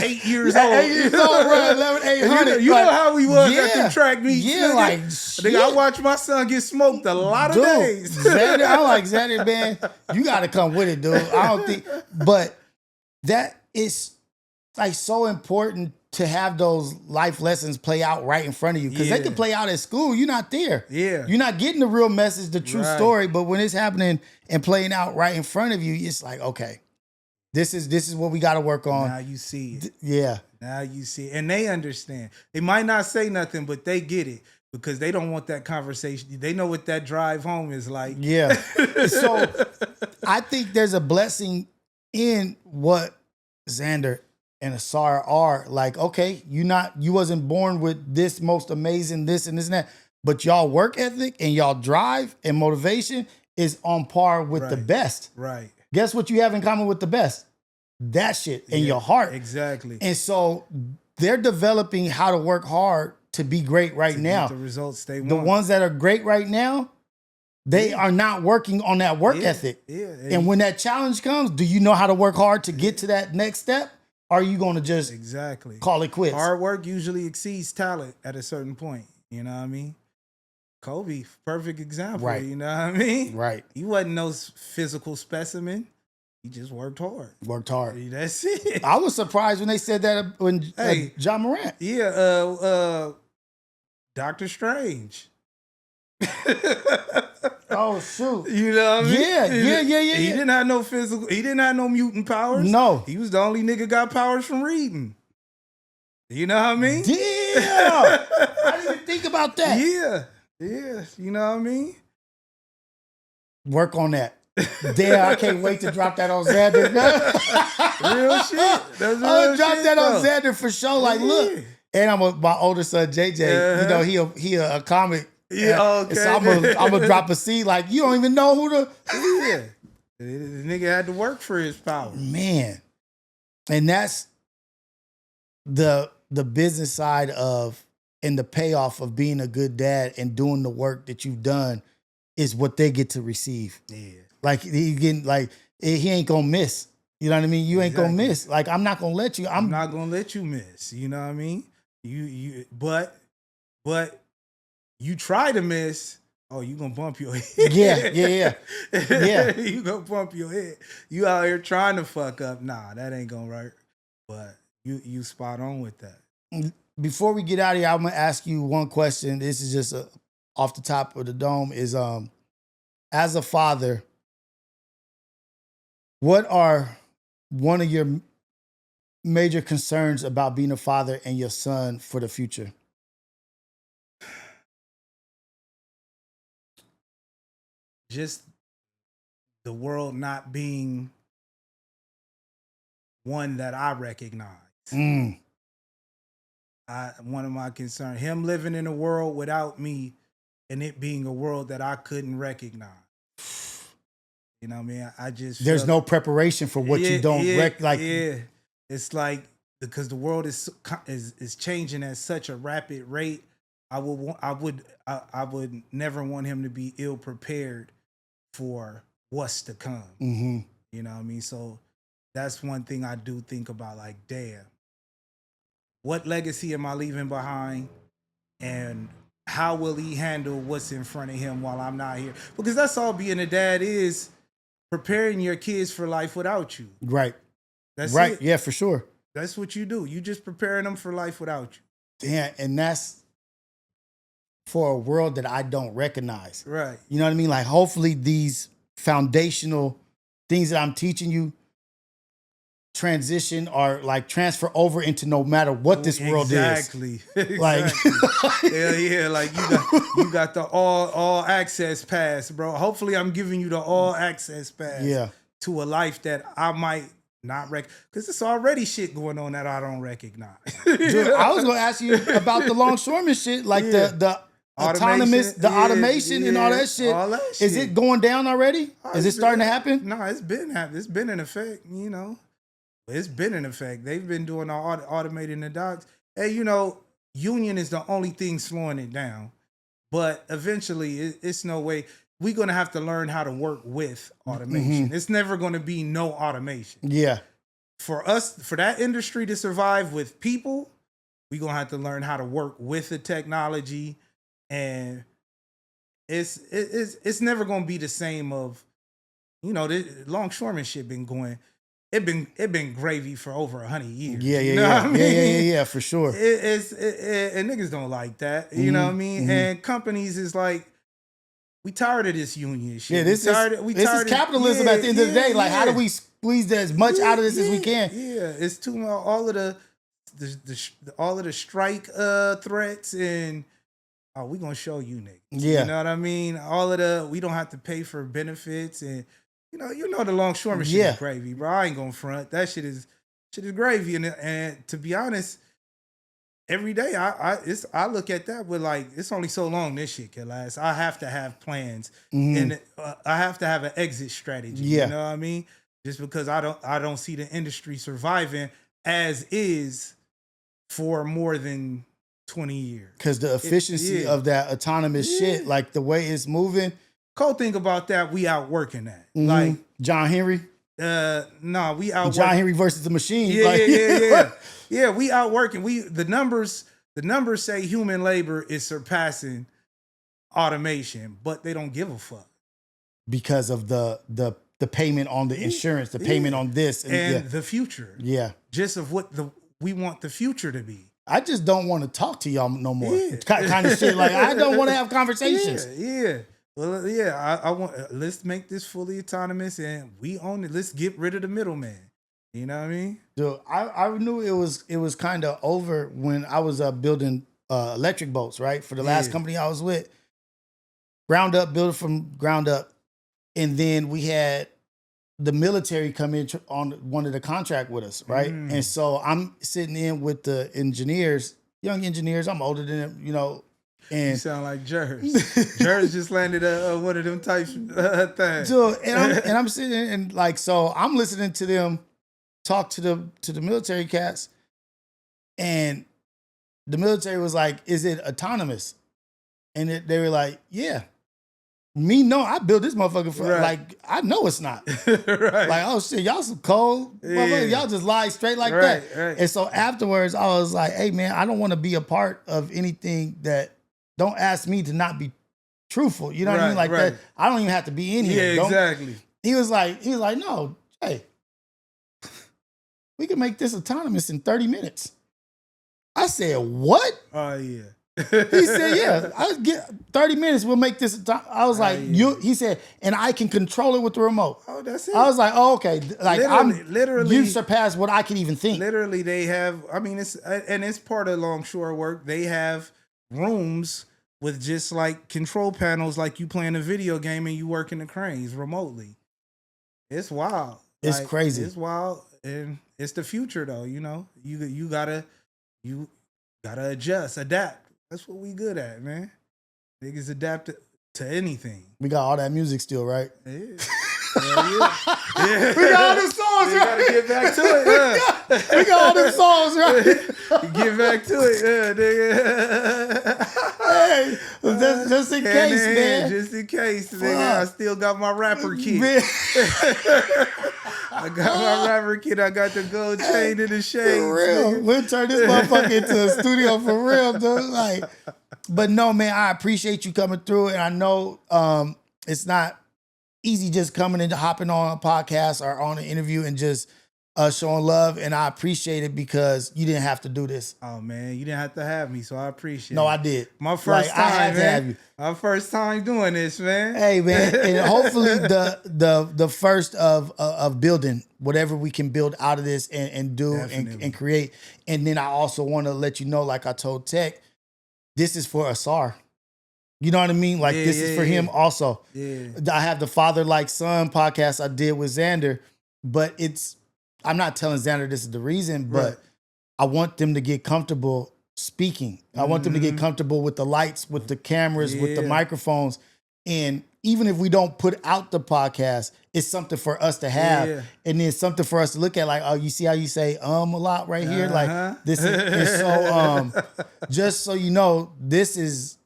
8 years old. 8 years old, run 11.800. You know how we was at the track meets. Yeah, like shit. I watched my son get smoked a lot of days. Xander, I like Xander, man. You got to come with it, dude. I don't think, but that is like so important to have those life lessons play out right in front of you, because they can play out at school. You're not there. Yeah. You're not getting the real message, the true Right. story. But when it's happening and playing out right in front of you, it's like, okay, this is what we got to work on. Now you see it. Yeah. Now you see it. And they understand. They might not say nothing, but they get it because they don't want that conversation. They know what that drive home is like. Yeah. So I think there's a blessing in what Xander and Asar are. Like, okay, you wasn't born with this most amazing this and this and that, but y'all work ethic and y'all drive and motivation is on par with the best. Right. Guess what you have in common with the best? That shit in your heart. Exactly. And so they're developing how to work hard to be great right now. Get the results they want. The ones that are great right now, they are not working on that work ethic. Yeah. And when that challenge comes, do you know how to work hard to get to that next step? Or are you going to just call it quits? Hard work usually exceeds talent at a certain point. You know what I mean? Kobe, perfect example. Right. You know what I mean? Right. He wasn't no physical specimen. He just worked hard. Worked hard. That's it. I was surprised when they said that when John Morant. Yeah, Doctor Strange. Oh shoot! You know what I mean? Yeah. He didn't have no physical. He didn't have no mutant powers. No, he was the only nigga got powers from reading. You know what I mean? Damn! I didn't even think about that. Yeah. You know what I mean? Work on that. Damn, I can't wait to drop that on Xander. Real shit. That's real I'll drop shit, that though. on Xander for sure. Like, look, and my older son JJ. You know, he a comic. Yeah, okay. So I'm gonna drop a seed. Like, you don't even know who the. Yeah, the nigga had to work for his power. Man, and that's the business side of and the payoff of being a good dad and doing the work that you've done is what they get to receive. Yeah. Like he ain't gonna miss. You know what I mean? You ain't gonna miss. Like, I'm not gonna let you. I'm not gonna let you miss. You know what I mean? But you try to miss. Oh, you gonna bump your head? Yeah. You gonna bump your head. You out here trying to fuck up? Nah, that ain't gonna work. But you spot on with that. Before we get out of here, I'm gonna ask you one question. This is just off the top of the dome. Is as a father, what are one of your major concerns about being a father and your son for the future? Just the world not being one that I recognize. One of my concerns, him living in a world without me and it being a world that I couldn't recognize. You know what I mean? I just there's no preparation for what you don't like. Yeah, it's like because the world is changing at such a rapid rate. I would never want him to be ill prepared for what's to come. Mm-hmm. You know what I mean? So that's one thing I do think about. Like, damn, what legacy am I leaving behind, and how will he handle what's in front of him while I'm not here? Because that's all being a dad is. Preparing your kids for life without you. Right. That's right. it. Yeah, for sure. That's what you do. You just preparing them for life without you. Yeah, and that's for a world that I don't recognize. Right. You know what I mean? Like, hopefully these foundational things that I'm teaching you transition or like transfer over into no matter what this world is. Exactly. Like, yeah. Like you got the all access pass, bro. Hopefully I'm giving you the all access pass to a life that I might not because it's already shit going on that I don't recognize. Dude, I was gonna ask you about the longshoreman shit, like the autonomous, the automation and all that shit. Is it going down already? Is it starting to happen? No, it's been in effect, you know. It's been in effect. They've been doing all automating the docks. Hey, you know, union is the only thing slowing it down. But eventually, it's no way. We're going to have to learn how to work with automation. Mm-hmm. It's never going to be no automation. Yeah. For that industry to survive with people, we're going to have to learn how to work with the technology. And it's never going to be the same of, you know, the longshoreman shit been going. it been gravy for over 100 years. Yeah, you know what I mean? yeah, for sure. And niggas don't like that. You know what I mean? And companies is like, we tired of this union shit. Yeah, this is capitalism at the end of the day. Like, how do we squeeze as much out of this as we can? Yeah, it's too much. All of the strike threats and we gonna show you niggas. Yeah, you know what I mean. All of we don't have to pay for benefits and you know the longshoreman shit is gravy, bro. I ain't gonna front. That shit is gravy. And to be honest, every day I look at that with like, it's only so long this shit can last. I have to have plans and I have to have an exit strategy. Yeah. You know what I mean? Just because I don't see the industry surviving as is for more than 20 years. Because the efficiency of that autonomous shit, like the way it's moving. Cool thing about that, we outworking that. Like John Henry. No, we outworking John Henry versus the machine. Yeah, we outworking. The numbers say human labor is surpassing automation, but they don't give a fuck because of the payment on the insurance, the payment on this and the future. Yeah, just of what we want the future to be. I just don't want to talk to y'all no more. Kind of shit. Like, I don't want to have conversations. Yeah. Well, yeah. I want. Let's make this fully autonomous, and we own it. Let's get rid of the middleman. You know what I mean? Dude, I knew it was kind of over when I was building electric boats, right? For the last company I was with. Build it from ground up. And then we had the military come in on one of the contract with us, right? And so I'm sitting in with the engineers, young engineers. I'm older than them, you know. And you sound like Jers. Jers just landed one of them types things. Dude, and I'm sitting and like, so I'm listening to them talk to the military cats, and the military was like, "Is it autonomous?" And they were like, "Yeah." No, I built this motherfucker for like, I know it's not. Right. Like, oh shit, y'all some cold motherfuckers. Y'all just lie straight like that. Right. And so afterwards, I was like, hey man, I don't want to be a part of anything that, don't ask me to not be truthful. You know what I mean? Like that. I don't even have to be in here. Yeah, exactly. He was like, no, hey, we can make this autonomous in 30 minutes. I said, what? Oh yeah. He said, yeah, I'll get 30 minutes. We'll make this. I was like, he said, and I can control it with the remote. Oh, that's it. I was like, oh, okay. Like literally, you surpassed what I can even think. Literally, they have, I mean, it's part of longshore work. They have rooms with just like control panels, like you playing a video game and you working the cranes remotely. It's wild. It's crazy. It's wild. And it's the future though, you know. You gotta adjust, adapt. That's what we good at, man. Niggas adapt to anything. We got all that music still, right? Yeah. Yeah. We got all the songs, right? We gotta get back to it. We got all the songs, right? Get back to it, nigga. Hey, just in case, man. Just in case, nigga. I still got my rapper kit. I got my rapper kit. I got the gold chain and the shades. For real. Nigga. We'll turn this motherfucker into a studio for real, dude. Like, but no, man, I appreciate you coming through. And I know it's not easy just coming and hopping on a podcast or on an interview and just showing love. And I appreciate it because you didn't have to do this. Oh, man, you didn't have to have me, so I appreciate it. No, I did. My first time, I had to man. have you. My first time doing this, man. Hey, man, and hopefully the first of building whatever we can build out of this and do and create. And then I also want to let you know, like I told Tech, this is for Asar. You know what I mean? Like this is for him also. Yeah. I have the Father Like Son podcast I did with Xander, but I'm not telling Xander this is the reason, but I want them to get comfortable speaking. I want them to get comfortable with the lights, with the cameras, with the microphones. And even if we don't put out the podcast, it's something for us to have. Yeah. And then something for us to look at, like, oh, you see how you say a lot right here? Like this is so just so you know, this is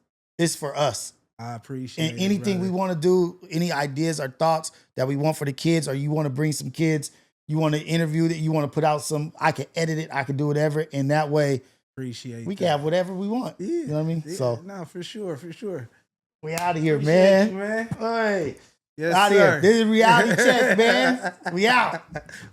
for us. I appreciate it. And anything we want to do, any ideas or thoughts that we want for the kids, or you want to bring some kids, you want to interview that, you want to put out some, I can edit it, I can do whatever. And that way, we can have whatever we want. Yeah. You know what I mean? Yeah. So, no, for sure. We out of here, man. You, man. Hey. Yes, out of sir. here. This is Reality Check, man. We out.